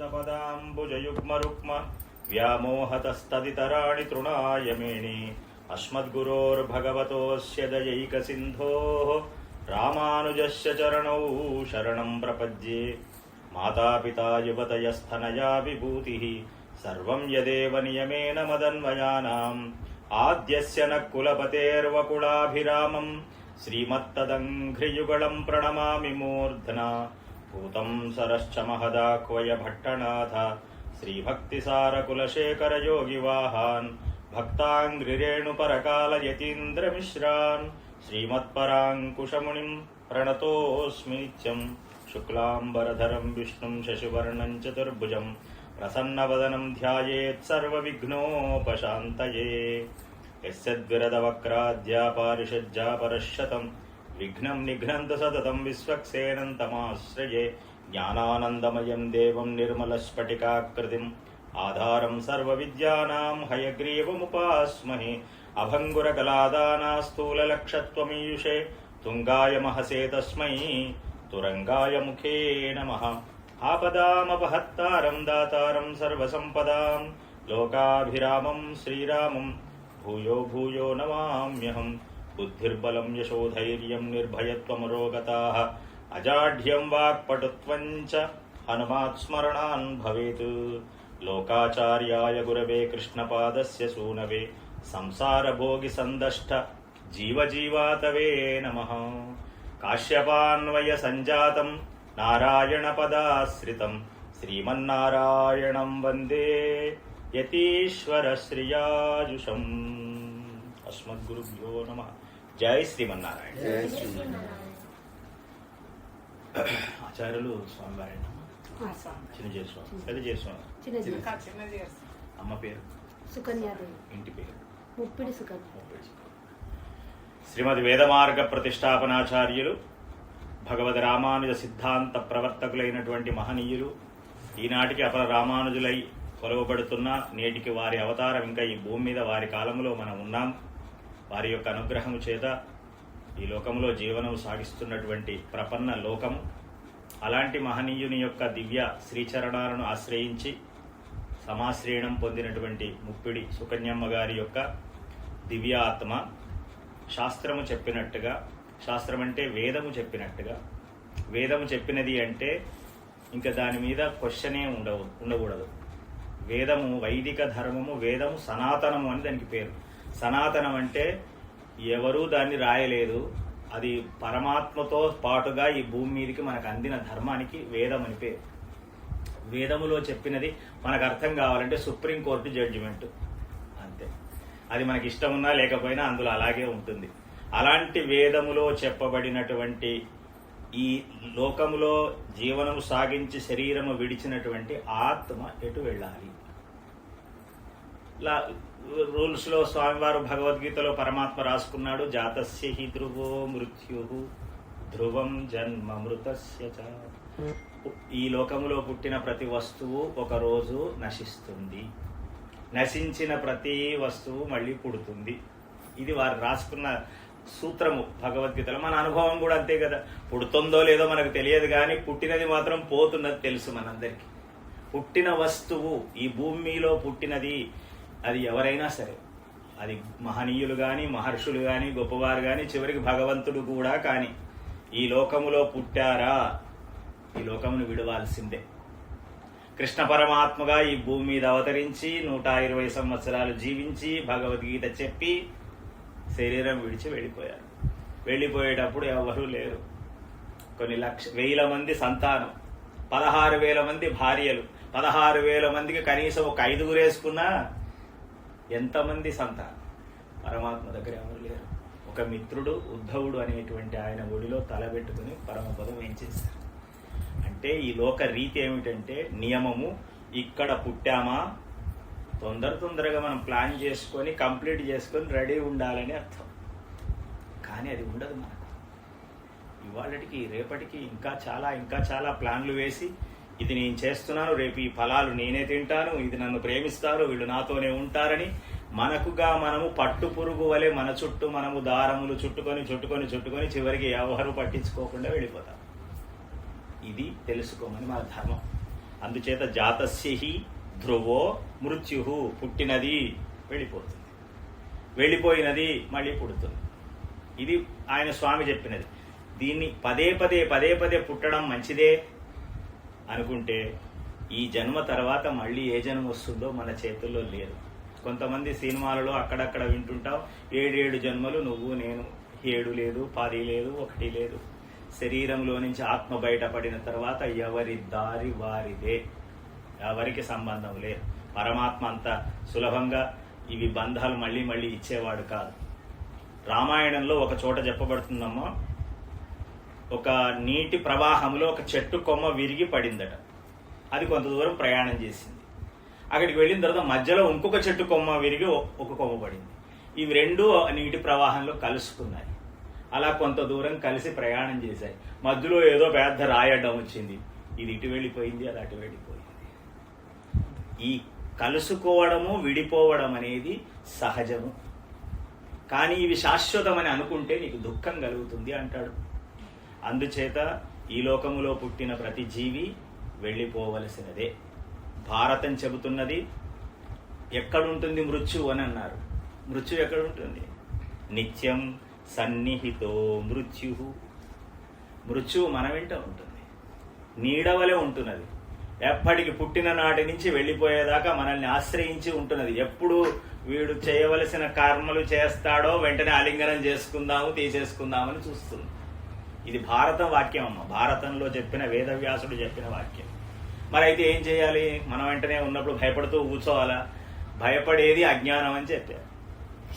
करुणाकरसूरीन्द्रगुरुवर्यपदाम्बुजयुग्मरुक्म व्यामोहतस्तदितराणि तृणाय मेने अस्मद्गुरोर्भगवतोऽस्य दयैकसिन्धोः रामानुजस्य चरणौ शरणं प्रपद्ये। मातापिता युवतयस्तनया विभूतिः सर्वं यदेव नियमेन मदन्वयानाम् आद्यस्य न कुलपतेर्वकुलाभिरामम् श्रीमत्तदङ्घ्रियुगलं प्रणमामि मूर्ध्ना। भूतं सरश्च महदाह्वय भट्टनाथ श्रीभक्तिसारकुलशेखरयोगिवाहान् भक्ताङ्घ्रिरेणुपरकालयतीन्द्रमिश्रान् श्रीमत्पराङ्कुशमुनिं प्रणतोऽस्मि नित्यं। शुक्लाम्बरधरं विष्णुं शशिवर्णं चतुर्भुजं प्रसन्नवदनं ध्यायेत् सर्वविघ्नोपशान्तये। यस्यद्विरदवक्राद्या पारिषज्या परश्शतं विघ्नं निघ्नन्तु सततं विश्वक्सेनं तमाश्रये। ज्ञानानन्दमयं देवं निर्मलस्फटिकाकृतिम् आधारं सर्वविद्यानां हयग्रीवमुपास्महे। अभङ्गुरकलादानास्तूललक्षत्वमीयुषे तुङ्गाय महसे तस्मै तुरङ्गाय मुखे नमः। आपदामपहत्तारं दातारं सर्वसम्पदां लोकाभिरामं श्रीरामं भूयो भूयो नमाम्यहम्। बुद्धिर्बलं यशोधैर्यं निर्भयत्वमरोगताः अजाढ्यं वाक्पटुत्वं च हनुमात् स्मरणान् भवेत्। लोकाचार्याय गुरवे कृष्णपादस्य सूनवे संसारभोगिसन्दष्ट जीवजीवातवे नमः। काश्यपान्वय संजातं नारायणपदाश्रितं श्रीमन्नारायणं वन्दे यतीश्वर श्रियाजुषम्। अस्मद्गुरुभ्यो नमः। जय श्रीमन्नारायण। ఆచార్యులు స్వామివారి చిన్న చేస్తున్నాం పెద్ద చేస్తున్నాం. అమ్మ పేరు సుకన్యాదేవి, ఇంటి పేరు ముప్పిడి సుకన్య. శ్రీమద్ వేదమార్గ ప్రతిష్టాపనాచార్యులు భగవద్ రామానుజ సిద్ధాంత ప్రవర్తకులైనటువంటి మహనీయులు, ఈనాటికి అపర రామానుజులై కొలవబడుతున్న నేటికి వారి అవతారం ఇంకా ఈ భూమి మీద వారి కాలంలో మనం ఉన్నాం. వారి యొక్క అనుగ్రహము చేత ఈ లోకంలో జీవనం సాగిస్తున్నటువంటి ప్రపన్న లోకము. అలాంటి మహనీయుని యొక్క దివ్య శ్రీచరణాలను ఆశ్రయించి సమాశ్రయణం పొందినటువంటి ముప్పిడి సుకన్యమ్మ గారి యొక్క దివ్య ఆత్మ శాస్త్రము చెప్పినట్టుగా, శాస్త్రం అంటే వేదము చెప్పినట్టుగా, వేదము చెప్పినది అంటే ఇంకా దాని మీద క్వశ్చనే ఉండకూడదు. వేదము వైదిక ధర్మము, వేదము సనాతనము అని దానికి పేరు. సనాతనం అంటే ఎవరూ దాన్ని రాయలేదు, అది పరమాత్మతో పాటుగా ఈ భూమి మీదకి మనకు అందిన ధర్మానికి వేదం అని పేరు. వేదములో చెప్పినది మనకు అర్థం కావాలంటే సుప్రీంకోర్టు జడ్జిమెంట్ అంతే. అది మనకి ఇష్టమున్నా లేకపోయినా అందులో అలాగే ఉంటుంది. అలాంటి వేదములో చెప్పబడినటువంటి ఈ లోకములో జీవనము సాగించి శరీరము విడిచినటువంటి ఆత్మ ఎటు వెళ్ళాలి? రూల్స్ లో స్వామివారు భగవద్గీతలో పరమాత్మ రాసుకున్నాడు, జాతస్య హి ధ్రువో మృత్యు ధ్రువం జన్మమృతస్య చ. ఈ లోకములో పుట్టిన ప్రతి వస్తువు ఒక రోజు నశిస్తుంది, నశించిన ప్రతి వస్తువు మళ్ళీ పుడుతుంది. ఇది వారు రాసుకున్న సూత్రము భగవద్గీతలో. మన అనుభవం కూడా అంతే కదా. పుడుతుందో లేదో మనకు తెలియదు, కానీ పుట్టినది మాత్రం పోతున్నది తెలుసు మనందరికీ. పుట్టిన వస్తువు ఈ భూమిలో పుట్టినది, అది ఎవరైనా సరే, అది మహనీయులు కానీ, మహర్షులు కానీ, గొప్పవారు కానీ, చివరికి భగవంతుడు కూడా కానీ, ఈ లోకములో పుట్టారా ఈ లోకమును విడవాల్సిందే. కృష్ణ పరమాత్మగా ఈ భూమి మీద అవతరించి 120 సంవత్సరాలు జీవించి భగవద్గీత చెప్పి శరీరం విడిచి వెళ్ళిపోయారు. వెళ్ళిపోయేటప్పుడు ఎవరూ లేరు. కొన్ని వేల మంది సంతానం, 16,000 మంది భార్యలు, 16,000 మందికి కనీసం ఒక 5 వేసుకున్నా ఎంతమంది సంతానం? పరమాత్మ దగ్గర ఎవరు లేరు. ఒక మిత్రుడు ఉద్ధవుడు అనేటువంటి ఆయన ఒడిలో తలబెట్టుకుని పరమపదం వేయించేశారు. అంటే ఈ లోక రీతి ఏమిటంటే, నియమము ఇక్కడ పుట్టామా తొందరగా మనం ప్లాన్ చేసుకొని కంప్లీట్ చేసుకొని రెడీ ఉండాలని అర్థం. కానీ అది ఉండదు మనకు. ఇవాళకి రేపటికి ఇంకా చాలా ప్లాన్లు వేసి, ఇది నేను చేస్తున్నాను, రేపు ఈ ఫలాలు నేనే తింటాను, ఇది నన్ను ప్రేమిస్తారు, వీళ్ళు నాతోనే ఉంటారని మనకుగా మనము పట్టు పురుగు వలె మన చుట్టూ మనము దారములు చుట్టుకొని చివరికి ఎవరు పట్టించుకోకుండా వెళ్ళిపోతాం. ఇది తెలుసుకోమని మన ధర్మం. అందుచేత జాతస్య ధ్రువో మృత్యు, పుట్టినది వెళ్ళిపోతుంది, వెళ్ళిపోయినది మళ్ళీ పుడుతుంది. ఇది ఆయన స్వామి చెప్పినది. దీన్ని పదే పదే పుట్టడం మంచిదే అనుకుంటే ఈ జన్మ తర్వాత మళ్ళీ ఏ జన్మ వస్తుందో మన చేతుల్లో లేదు. కొంతమంది సినిమాలలో అక్కడక్కడ వింటుంటాం, 7 జన్మలు నువ్వు నేను, 7 లేదు, 10 లేదు, 1 లేదు. శరీరంలో నుంచి ఆత్మ బయటపడిన తర్వాత ఎవరి దారి వారిదే, ఎవరికి సంబంధం లేదు. పరమాత్మ అంత సులభంగా ఇవి బంధాలు మళ్ళీ మళ్ళీ ఇచ్చేవాడు కాదు. రామాయణంలో ఒక చోట చెప్పబడుతుందమ్మా, ఒక నీటి ప్రవాహంలో ఒక చెట్టు కొమ్మ విరిగి పడిందట. అది కొంత దూరం ప్రయాణం చేసింది. అక్కడికి వెళ్ళిన తర్వాత మధ్యలో ఇంకొక చెట్టు కొమ్మ విరిగి ఒక కొమ్మ పడింది. ఇవి రెండు నీటి ప్రవాహంలో కలుసుకున్నాయి. అలా కొంత దూరం కలిసి ప్రయాణం చేశాయి. మధ్యలో ఏదో పెద్ద రాయడం వచ్చింది. ఇది ఇటు వెళ్ళిపోయింది, అది అటు వెళ్ళిపోయింది. ఈ కలుసుకోవడము విడిపోవడం అనేది సహజము. కానీ ఇవి శాశ్వతమని అనుకుంటే నీకు దుఃఖం కలుగుతుంది అంటాడు. అందుచేత ఈ లోకములో పుట్టిన ప్రతి జీవి వెళ్ళిపోవలసినదే. భారతం చెబుతున్నది ఎక్కడుంటుంది మృత్యు అని అన్నారు. మృత్యు ఎక్కడుంటుంది? నిత్యం సన్నిహితో మృత్యు. మృత్యువు మన వెంట ఉంటుంది, నీడవలే ఉంటున్నది. ఎప్పటికి పుట్టిన నాటి నుంచి వెళ్ళిపోయేదాకా మనల్ని ఆశ్రయించి ఉంటున్నది. ఎప్పుడు వీడు చేయవలసిన కర్మలు చేస్తాడో వెంటనే ఆలింగనం చేసుకుందాము, తీసేసుకుందామని చూస్తుంది. ఇది భారత వాక్యం అమ్మ, భారతంలో చెప్పిన వేదవ్యాసుడు చెప్పిన వాక్యం. మరి అయితే ఏం చేయాలి? మనం వెంటనే ఉన్నప్పుడు భయపడుతూ కూర్చోవాలా? భయపడేది అజ్ఞానం అని చెప్పారు.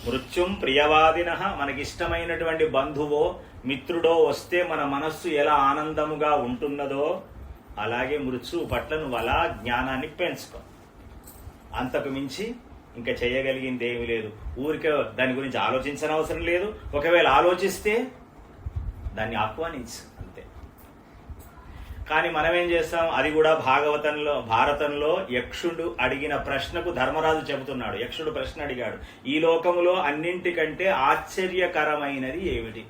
మృత్యుం ప్రియవాదిన, మనకిష్టమైనటువంటి బంధువో మిత్రుడో వస్తే మన మనస్సు ఎలా ఆనందముగా ఉంటున్నదో అలాగే మృత్యువు పట్ల నువ్వు అలా జ్ఞానాన్ని పెంచుకో. అంతకు మించి ఇంకా చేయగలిగింది ఏమీ లేదు. ఊరికే దాని గురించి ఆలోచించనవసరం లేదు. ఒకవేళ ఆలోచిస్తే దాన్ని ఆహ్వానించు అంతే. కానీ మనం ఏం చేస్తాం? అది కూడా భారతంలో యక్షుడు అడిగిన ప్రశ్నకు ధర్మరాజు చెబుతున్నాడు. యక్షుడు ప్రశ్న అడిగాడు, ఈ లోకములో అన్నింటికంటే ఆశ్చర్యకరమైనది ఏమిటి?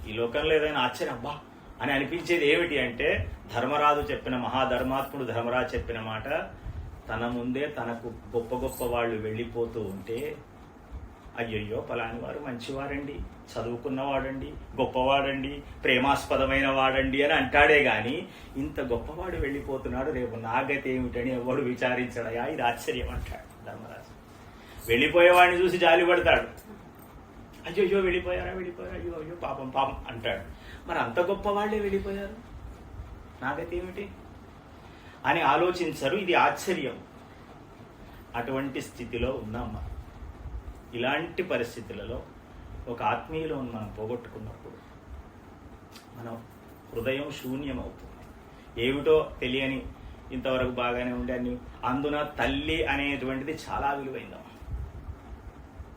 ఈ లోకంలో ఏదైనా ఆశ్చర్యం అబ్బా అని అనిపించేది ఏమిటి అంటే, ధర్మరాజు చెప్పిన, మహాధర్మాత్ముడు ధర్మరాజు చెప్పిన మాట, తన ముందే తనకు గొప్ప గొప్ప వాళ్ళు వెళ్ళిపోతూ ఉంటే, అయ్యయ్యో పలాని వారు మంచివారండి, చదువుకున్నవాడండి, గొప్పవాడండి, ప్రేమాస్పదమైన వాడండి అని అంటాడే గాని ఇంత గొప్పవాడు వెళ్ళిపోతున్నాడు, రేపు నాగతి ఏమిటని ఎవడు విచారించడయా? ఇది ఆశ్చర్యం అంటాడు ధర్మరాజు. వెళ్ళిపోయేవాడిని చూసి జాలి పడతాడు. అయ్యో వెళ్ళిపోయారా, అయ్యో అయ్యో పాపం అంటాడు. మరి అంత గొప్ప వాళ్ళే వెళ్ళిపోయారు, నాగతి ఏమిటి అని ఆలోచించరు. ఇది ఆశ్చర్యం. అటువంటి స్థితిలో ఉన్నాం. ఇలాంటి పరిస్థితులలో ఒక ఆత్మీయులో మనం పోగొట్టుకున్నప్పుడు మనం హృదయం శూన్యం అవుతుంది. ఏమిటో తెలియని, ఇంతవరకు బాగానే ఉండే అన్ని. అందున తల్లి అనేటువంటిది చాలా విలువైందమ్మా.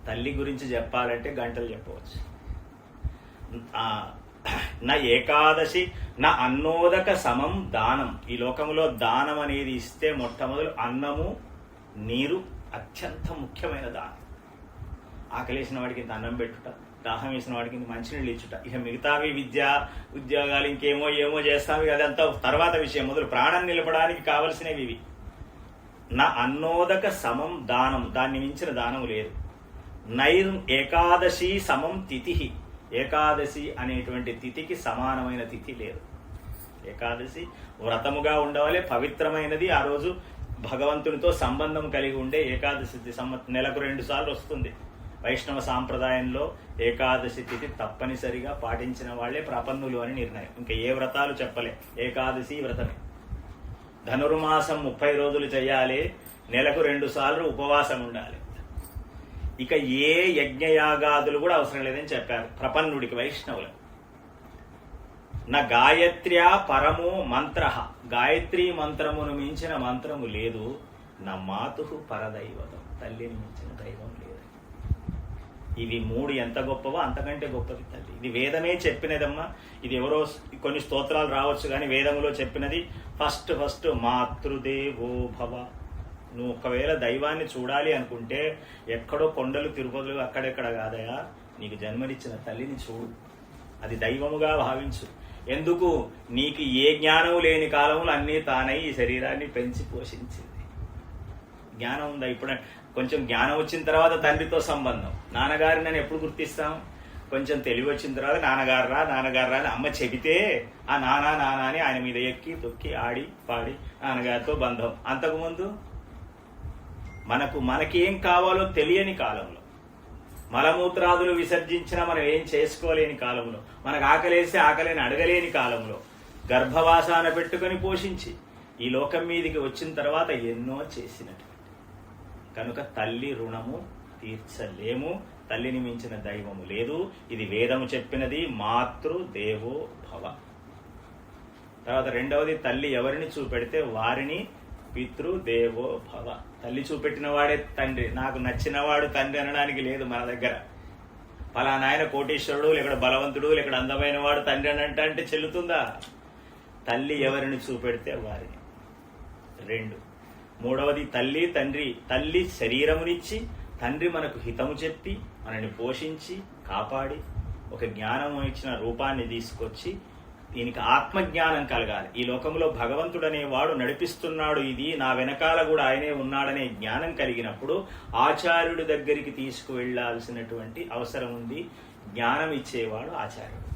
తల్లి గురించి చెప్పాలంటే గంటలు చెప్పవచ్చు. నా ఏకాదశి నా అన్నోదక సమం దానం. ఈ లోకంలో దానం అనేది ఇస్తే మొట్టమొదలు అన్నము నీరు అత్యంత ముఖ్యమైన దానం. ఆకలేసిన వాడికి ఇంత అన్నం పెట్టుట, దాహం వేసిన వాడికి ఇంత మంచినీళ్ళు ఇచ్చుట. ఇక మిగతావి విద్య ఉద్యోగాలు ఇంకేమో చేస్తాము, అదంతా తర్వాత విషయం. మొదలు ప్రాణం నిలపడానికి కావలసినవి ఇవి. నా అన్నోదక సమం దానం, దాన్ని మించిన దానం లేదు. ఏకాదశి సమం తిథి. ఏకాదశి అనేటువంటి తిథికి సమానమైన తిథి లేదు. ఏకాదశి వ్రతముగా ఉండవాలి, పవిత్రమైనది. ఆ రోజు భగవంతునితో సంబంధం కలిగి ఉండే ఏకాదశి నెలకు 2 సార్లు వస్తుంది. వైష్ణవ సాంప్రదాయంలో ఏకాదశి తిథి తప్పనిసరిగా పాటించిన వాళ్లే ప్రపన్నులు అని నిర్ణయం. ఇంకా ఏ వ్రతాలు చెప్పలే, ఏకాదశి వ్రతమే. ధనుర్మాసం 30 రోజులు చేయాలి, నెలకు 2 సార్లు ఉపవాసం ఉండాలి. ఇక ఏ యజ్ఞయాగాదులు కూడా అవసరం లేదని చెప్పారు ప్రపన్నుడికి, వైష్ణవులకు. నా గాయత్ర్యా పరమో మంత్ర, గాయత్రీ మంత్రమును మించిన మంత్రము లేదు. నా మాతు పరదైవతం, తల్లిని మించిన దైవం లేదు. ఇవి 3 ఎంత గొప్పవో అంతకంటే గొప్పది తల్లి. ఇది వేదమే చెప్పినదమ్మా. ఇది ఎవరో కొన్ని స్తోత్రాలు రావచ్చు, కానీ వేదములో చెప్పినది ఫస్ట్ మాతృదేవో భవ. నువ్వు ఒకవేళ దైవాన్ని చూడాలి అనుకుంటే ఎక్కడో కొండలు తిరుపతులు అక్కడెక్కడ కాదయా, నీకు జన్మనిచ్చిన తల్లిని చూడు, అది దైవముగా భావించు. ఎందుకు? నీకు ఏ జ్ఞానం లేని కాలంలో అన్నీ తానై ఈ శరీరాన్ని పెంచి పోషించింది. జ్ఞానం ఉందా? ఇప్పుడు కొంచెం జ్ఞానం వచ్చిన తర్వాత తండ్రితో సంబంధం. నాన్నగారిని నేను ఎప్పుడు గుర్తిస్తాం? కొంచెం తెలివి వచ్చిన తర్వాత నాన్నగారురా నాన్నగారురా అని అమ్మ చెబితే ఆ నానా అని ఆయన మీద ఎక్కి తొక్కి ఆడి పాడి నాన్నగారితో బంధం. అంతకుముందు మనకి ఏం కావాలో తెలియని కాలంలో, మలమూత్రాదులు విసర్జించినా మనం ఏం చేసుకోలేని కాలంలో, మనకు ఆకలేస్తే ఆకలిని అడగలేని కాలంలో గర్భవాసాన పెట్టుకొని పోషించి ఈ లోకం మీదికి వచ్చిన తర్వాత ఎన్నో చేసినటువంటి కనుక తల్లి రుణము తీర్చలేము. తల్లిని మించిన దైవము లేదు. ఇది వేదము చెప్పినది. మాతృ దేవో భవ. తర్వాత రెండవది, తల్లి ఎవరిని చూపెడితే వారిని పితృదేవో భవ. తల్లి చూపెట్టిన వాడే తండ్రి. నాకు నచ్చినవాడు తండ్రి అనడానికి లేదు మన దగ్గర. పలానా ఆయన కోటీశ్వరుడు, లేక బలవంతుడు, లేక అందమైన వాడు తండ్రి అని అంటే చెల్లుతుందా? తల్లి ఎవరిని చూపెడితే వారిని. రెండు. మూడవది తల్లి తండ్రి. తల్లి శరీరమునిచ్చి, తండ్రి మనకు హితము చెప్పి మనల్ని పోషించి కాపాడి ఒక జ్ఞానం ఇచ్చిన రూపాన్ని తీసుకొచ్చి దీనికి ఆత్మజ్ఞానం కలగాలి. ఈ లోకంలో భగవంతుడనే వాడు నడిపిస్తున్నాడు, ఇది నా వెనకాల కూడా ఆయనే ఉన్నాడనే జ్ఞానం కలిగినప్పుడు ఆచార్యుడి దగ్గరికి తీసుకువెళ్లాల్సినటువంటి అవసరం ఉంది. జ్ఞానం ఇచ్చేవాడు ఆచార్యుడు.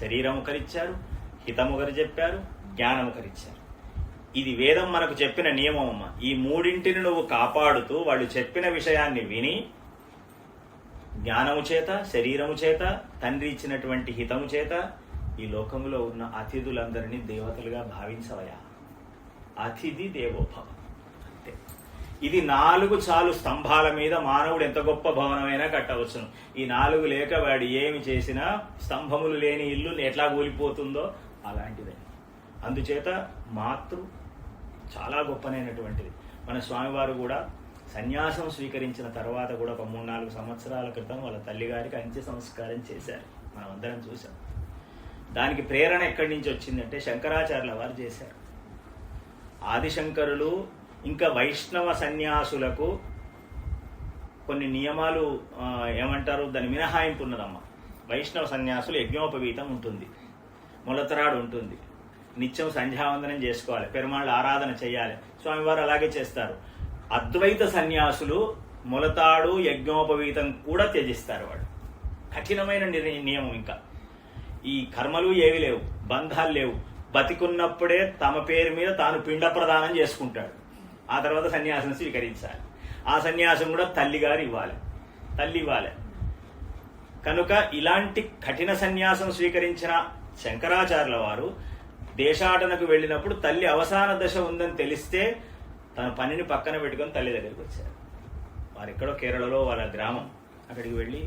శరీరం ఒకరిచ్చారు, హితం ఒకరు చెప్పారు, జ్ఞానం ఒకరిచ్చారు. ఇది వేదం మనకు చెప్పిన నియమం అమ్మ. ఈ మూడింటిని నువ్వు కాపాడుతూ వాళ్ళు చెప్పిన విషయాన్ని విని జ్ఞానము చేత, శరీరము చేత, తండ్రి ఇచ్చినటువంటి హితము చేత ఈ లోకములో ఉన్న అతిథులందరినీ దేవతలుగా భావించవయా. అతిథి దేవోభవ. అంతే. ఇది 4 చాలు. స్తంభాల మీద మానవుడు ఎంత గొప్ప భవనమైనా కట్టవచ్చును. ఈ 4 లేక వాడు ఏమి చేసినా స్తంభములు లేని ఇల్లు ఎట్లా కూలిపోతుందో అలాంటిదే. అందుచేత మాతృ చాలా గొప్పనైనటువంటిది. మన స్వామివారు కూడా సన్యాసం స్వీకరించిన తర్వాత కూడా ఒక 3-4 సంవత్సరాల క్రితం వాళ్ళ తల్లిగారికి అంత్య సంస్కారం చేశారు. మనం అందరం చూసాం. దానికి ప్రేరణ ఎక్కడి నుంచి వచ్చిందంటే శంకరాచార్యుల వారు చేశారు. ఆదిశంకరులు ఇంకా వైష్ణవ సన్యాసులకు కొన్ని నియమాలు ఏమంటారు, దాని మినహాయింపు ఉన్నదమ్మా. వైష్ణవ సన్యాసులు యజ్ఞోపవీతం ఉంటుంది, మొలతరాడు ఉంటుంది, నిత్యం సంధ్యావందనం చేసుకోవాలి, పెరుమాళ్ళ ఆరాధన చేయాలి. స్వామివారు అలాగే చేస్తారు. అద్వైత సన్యాసులు మొలతాడు యజ్ఞోపవీతం కూడా త్యజిస్తారు. వాడు కఠినమైన నియమం. ఇంకా ఈ కర్మలు ఏవి లేవు, బంధాలు లేవు. బతికున్నప్పుడే తమ పేరు మీద తాను పిండ ప్రదానం చేసుకుంటాడు. ఆ తర్వాత సన్యాసం స్వీకరించాలి. ఆ సన్యాసం కూడా తల్లి ఇవ్వాలి. కనుక ఇలాంటి కఠిన సన్యాసం స్వీకరించిన శంకరాచార్యుల వారు దేశాటనకు వెళ్ళినప్పుడు తల్లి అవసాన దశ ఉందని తెలిస్తే తన పనిని పక్కన పెట్టుకొని తల్లి దగ్గరికి వచ్చారు. వారు ఎక్కడో కేరళలో వాళ్ళ గ్రామం. అక్కడికి వెళ్ళి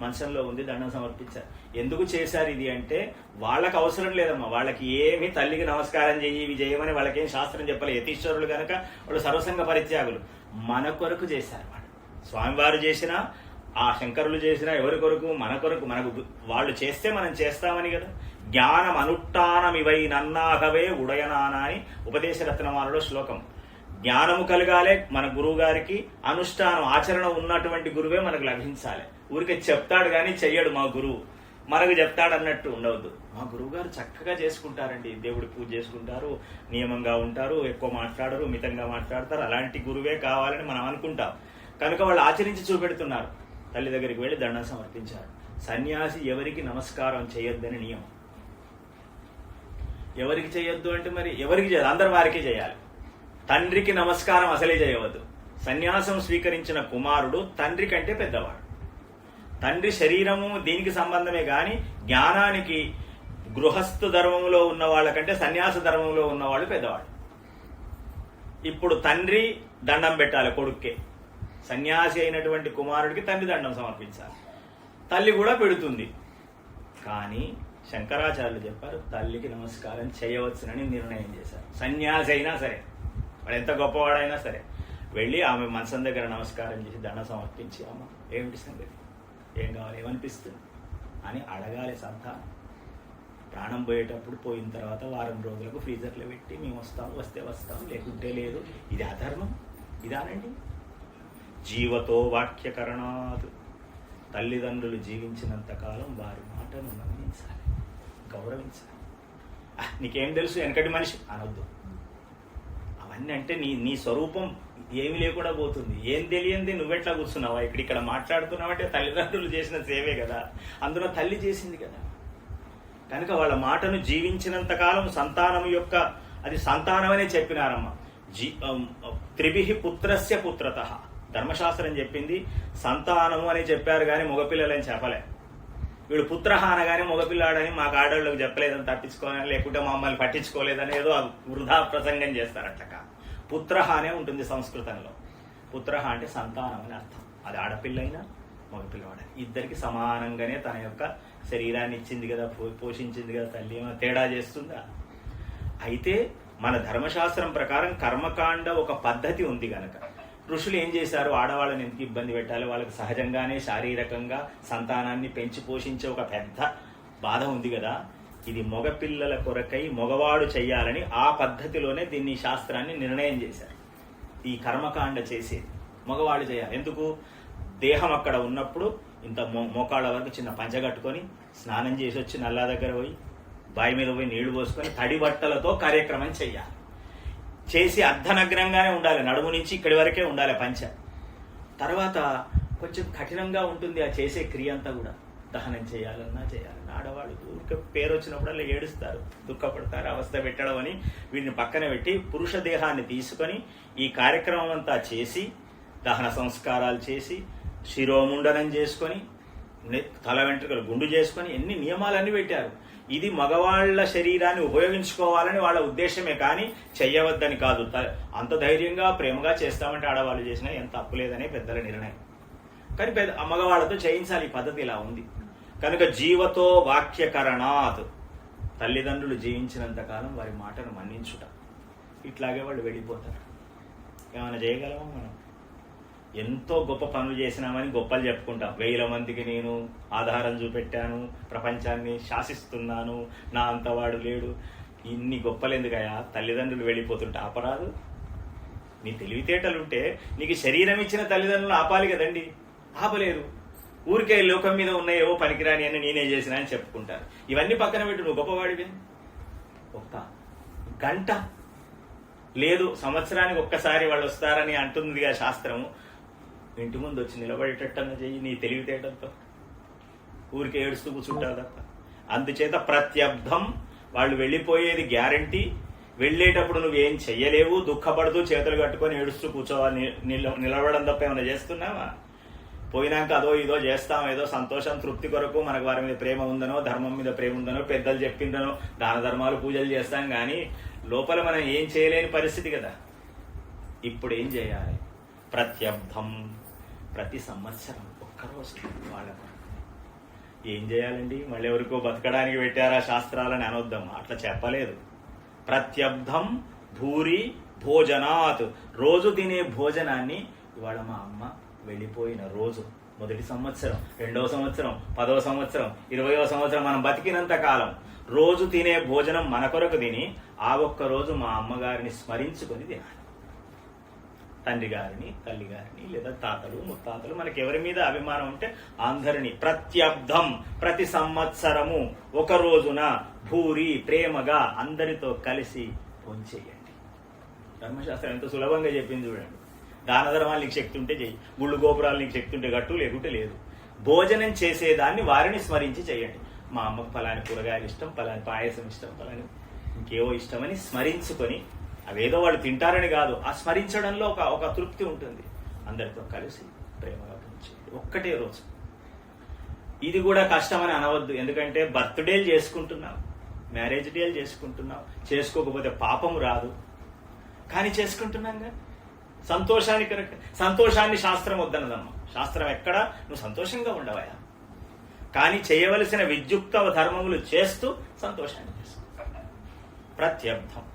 మంచంలో ఉంది, దండం సమర్పించారు. ఎందుకు చేశారు ఇది అంటే వాళ్ళకి అవసరం లేదమ్మా. వాళ్ళకి ఏమి తల్లికి నమస్కారం చెయ్యి ఇవి చేయమని వాళ్ళకేం శాస్త్రం చెప్పలేదు. యతీశ్వరులు కనుక వాళ్ళు సర్వసంగ పరిత్యాగులు. మన కొరకు చేశారు. వాళ్ళు స్వామివారు చేసినా, ఆ శంకరులు చేసినా ఎవరి కొరకు? మన కొరకు. మనకు వాళ్ళు చేస్తే మనం చేస్తామని కదా. జ్ఞానం అనుష్ఠానమివై నన్నాహవే ఉడయనానా అని ఉపదేశ రత్నమాలలో శ్లోకం. జ్ఞానము కలగాలే మన గురువు గారికి. అనుష్ఠానం, ఆచరణ ఉన్నటువంటి గురువే మనకు లభించాలి. ఊరికే చెప్తాడు కానీ చెయ్యడు మా గురువు. మనకు చెప్తాడు అన్నట్టు ఉండవద్దు. మా గురువు గారు చక్కగా చేసుకుంటారండి, దేవుడి పూజ చేసుకుంటారు, నియమంగా ఉంటారు, ఎక్కువ మాట్లాడరు, మితంగా మాట్లాడతారు. అలాంటి గురువే కావాలని మనం అనుకుంటాం. కనుక వాళ్ళు ఆచరించి చూపెడుతున్నారు. తల్లి దగ్గరికి వెళ్ళి దండం సమర్పించారు. సన్యాసి ఎవరికి నమస్కారం చేయొద్దని నియమం. ఎవరికి చేయొద్దు అంటే మరి ఎవరికి చేయాలి? అందరు వారికి చేయాలి. తండ్రికి నమస్కారం అసలే చేయవద్దు. సన్యాసం స్వీకరించిన కుమారుడు తండ్రి కంటే పెద్దవాడు. తండ్రి శరీరము దీనికి సంబంధమే గాని జ్ఞానానికి గృహస్థు ధర్మంలో ఉన్న వాళ్ళకంటే సన్యాస ధర్మంలో ఉన్నవాళ్ళు పెద్దవాడు. ఇప్పుడు తండ్రి దండం పెట్టాలి కొడుక్కే. సన్యాసి అయినటువంటి కుమారుడికి తండ్రి దండం సమర్పించాలి. తల్లి కూడా పెడుతుంది. కానీ శంకరాచార్యులు చెప్పారు తల్లికి నమస్కారం చేయవచ్చునని నిర్ణయం చేశారు. సన్యాసి అయినా సరే, వాడు ఎంత గొప్పవాడైనా సరే వెళ్ళి ఆమె మనసం దగ్గర నమస్కారం చేసి దండం సమర్పించి, అమ్మ ఏమిటి సంగతి, ఏం కావాలి, ఏమనిపిస్తుంది అని అడగాలి. సంతానం ప్రాణం పోయేటప్పుడు పోయిన తర్వాత వారం రోజులకు ఫ్రీజర్లో పెట్టి మేము వస్తే వస్తాం, లేకుంటే లేదు. ఇది అధర్మం. ఇదానండి జీవతో వాక్యకరణాదు. తల్లిదండ్రులు జీవించినంత కాలం వారి మాటను నమ్మించాలి, గౌరవించాలి. నీకేం తెలుసు వెనకటి మనిషి అనొద్దు. అవన్నీ అంటే నీ స్వరూపం ఏమి లేకుండా పోతుంది. ఏం తెలియంది నువ్వెట్లా కూర్చున్నావా ఇక్కడ మాట్లాడుతున్నావంటే తల్లిదండ్రులు చేసిన సేవే కదా, అందులో తల్లి చేసింది కదా. కనుక వాళ్ళ మాటను జీవించినంతకాలం సంతానం యొక్క అది సంతానం అనే చెప్పినారమ్మ. త్రిభిః పుత్రస్య పుత్రతః ధర్మశాస్త్రం చెప్పింది సంతానము అని చెప్పారు కానీ మగపిల్లలని చెప్పలే. వీడు పుత్ర అనగానే మగపిల్లాడని మాకు ఆడవాళ్ళకి చెప్పలేదని తప్పించుకోవాలని, లేకుంటే మమ్మల్ని పట్టించుకోలేదని ఏదో వృధా ప్రసంగం చేస్తారు. అట్లక పుత్ర అనే ఉంటుంది సంస్కృతంలో. పుత్ర అంటే సంతానం అని అర్థం. అది ఆడపిల్లైనా మగపిల్లవాడని ఇద్దరికి సమానంగానే తన యొక్క శరీరాన్ని ఇచ్చింది కదా, పోషించింది కదా తల్లి. ఏమైనా తేడా చేస్తుందా? అయితే మన ధర్మశాస్త్రం ప్రకారం కర్మకాండ ఒక పద్ధతి ఉంది కనుక ఋషులు ఏం చేశారు, ఆడవాళ్ళని ఎందుకు ఇబ్బంది పెట్టాలి, వాళ్ళకి సహజంగానే శారీరకంగా సంతానాన్ని పెంచి పోషించే ఒక పెద్ద బాధ ఉంది కదా, ఇది మగపిల్లల కొరకై మగవాడు చెయ్యాలని ఆ పద్ధతిలోనే దీన్ని శాస్త్రాన్ని నిర్ణయం చేశారు. ఈ కర్మకాండ చేసేది మగవాడు చేయాలి. ఎందుకు? దేహం అక్కడ ఉన్నప్పుడు ఇంత మోకాళ్ళ వరకు చిన్న పంచ కట్టుకొని స్నానం చేసి వచ్చి నల్లా దగ్గర పోయి బావి మీద పోయి నీళ్లు పోసుకొని తడి బట్టలతో కార్యక్రమం చెయ్యాలి. చేసి అర్ధనగ్నంగానే ఉండాలి, నడుము నుంచి ఇక్కడి వరకే ఉండాలి పంచ. తర్వాత కొంచెం కఠినంగా ఉంటుంది ఆ చేసే క్రియ అంతా కూడా. దహనం చేయాలన్నా ఆడవాళ్ళు ఊరికే పేరు వచ్చినప్పుడల్లా ఏడుస్తారు, దుఃఖపడతారు. అవస్థ పెట్టడం అని వీడిని పక్కన పెట్టి పురుష దేహాన్ని తీసుకొని ఈ కార్యక్రమం అంతా చేసి దహన సంస్కారాలు చేసి శిరోముండనం చేసుకొని తల వెంట్రుకలు గుండు చేసుకొని ఎన్ని నియమాలన్నీ పెట్టారు. ఇది మగవాళ్ల శరీరాన్ని ఉపయోగించుకోవాలని వాళ్ళ ఉద్దేశమే కానీ చెయ్యవద్దని కాదు. అంత ధైర్యంగా ప్రేమగా చేస్తామంటే ఆడవాళ్ళు చేసినా ఎంత తప్పులేదనే పెద్దల నిర్ణయం. కానీ మగవాళ్లతో చేయించాలి. ఈ పద్ధతి ఇలా ఉంది కనుక జీవతో వాక్యకరణాత్ తల్లిదండ్రులు జీవించినంత కాలం వారి మాటను మన్నించుట. ఇట్లాగే వాళ్ళు వెళ్ళిపోతారు. ఏమైనా చేయగలమా మనం? ఎంతో గొప్ప పనులు చేసినామని గొప్పలు చెప్పుకుంటాం. 1000 మందికి నేను ఆధారం చూపెట్టాను, ప్రపంచాన్ని శాసిస్తున్నాను, నా అంతవాడు లేడు. ఇన్ని గొప్పలు ఎందుకయా? తల్లిదండ్రులు వెళ్ళిపోతుంటే ఆపరాదు? నీ తెలివితేటలుంటే నీకు శరీరం ఇచ్చిన తల్లిదండ్రులు ఆపాలి కదండి. ఆపలేదు. ఊరికే లోకం మీద ఉన్న ఏవో పనికిరాని అని నేనే చేసినా అని చెప్పుకుంటారు. ఇవన్నీ పక్కన పెట్టు, నువ్వు గొప్పవాడివే. ఒక్క గంట లేదు, సంవత్సరానికి ఒక్కసారి వాళ్ళు వస్తారని అంటుందిగా శాస్త్రము. ఇంటి ముందు వచ్చి నిలబడేటట్టన్నా చెయ్యి నీ తెలివితేటంతో. ఊరికే ఏడుస్తూ కూర్చుంటావు తప్ప. అందుచేత ప్రత్యబ్ధం వాళ్ళు వెళ్ళిపోయేది గ్యారంటీ. వెళ్ళేటప్పుడు నువ్వేం చెయ్యలేవు, దుఃఖపడుతూ చేతులు కట్టుకొని ఏడుస్తూ కూర్చోవాలి, నిలబడడం తప్ప ఏమైనా చేస్తున్నావా? పోయినాక అదో ఇదో చేస్తాం, ఏదో సంతోషం తృప్తి కొరకు మనకు వారి మీద ప్రేమ ఉందనో ధర్మం మీద ప్రేమ ఉందనో పెద్దలు చెప్పిందనో దాన ధర్మాలు పూజలు చేస్తాం. కానీ లోపల మనం ఏం చేయలేని పరిస్థితి కదా. ఇప్పుడు ఏం చేయాలి? ప్రత్యబ్ధం ప్రతి సంవత్సరం ఒక్కరోజు వాళ్ళకు ఏం చేయాలండి? మళ్ళీ ఎవరికో బతకడానికి పెట్టారా శాస్త్రాలని అనొద్దాం, అట్లా చెప్పలేదు. ప్రత్యబ్ధం భూరి భోజనాత్ రోజు తినే భోజనాన్ని ఇవాళ మా అమ్మ వెళ్ళిపోయిన రోజు, మొదటి సంవత్సరం, 2వ సంవత్సరం, 10వ సంవత్సరం, 20వ సంవత్సరం మనం బతికినంత కాలం రోజు తినే భోజనం మన కొరకు తిని ఆ ఒక్క రోజు మా అమ్మగారిని స్మరించుకొని తినాలి. తండ్రి గారిని, తల్లి గారిని, లేదా తాతలు ముత్తాతలు మనకి ఎవరి మీద అభిమానం ఉంటే అందరినీ ప్రత్యబ్ధం ప్రతి సంవత్సరము ఒక రోజున భూరి ప్రేమగా అందరితో కలిసి భోంచేయండి. ధర్మశాస్త్రం ఎంత సులభంగా చెప్పింది చూడండి. దాన ధర్మాలు నీకు శక్తి ఉంటే చెయ్యి, గుళ్ళు గోపురాలు నీకు శక్తి ఉంటే గట్టు, లేకుంటే లేదు. భోజనం చేసేదాన్ని వారిని స్మరించి చేయండి. మా అమ్మకు పలాని కూరగాయలు ఇష్టం, పలాని పాయసం ఇష్టం, పలాని ఇంకేవో ఇష్టమని స్మరించుకొని, అవేదో వాళ్ళు తింటారని కాదు, ఆ స్మరించడంలో ఒక తృప్తి ఉంటుంది. అందరితో కలిసి ప్రేమగా భోంచేయండి ఒక్కటే రోజు. ఇది కూడా కష్టమని అనవద్దు, ఎందుకంటే బర్త్డేలు చేసుకుంటున్నాం, మ్యారేజ్ డేలు చేసుకుంటున్నాం. చేసుకోకపోతే పాపం రాదు, కానీ చేసుకుంటున్నాంగా సంతోషానికి కనుక. సంతోషాన్ని శాస్త్రం వద్దన్నదమ్మా. శాస్త్రం ఎక్కడ నువ్వు సంతోషంగా ఉండవయా, కానీ చేయవలసిన విద్యుక్త ధర్మములు చేస్తూ సంతోషాన్ని చేసుకో. ప్రత్యబ్ధం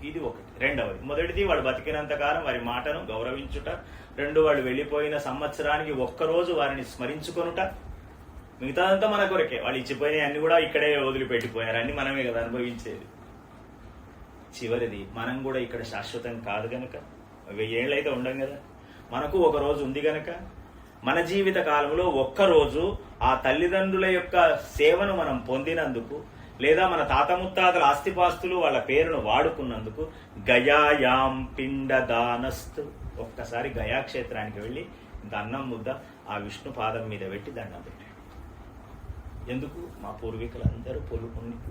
ఇది ఒకటి. రెండవది, మొదటిది వాడు బతికినంతకాలం వారి మాటను గౌరవించుట. 2 వాళ్ళు వెళ్ళిపోయిన సంవత్సరానికి ఒక్కరోజు వారిని స్మరించుకొనుట. మిగతాదంతా మన కొరకే. వాళ్ళు ఇచ్చిపోయినాయి అన్ని కూడా ఇక్కడే వదిలిపెట్టిపోయారు, అన్ని మనమే కదా అనుభవించేది. చివరిది, మనం కూడా ఇక్కడ శాశ్వతం కాదు గనక, 1000 ఏళ్ళు అయితే ఉండం కదా, మనకు ఒక రోజు ఉంది గనక మన జీవిత కాలంలో ఒక్కరోజు ఆ తల్లిదండ్రుల యొక్క సేవను మనం పొందినందుకు, లేదా మన తాత ముత్తాతల ఆస్తిపాస్తులు వాళ్ళ పేరును వాడుకున్నందుకు గయాయాం పిండదానస్తు. ఒక్కసారి గయా క్షేత్రానికి వెళ్ళి ఇంత అన్నం ముద్ద ఆ విష్ణు పాదం మీద పెట్టి దండం పెట్టాడు. ఎందుకు? మా పూర్వీకులందరూ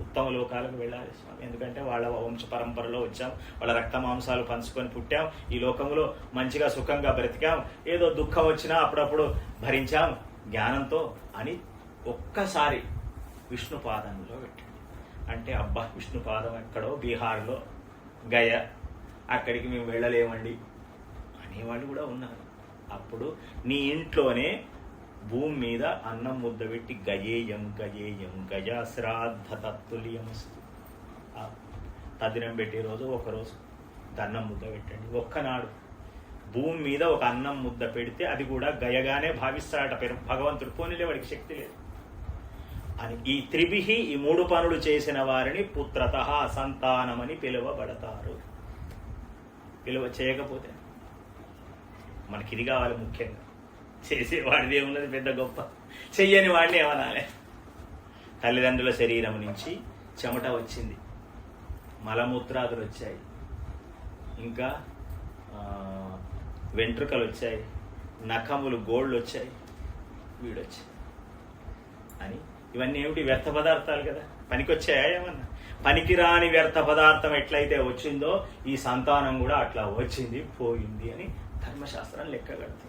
ఉత్తమ లోకాలకు వెళ్ళాలి స్వామి. ఎందుకంటే వాళ్ళ వంశ పరంపరలో వచ్చాం, వాళ్ళ రక్త మాంసాలు పంచుకొని పుట్టాం, ఈ లోకంలో మంచిగా సుఖంగా బ్రతికాం, ఏదో దుఃఖం వచ్చినా అప్పుడప్పుడు భరించాం జ్ఞానంతో అని ఒక్కసారి విష్ణు పాదంలో పెట్టాడు. అంటే అబ్బా విష్ణు పాదం ఎక్కడో బీహార్లో గయ, అక్కడికి మేము వెళ్ళలేమండి అనేవాళ్ళు కూడా ఉన్నారు. అప్పుడు నీ ఇంట్లోనే భూమి మీద అన్నం ముద్ద పెట్టి గయేయం గయేయం గజా శ్రాద్ధ తత్తుల్యమస్తు. తద్దినం పెట్టే రోజు ఒకరోజు అన్నం ముద్ద పెట్టండి. ఒక్కనాడు భూమి మీద ఒక అన్నం ముద్ద పెడితే అది కూడా గయగానే భావిస్తాడట భగవంతుడు. పోనీలే వాడికి శక్తి లేదు అని. ఈ త్రిభిహి, ఈ 3 పనులు చేసిన వారిని పుత్రత సంతానమని పిలువబడతారు. చేయకపోతే మనకి ఇది కావాలి ముఖ్యంగా. చేసేవాడిది ఏమున్నది పెద్ద గొప్ప, చెయ్యని వాడిని ఏమనాలి. తల్లిదండ్రుల శరీరం నుంచి చెమట వచ్చింది, మలమూత్రాదులు వచ్చాయి, ఇంకా వెంట్రుకలు వచ్చాయి, నఖములు గోళ్ళు వచ్చాయి, వీడొచ్చాయి అని. ఇవన్నీ ఏమిటి? వ్యర్థ పదార్థాలు కదా. పనికొచ్చాయా ఏమన్నా? పనికిరాని వ్యర్థ పదార్థం ఎట్లయితే వచ్చిందో ఈ సంతానం కూడా అట్లా వచ్చింది పోయింది అని ధర్మశాస్త్రం లెక్క కడుతుంది.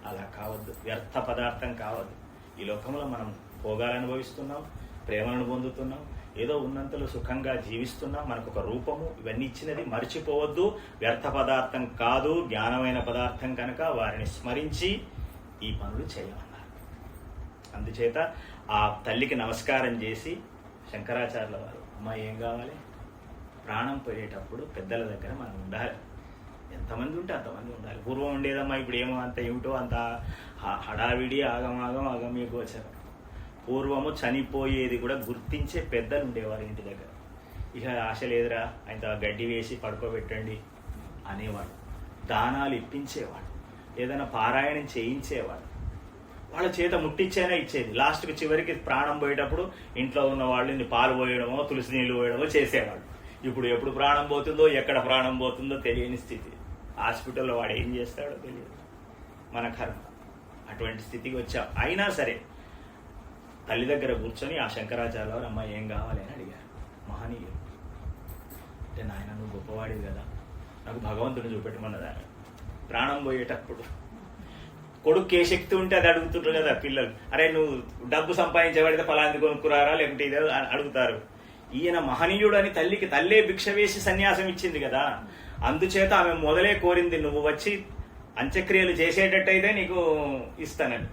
అలా కావద్దు, వ్యర్థ పదార్థం కావద్దు. ఈ లోకంలో మనం భోగాలు అనుభవిస్తున్నాం, ప్రేమలను పొందుతున్నాం, ఏదో ఉన్నంతలో సుఖంగా జీవిస్తున్నాం, మనకు ఒక రూపము ఇవన్నీ ఇచ్చినది మర్చిపోవద్దు. వ్యర్థ పదార్థం కాదు, జ్ఞానమైన పదార్థం కనుక వారిని స్మరించి ఈ పనులు చేయమన్నారు. అందుచేత ఆ తల్లికి నమస్కారం చేసి శంకరాచార్యుల వారు, అమ్మ ఏం కావాలి? ప్రాణం పోయేటప్పుడు పెద్దల దగ్గర మనం ఉండాలి. ఎంతమంది ఉంటే అంతమంది ఉండాలి. పూర్వం ఉండేదమ్మా, ఇప్పుడు ఏమో అంత ఏమిటో అంత హడావిడి ఆగమాగం ఆగమీ గోచరం. పూర్వము చనిపోయేది కూడా గుర్తించే పెద్దలు ఉండేవారు ఇంటి దగ్గర. ఇక ఆశ లేదురా ఆయన గడ్డి వేసి పడుకోబెట్టండి అనేవాడు. దానాలు ఇప్పించేవాడు, ఏదైనా పారాయణం చేయించేవాడు, వాళ్ళ చేత ముట్టించైనా ఇచ్చేది. లాస్ట్కి చివరికి ప్రాణం పోయేటప్పుడు ఇంట్లో ఉన్న వాళ్ళని పాలు పోయడమో తులసి నీళ్ళు పోయడమో చేసేవాడు. ఇప్పుడు ఎప్పుడు ప్రాణం పోతుందో ఎక్కడ ప్రాణం పోతుందో తెలియని స్థితి. హాస్పిటల్లో వాడు ఏం చేస్తాడో తెలియదు. మన కర్మ అటువంటి స్థితికి వచ్చాం. అయినా సరే తల్లి దగ్గర కూర్చొని ఆ శంకరాచార్య వారు, అమ్మ ఏం కావాలి అని అడిగారు. మహనీయులు అంటే, నాయన నువ్వు గొప్పవాడివి కదా, నాకు భగవంతుని చూపెట్టమన్నదా. ప్రాణం పోయేటప్పుడు కొడుకు ఏ శక్తి ఉంటే అది అడుగుతుంటారు కదా పిల్లలు. అరే నువ్వు డబ్బు సంపాదించబడితే ఫలాంది కొనుక్కురారా లేకుంటే ఇదే అడుగుతారు. ఈయన మహనీయుడు అని తల్లే భిక్ష వేసి సన్యాసం ఇచ్చింది కదా. అందుచేత ఆమె మొదలే కోరింది, నువ్వు వచ్చి అంత్యక్రియలు చేసేటట్టయితే నీకు ఇస్తానని.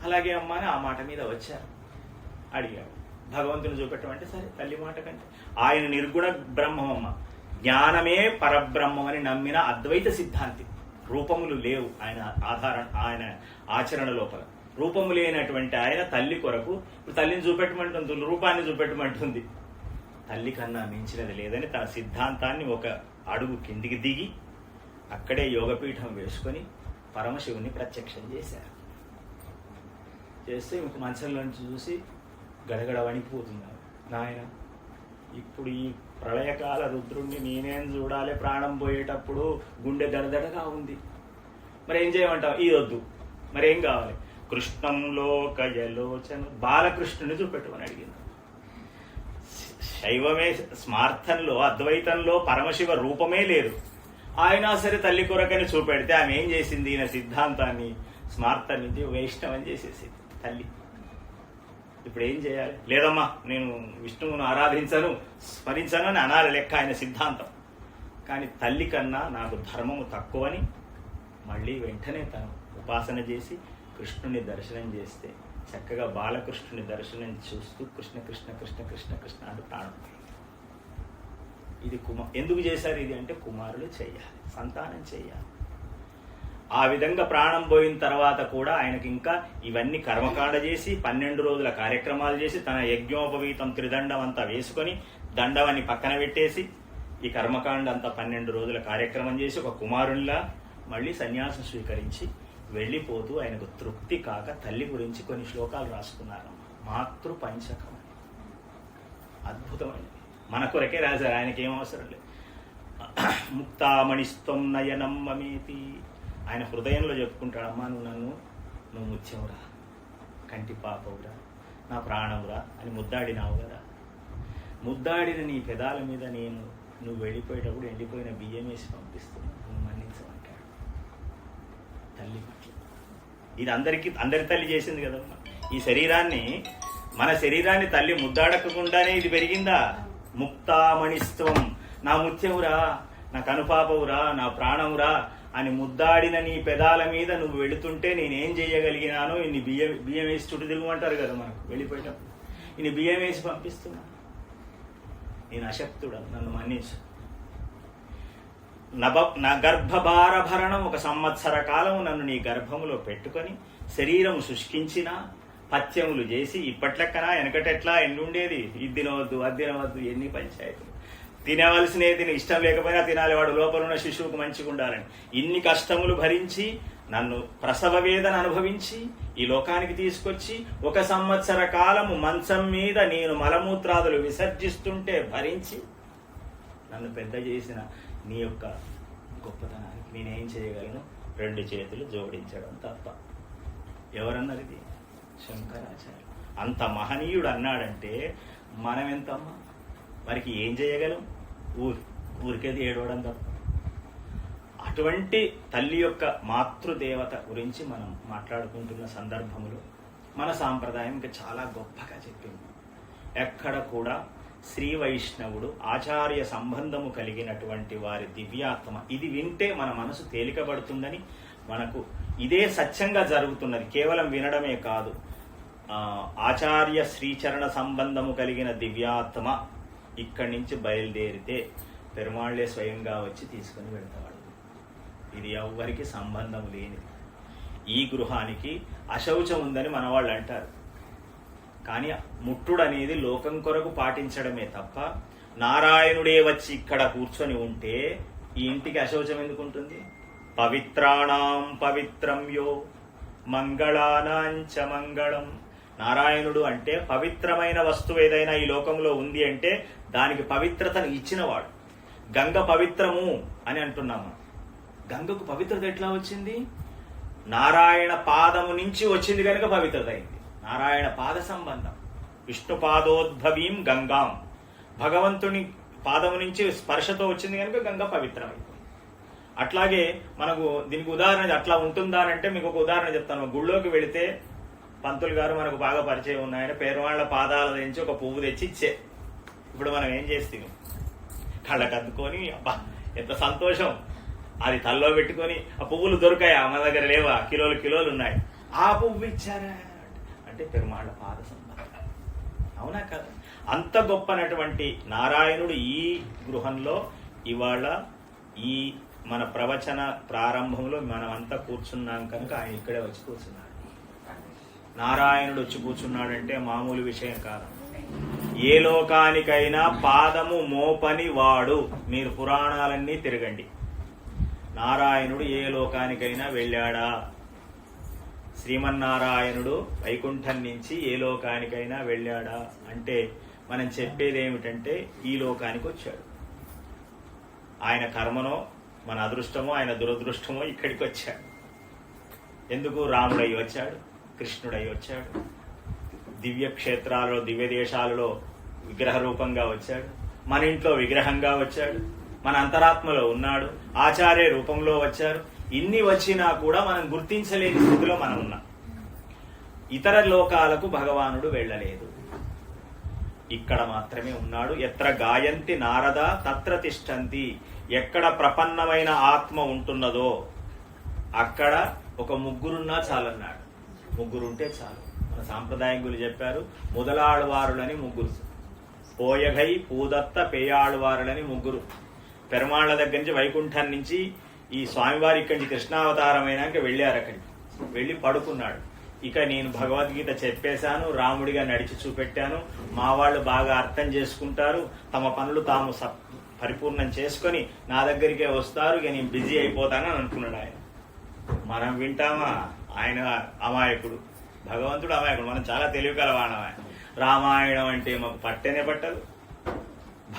అలాగే అమ్మ అని ఆ మాట మీద వచ్చారు. అడిగాడు భగవంతుని చూపెట్టమంటే సరే తల్లి మాట కంటే. ఆయన నిర్గుణ బ్రహ్మమ్మ, జ్ఞానమే పరబ్రహ్మం అని నమ్మిన అద్వైత సిద్ధాంతి. రూపములు లేవు ఆయన ఆచరణ లోపల. రూపము లేనటువంటి ఆయన తల్లి కొరకు ఇప్పుడు తల్లిని చూపెట్టమంటుంది, రూపాన్ని చూపెట్టమంటుంది. తల్లి కన్నా మించినది లేదని తన సిద్ధాంతాన్ని ఒక అడుగు కిందికి దిగి అక్కడే యోగపీఠం వేసుకొని పరమశివుని ప్రత్యక్షం చేశారు. చేస్తే ఇంక మంచంలోంచి చూసి గడగడ వణికిపోతున్నారు. నాయన ఇప్పుడు ఈ ప్రళయకాల రుద్రుణ్ణి నేనేం చూడాలి? ప్రాణం పోయేటప్పుడు గుండె దడదడగా ఉంది. మరి ఏం చేయమంటావు? ఈ వద్దు, మరేం కావాలి? కృష్ణంలో కయలోచన బాలకృష్ణుని చూపెట్టమని అడిగింది. శైవమే స్మార్థంలో అద్వైతంలో పరమశివ రూపమే లేదు. అయినా సరే తల్లి కొరకని చూపెడితే ఆమె ఏం చేసింది? ఈయన సిద్ధాంతాన్ని స్మార్థం నుంచి వైష్ణవం చేసేసింది తల్లి. ఇప్పుడు ఏం చేయాలి? లేదమ్మా నేను విష్ణువును ఆరాధించను స్మరించను అని అనాలి లెక్క ఆయన సిద్ధాంతం. కానీ తల్లి కన్నా నాకు ధర్మము తక్కువని మళ్ళీ వెంటనే తను ఉపాసన చేసి కృష్ణుని దర్శనం చేస్తే చక్కగా బాలకృష్ణుని దర్శనం చూస్తూ కృష్ణ కృష్ణ కృష్ణ కృష్ణ కృష్ణ అంటూ ప్రాణం. ఇది ఎందుకు చేశారు ఇది అంటే కుమారులు చెయ్యాలి, సంతానం చెయ్యాలి. ఆ విధంగా ప్రాణం పోయిన తర్వాత కూడా ఆయనకి ఇంకా ఇవన్నీ కర్మకాండ చేసి 12 రోజుల కార్యక్రమాలు చేసి తన యజ్ఞోపవీతం త్రిదండం అంతా వేసుకొని దండవాన్ని పక్కన పెట్టేసి ఈ కర్మకాండ అంతా 12 రోజుల కార్యక్రమం చేసి ఒక కుమారునిలా మళ్ళీ సన్యాసం స్వీకరించి వెళ్ళిపోతూ ఆయనకు తృప్తి కాక తల్లి గురించి కొన్ని శ్లోకాలు రాసుకున్నారు. మాతృ పంచకం. అద్భుతమైనది. మన కొరకే రాశారు, ఆయనకి ఏం అవసరం లేదు. ముక్తామణిస్త్వం నయనం మమేతి, ఆయన హృదయంలో చెప్పుకుంటాడు, అమ్మా నువ్వు ముత్యమురా, కంటి పాపవురా, నా ప్రాణమురా అని ముద్దాడినావు కదా. ముద్దాడిన నీ పెదాల మీద నువ్వు వెళ్ళిపోయేటప్పుడు ఎండిపోయిన బియ్యం వేసి పంపిస్తున్నావు, నువ్వు మన్నించమంటాడు తల్లి పట్ల. ఇది అందరి తల్లి చేసింది కదమ్మా. ఈ శరీరాన్ని, మన శరీరాన్ని తల్లి ముద్దాడకుండానే ఇది పెరిగిందా. ముక్తామణిస్త్వం, నా ముత్యమురా, నా కనుపాపవురా, నా ప్రాణమురా అని ముద్దాడిన నీ పెదాల మీద నువ్వు వెళుతుంటే నేనేం చేయగలిగినానో ఇన్ని బియ్యం వేసి చుట్టు దిగుమంటారు కదా మనకు వెళ్ళిపోయేటప్పుడు. ఇన్ని బియ్యం వేసి పంపిస్తున్నా, నేను అశక్తుడా, నన్ను మన్నించు. నా గర్భభారభరణం, 1 సంవత్సర కాలం నన్ను నీ గర్భములో పెట్టుకొని శరీరం శుష్కించిన పథ్యములు చేసి, ఇప్పట్లెక్కనా వెనకటెట్లా ఎన్నుండేది, ఇది తినవద్దు అది తినవద్దు, ఎన్ని పంచాయతీలు. తినవలసినవి తిని, ఇష్టం లేకపోయినా తినాలి, వాడు లోపల ఉన్న శిశువుకు మంచిగా ఉండాలని ఇన్ని కష్టములు భరించి, నన్ను ప్రసవ వేదన అనుభవించి ఈ లోకానికి తీసుకొచ్చి 1 సంవత్సర కాలము మంచం మీద నేను మలమూత్రాదులు విసర్జిస్తుంటే భరించి నన్ను పెద్ద చేసిన నీ యొక్క గొప్పతనానికి నేనేం చేయగలను? 2 చేతులు జోడించడం తప్ప. ఎవరన్నారు ఇది? శంకరాచార్య. అంత మహనీయుడు అన్నాడంటే మనం ఎంతమ్మా, మరికి ఏం చేయగలం? ఊరికేది ఏడవడం తప్ప. అటువంటి తల్లి యొక్క మాతృదేవత గురించి మనం మాట్లాడుకుంటున్న సందర్భంలో మన సాంప్రదాయం ఇంకా చాలా గొప్పగా చెప్పింది. ఎక్కడ కూడా శ్రీ వైష్ణవుడు ఆచార్య సంబంధము కలిగినటువంటి వారి దివ్యాత్మ, ఇది వింటే మన మనసు తేలికబడుతుందని, మనకు ఇదే సత్యంగా జరుగుతున్నది, కేవలం వినడమే కాదు. ఆచార్య శ్రీచరణ సంబంధము కలిగిన దివ్యాత్మ ఇక్కడి నుంచి బయలుదేరితే పెరుమాళ్లే స్వయంగా వచ్చి తీసుకుని వెళ్తాడు. ఇది ఎవ్వరికి సంబంధం లేనిది. ఈ గృహానికి అశౌచం ఉందని మన వాళ్ళు అంటారు, కానీ ముట్టుడు అనేది లోకం కొరకు పాటించడమే తప్ప, నారాయణుడే వచ్చి ఇక్కడ కూర్చొని ఉంటే ఈ ఇంటికి అశౌచం ఎందుకు ఉంటుంది? పవిత్రాణం పవిత్రం యో మంగళానాంచ మంగళం. నారాయణుడు అంటే పవిత్రమైన వస్తువు ఏదైనా ఈ లోకంలో ఉంది అంటే దానికి పవిత్రతను ఇచ్చినవాడు. గంగ పవిత్రము అని అంటున్నాము. గంగకు పవిత్రత ఎట్లా వచ్చింది? నారాయణ పాదము నుంచి వచ్చింది కనుక పవిత్రత అయింది. నారాయణ పాద సంబంధం. విష్ణు పాదోద్భవీం గంగాం, భగవంతుని పాదము నుంచి స్పర్శతో వచ్చింది కనుక గంగ పవిత్రమైంది. అట్లాగే మనకు దీనికి ఉదాహరణ అట్లా ఉంటుందా అంటే మీకు ఒక ఉదాహరణ చెప్తాను. గుళ్ళోకి వెళితే పంతులు గారు మనకు బాగా పరిచయం ఉన్నాయని పేరువాళ్ల పాదాల నుంచి ఒక పువ్వు తెచ్చి ఇచ్చే. ఇప్పుడు మనం ఏం చేస్తాం? కళ్ళకు అద్దుకొని అబ్బా ఎంత సంతోషం, అది తల్లో పెట్టుకొని ఆ పువ్వులు దొరికాయా, మన దగ్గర లేవా, కిలోలు ఉన్నాయి, ఆ పువ్వు ఇచ్చారా అంటే పెరుమాళ్ల పాద సంబంధం. అవునా కదా? అంత గొప్పనటువంటి నారాయణుడు ఈ గృహంలో ఇవాళ ఈ మన ప్రవచన ప్రారంభంలో మనం అంతా కూర్చున్నాం కనుక ఆయన ఇక్కడే వచ్చి కూర్చున్నాడు. నారాయణుడు వచ్చి కూర్చున్నాడంటే మామూలు విషయం కాదు. ఏ లోకానికైనా పాదము మోపని వాడు, మీరు పురాణాలన్నీ తిరగండి, నారాయణుడు ఏ లోకానికైనా వెళ్ళాడా? శ్రీమన్నారాయణుడు వైకుంఠం నుంచి ఏ లోకానికైనా వెళ్ళాడా అంటే మనం చెప్పేది ఏమిటంటే ఈ లోకానికి వచ్చాడు. ఆయన కర్మనో మన అదృష్టమో ఆయన దురదృష్టమో ఇక్కడికి వచ్చాడు. ఎందుకు? రాముడై వచ్చాడు, కృష్ణుడై వచ్చాడు, దివ్య క్షేత్రాలలో దివ్య దేశాలలో విగ్రహ రూపంగా వచ్చాడు, మన ఇంట్లో విగ్రహంగా వచ్చాడు, మన అంతరాత్మలో ఉన్నాడు, ఆచార్య రూపంలో వచ్చారు. ఇన్ని వచ్చినా కూడా మనం గుర్తించలేని స్థితిలో మనం ఉన్నాం. ఇతర లోకాలకు భగవానుడు వెళ్ళలేదు, ఇక్కడ మాత్రమే ఉన్నాడు. ఎత్ర గాయంతి నారద తత్ర తిష్టంతి. ఎక్కడ ప్రపన్నమైన ఆత్మ ఉంటున్నదో అక్కడ ఒక ముగ్గురున్నా చాలన్నాడు. ముగ్గురుంటే చాలు. మన సాంప్రదాయం గురించి చెప్పారు, మొదలాళ్వారులని ముగ్గురు, పోయగై పూదత్త పేయాళ్వారులని ముగ్గురు. పెరుమాళ్ల దగ్గర నుంచి వైకుంఠం నుంచి ఈ స్వామివారి ఇక్కడి నుంచి కృష్ణావతారమైనాక వెళ్ళారు. అక్కడికి వెళ్ళి పడుకున్నాడు. ఇక నేను భగవద్గీత చెప్పేశాను, రాముడిగా నడిచి చూపెట్టాను, మా వాళ్ళు బాగా అర్థం చేసుకుంటారు, తమ పనులు తాము పరిపూర్ణం చేసుకొని నా దగ్గరికే వస్తారు, ఇక నేను బిజీ అయిపోతానని అనుకున్నాడు ఆయన. మనం వింటామా? ఆయన అమాయకుడు, భగవంతుడు అమాయకుడు, మనం చాలా తెలివి కలవాణం. రామాయణం అంటే మాకు పట్టనే పట్టదు,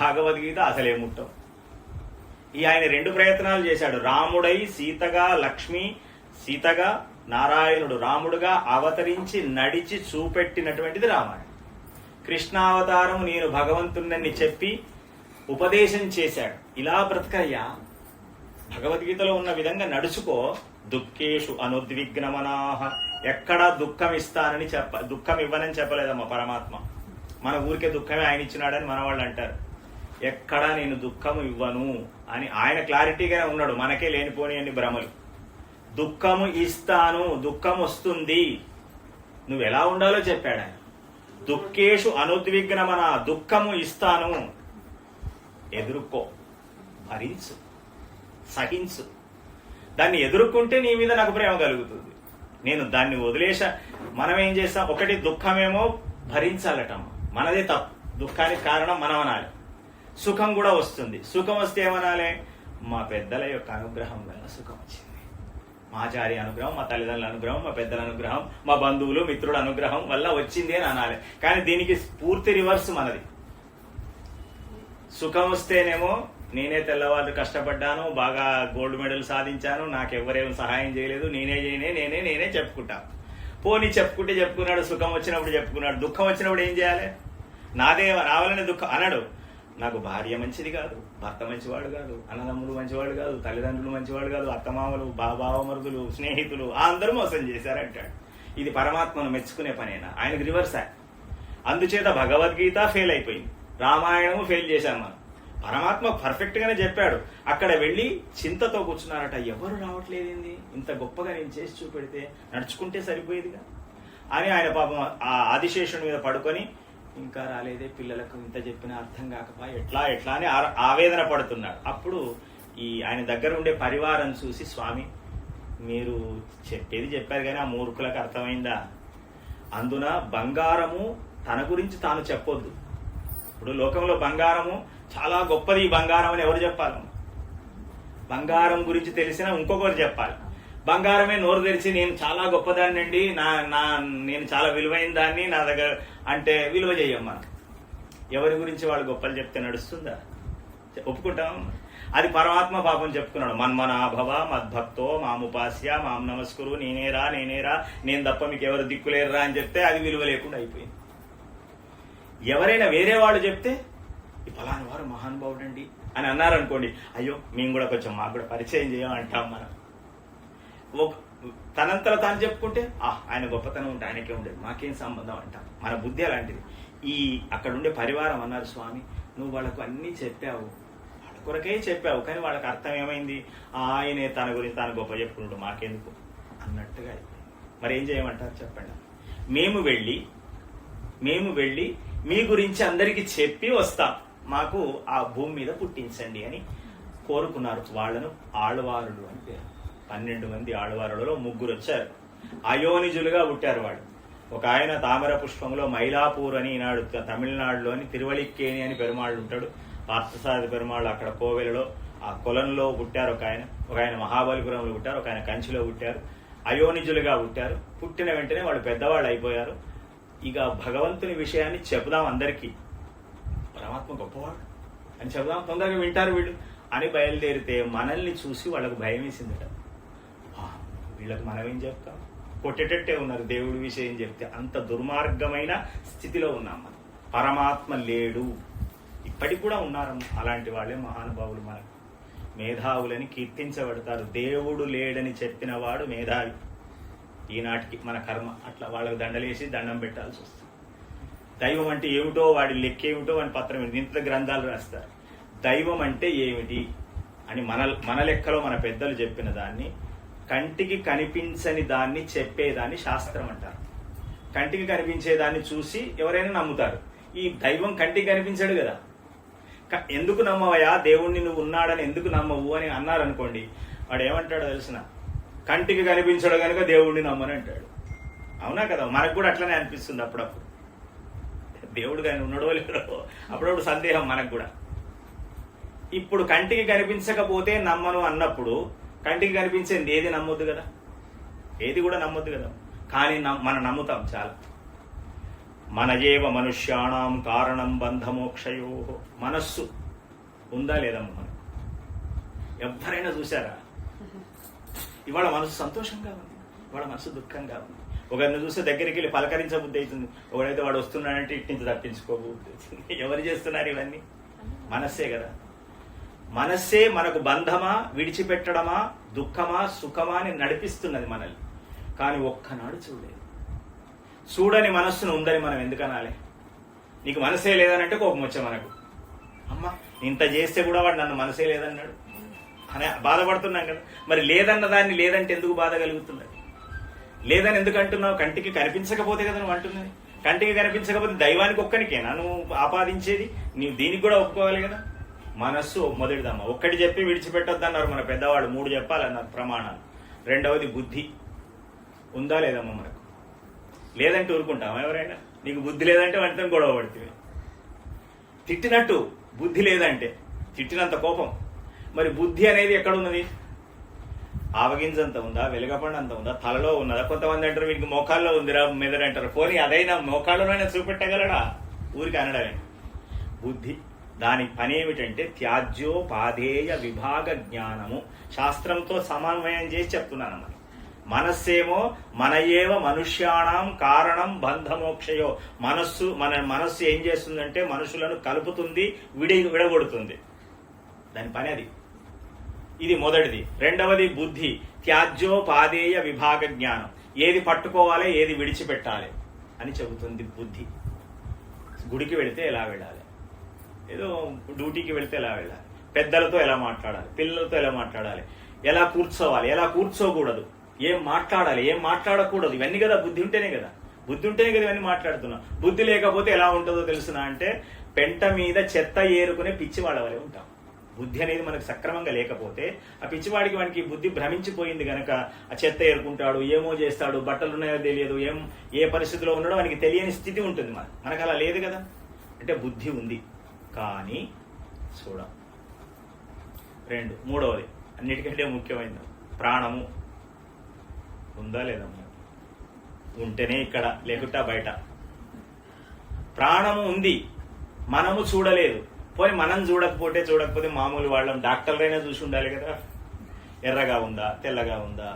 భగవద్గీత అసలే ముట్టం. ఈ ఆయన 2 ప్రయత్నాలు చేశాడు. రాముడై సీతగా, లక్ష్మి సీతగా, నారాయణుడు రాముడుగా అవతరించి నడిచి చూపెట్టినటువంటిది రామాయణం. కృష్ణావతారం నేను భగవంతుణ్ణి చెప్పి ఉపదేశం చేశాడు. ఇలా బ్రతకయ్యా, భగవద్గీతలో ఉన్న విధంగా నడుచుకో. దుఃఖేషు అనుద్విగ్నమనాహ, ఎక్కడా దుఃఖం ఇస్తానని దుఃఖం ఇవ్వనని చెప్పలేదమ్మా పరమాత్మ. మన ఊరికే దుఃఖమే ఆయన ఇచ్చినాడని మన వాళ్ళు అంటారు. ఎక్కడా నేను దుఃఖం ఇవ్వను అని ఆయన క్లారిటీగానే ఉన్నాడు. మనకే లేనిపోని అన్ని భ్రమలు. దుఃఖము ఇస్తాను, దుఃఖం వస్తుంది, నువ్వు ఎలా ఉండాలో చెప్పాడు ఆయన. దుఃఖేషు అనుద్విగ్నమన, దుఃఖము ఇస్తాను, ఎదుర్కో, భరించు, సహించు. దాన్ని ఎదుర్కొంటే నీ మీద నాకు ప్రేమ కలుగుతుంది. నేను దాన్ని వదిలేసా. మనం ఏం చేస్తాం, ఒకటి దుఃఖమేమో భరించాలటమ్మ, మనదే తప్పు. దుఃఖానికి కారణం మనం అనాలి. సుఖం కూడా వస్తుంది. సుఖం వస్తే ఏమనాలి, మా పెద్దల యొక్క అనుగ్రహం వల్ల సుఖం వచ్చింది, మా ఆచార్య అనుగ్రహం, మా తల్లిదండ్రుల అనుగ్రహం, మా పెద్దల అనుగ్రహం, మా బంధువులు మిత్రుల అనుగ్రహం వల్ల వచ్చింది అని అనాలి. కానీ దీనికి పూర్తి రివర్స్ మనది. సుఖం వస్తేనేమో నేనే తెల్లవాళ్ళు కష్టపడ్డాను, బాగా గోల్డ్ మెడల్ సాధించాను, నాకెవరేం సహాయం చేయలేదు, నేనే చెప్పుకుంటా. పోనీ చెప్పుకున్నాడు. సుఖం వచ్చినప్పుడు చెప్పుకున్నాడు. దుఃఖం వచ్చినప్పుడు ఏం చేయాలి, నాదే రావాలనే దుఃఖం అన్నాడు. నాకు భార్య మంచిది కాదు, భర్త మంచివాడు కాదు, అన్నదమ్ములు మంచివాడు కాదు, తల్లిదండ్రులు మంచివాడు కాదు, అత్తమామలు, బావమరుదులు, స్నేహితులు అందరూ మోసం చేశారంటాడు. ఇది పరమాత్మను మెచ్చుకునే పనేనా? ఆయనకు రివర్స్. అందుచేత భగవద్గీత ఫెయిల్ అయిపోయింది, రామాయణము ఫెయిల్ చేశాను మనం. పరమాత్మ పర్ఫెక్ట్ గానే చెప్పాడు. అక్కడ వెళ్ళి చింతతో కూర్చున్నారట. ఎవరు రావట్లేదేంది, ఇంత గొప్పగా నేను చేసి చూపెడితే నడుచుకుంటే సరిపోయేదిగా అని ఆయన పాపం ఆ ఆదిశేషుడి మీద పడుకొని, ఇంకా రాలేదే, పిల్లలకు ఇంత చెప్పినా అర్థం కాకపో ఎట్లా అని ఆవేదన పడుతున్నాడు. అప్పుడు ఈ ఆయన దగ్గర ఉండే పరివారం చూసి, స్వామి మీరు చెప్పేది చెప్పారు కానీ ఆ మూర్ఖులకు అర్థమైందా? అందున బంగారము తన గురించి తాను చెప్పొద్దు. ఇప్పుడు లోకంలో బంగారము చాలా గొప్పది, ఈ బంగారం అని ఎవరు చెప్పాలి? బంగారం గురించి తెలిసినా ఇంకొకరు చెప్పాలి. బంగారమే నోరు తెరిచి నేను చాలా గొప్పదాన్ని అండి, నేను చాలా విలువైన దాన్ని నా దగ్గర అంటే విలువ చేయం మనం. ఎవరి గురించి వాళ్ళు గొప్పలు చెప్తే నడుస్తుందా? ఒప్పుకుంటాం. అది పరమాత్మ పాపం చెప్పుకున్నాడు. మన్మనాభవ మద్భక్తో మాముపాస్య మాం నమస్కురు, నేనేరా నేను తప్ప మీకు ఎవరు దిక్కులేరురా అని చెప్తే అది విలువ లేకుండా అయిపోయింది. ఎవరైనా వేరే వాళ్ళు చెప్తే ఈ ఫలాని వారు మహానుభావుడు అండి అని అన్నారనుకోండి, అయ్యో మేము కూడా కొంచెం మాకు కూడా పరిచయం చేయమంటాం మనం. తనంతలో తాను చెప్పుకుంటే ఆయన గొప్పతనం ఉంటే ఆయనకే ఉండేది, మాకేం సంబంధం అంటాం. మన బుద్ధి అలాంటిది. ఈ అక్కడ ఉండే పరివారం అన్నారు, స్వామి నువ్వు వాళ్ళకు అన్నీ చెప్పావు, వాళ్ళ కొరకే చెప్పావు, కానీ వాళ్ళకి అర్థం ఏమైంది, ఆయనే తన గురించి తాను గొప్ప చెప్పుకుంటూ మాకెందుకు అన్నట్టుగా. మరి ఏం చేయమంటారు చెప్పండి. మేము వెళ్ళి మీ గురించి అందరికీ చెప్పి వస్తాం, మాకు ఆ భూమి మీద పుట్టించండి అని కోరుకున్నారు. వాళ్ళను ఆళ్వారులు అని పేరు. 12 మంది ఆళ్వారులలో 3 వచ్చారు. అయోనిజులుగా పుట్టారు వాళ్ళు. ఒక ఆయన తామర పుష్పంలో మైలాపూర్ అని, ఈనాడు తమిళనాడులోని తిరువళిక్కేని అని పెరుమాళ్ళు ఉంటాడు. పార్థసారథి పెరుమాళ్ళు అక్కడ కోవెలలో ఆ కొలంలో పుట్టారు. ఒక ఆయన మహాబలిపురంలో పుట్టారు, ఒక ఆయన కంచిలో పుట్టారు. అయోనిజులుగా పుట్టారు. పుట్టిన వెంటనే వాళ్ళు పెద్దవాళ్ళు అయిపోయారు. ఇక భగవంతుని విషయాన్ని చెబుదాం అందరికీ, పరమాత్మ గొప్పవాడు అని చెబుదాం, తొందరగా వింటారు వీళ్ళు అని బయలుదేరితే మనల్ని చూసి వాళ్ళకు భయం వేసిందట. వీళ్ళకి మనమేం చెప్తాం, కొట్టేటట్టే ఉన్నారు దేవుడి విషయం చెప్తే. అంత దుర్మార్గమైన స్థితిలో ఉన్నాం మనం. పరమాత్మ లేడు. ఇప్పటికి కూడా ఉన్నారు అలాంటి వాళ్ళే మహానుభావులు. మనకు మేధావులని కీర్తించబడతారు. దేవుడు లేడని చెప్పిన వాడు మేధావి. ఈనాటికి మన కర్మ అట్లా వాళ్ళకు దండలేసి దండం పెట్టాల్సి వస్తుంది. దైవం అంటే ఏమిటో, వాడి లెక్క ఏమిటో అని పత్రం ఇంత గ్రంథాలు రాస్తారు. దైవం అంటే ఏమిటి అని మన లెక్కలో మన పెద్దలు చెప్పిన దాన్ని, కంటికి కనిపించని దాన్ని చెప్పేదాన్ని శాస్త్రం అంటారు. కంటికి కనిపించేదాన్ని చూసి ఎవరైనా నమ్ముతారు. ఈ దైవం కంటికి కనిపించాడు కదా, ఎందుకు నమ్మవయా దేవుణ్ణి, నువ్వు ఉన్నాడని ఎందుకు నమ్మవు అని అన్నారనుకోండి, వాడు ఏమంటాడో తెలిసిన, కంటికి కనిపించడు కనుక దేవుణ్ణి నమ్మని అంటాడు. అవునా కదా? మనకు కూడా అట్లనే అనిపిస్తుంది అప్పుడప్పుడు. దేవుడు కానీ ఉన్నాడో లేడో అప్పుడప్పుడు సందేహం మనకు కూడా. ఇప్పుడు కంటికి కనిపించకపోతే నమ్మను అన్నప్పుడు కంటికి కనిపించేది ఏది నమ్మొద్దు కదా, ఏది కూడా నమ్మొద్దు కదా. కానీ మనం నమ్ముతాం చాలా. మనయేవ మనుష్యాణం కారణం బంధమోక్షయో. మనస్సు ఉందా లేదమ్మా మనకు? ఎవరైనా చూసారా? ఇవాళ మనసు సంతోషంగా ఉంది, ఇవాళ మనసు దుఃఖంగా ఉంది. ఒకరిని చూస్తే దగ్గరికి వెళ్ళి పలకరించబుద్ధి అవుతుంది, ఒకడైతే వాడు వస్తున్నాడంటే ఇటు నుంచి తప్పించుకోబుద్ధి అవుతుంది. ఎవరు చేస్తున్నారు ఇవన్నీ? మనస్సే కదా. మనస్సే మనకు బంధమా, విడిచిపెట్టడమా, దుఃఖమా, సుఖమా అని నడిపిస్తున్నది మనల్ని. కానీ ఒక్కనాడు చూడలేదు. చూడని మనస్సును ఉందని మనం ఎందుకు అనాలి? నీకు మనసే లేదనంటే కోపం వచ్చే మనకు. అమ్మ ఇంత చేస్తే కూడా వాడు నన్ను మనసే లేదన్నాడు అని బాధపడుతున్నాం కదా. మరి లేదన్న దాన్ని లేదంటే ఎందుకు బాధ కలుగుతున్నది? లేదని ఎందుకు అంటున్నావు? కంటికి కనిపించకపోతే కదా నువ్వు అంటున్నది. కంటికి కనిపించకపోతే దైవానికి ఒక్కనికేనా నువ్వు ఆపాదించేది? నీవు దీనికి కూడా ఒప్పుకోవాలి కదా. మనస్సు మొదటిదమ్మా. ఒక్కటి చెప్పి విడిచిపెట్టొద్దు అన్నారు మన పెద్దవాడు, 3 చెప్పాలన్నారు ప్రమాణాలు. రెండవది బుద్ధి ఉందా లేదమ్మా మనకు? లేదంటే ఊరుకుంటామా ఎవరైనా? నీకు బుద్ధి లేదంటే వాటితో గొడవ పడుతుంది. తిట్టినట్టు బుద్ధి లేదంటే తిట్టినంత కోపం. మరి బుద్ధి అనేది ఎక్కడ ఉన్నది? ఆవగింజంత ఉందా, వెలుగపండంత ఉందా, తలలో ఉన్నదా? కొంతమంది అంటారు వీరికి మోకాల్లో ఉందిరా మెదడు అంటారు. పోనీ అదైనా మోకాళ్ళలోనే చూపెట్టగలడా? ఊరికి అనడమే. బుద్ధి దాని పని ఏమిటంటే త్యాజ్యోపాధేయ విభాగ జ్ఞానము. శాస్త్రంతో సమన్వయం చేసి చెప్తున్నాను. మనస్సేమో మనయేవ మనుష్యాణం కారణం బంధమోక్షయో. మన మనస్సు ఏం చేస్తుందంటే మనుషులను కలుపుతుంది, విడగొడుతుంది. దాని పని అది. ఇది మొదటిది. రెండవది బుద్ధి త్యాజ్యోపాధేయ విభాగ జ్ఞానం. ఏది పట్టుకోవాలి, ఏది విడిచిపెట్టాలి అని చెబుతుంది బుద్ధి. గుడికి వెళితే ఎలా వెళ్ళాలి, ఏదో డ్యూటీకి వెళితే ఎలా వెళ్ళాలి, పెద్దలతో ఎలా మాట్లాడాలి, పిల్లలతో ఎలా మాట్లాడాలి, ఎలా కూర్చోవాలి, ఎలా కూర్చోకూడదు, ఏం మాట్లాడాలి, ఏం మాట్లాడకూడదు, ఇవన్నీ కదా బుద్ధి ఉంటేనే కదా. బుద్ధి ఉంటేనే కదా ఇవన్నీ మాట్లాడుతున్నాం. బుద్ధి లేకపోతే ఎలా ఉంటుందో తెలుసునా అంటే పెంట మీద చెత్త ఏరుకునే పిచ్చివాళ్ళ వలె ఉంటాం. బుద్ధి అనేది మనకు సక్రమంగా లేకపోతే ఆ పిచ్చివాడికి వానికి బుద్ధి భ్రమించిపోయింది గనక ఆ చెత్త ఏరుకుంటాడు, ఏమో చేస్తాడు, బట్టలు ఉన్నాయో తెలియదు, ఏ పరిస్థితిలో ఉన్నాడో వానికి తెలియని స్థితి ఉంటుంది. మనకు అలా లేదు కదా. అంటే బుద్ధి ఉంది కానీ చూడం. మూడవది అన్నిటికంటే ముఖ్యమైనది ప్రాణము ఉందా లేదా? ఉంటేనే ఇక్కడ, లేకుంటా బయట. ప్రాణము ఉంది, మనము చూడలేదు. పోయి మనం చూడకపోతే మామూలు వాళ్ళం డాక్టర్లైనా చూసి ఉండాలి కదా. ఎర్రగా ఉందా, తెల్లగా ఉందా,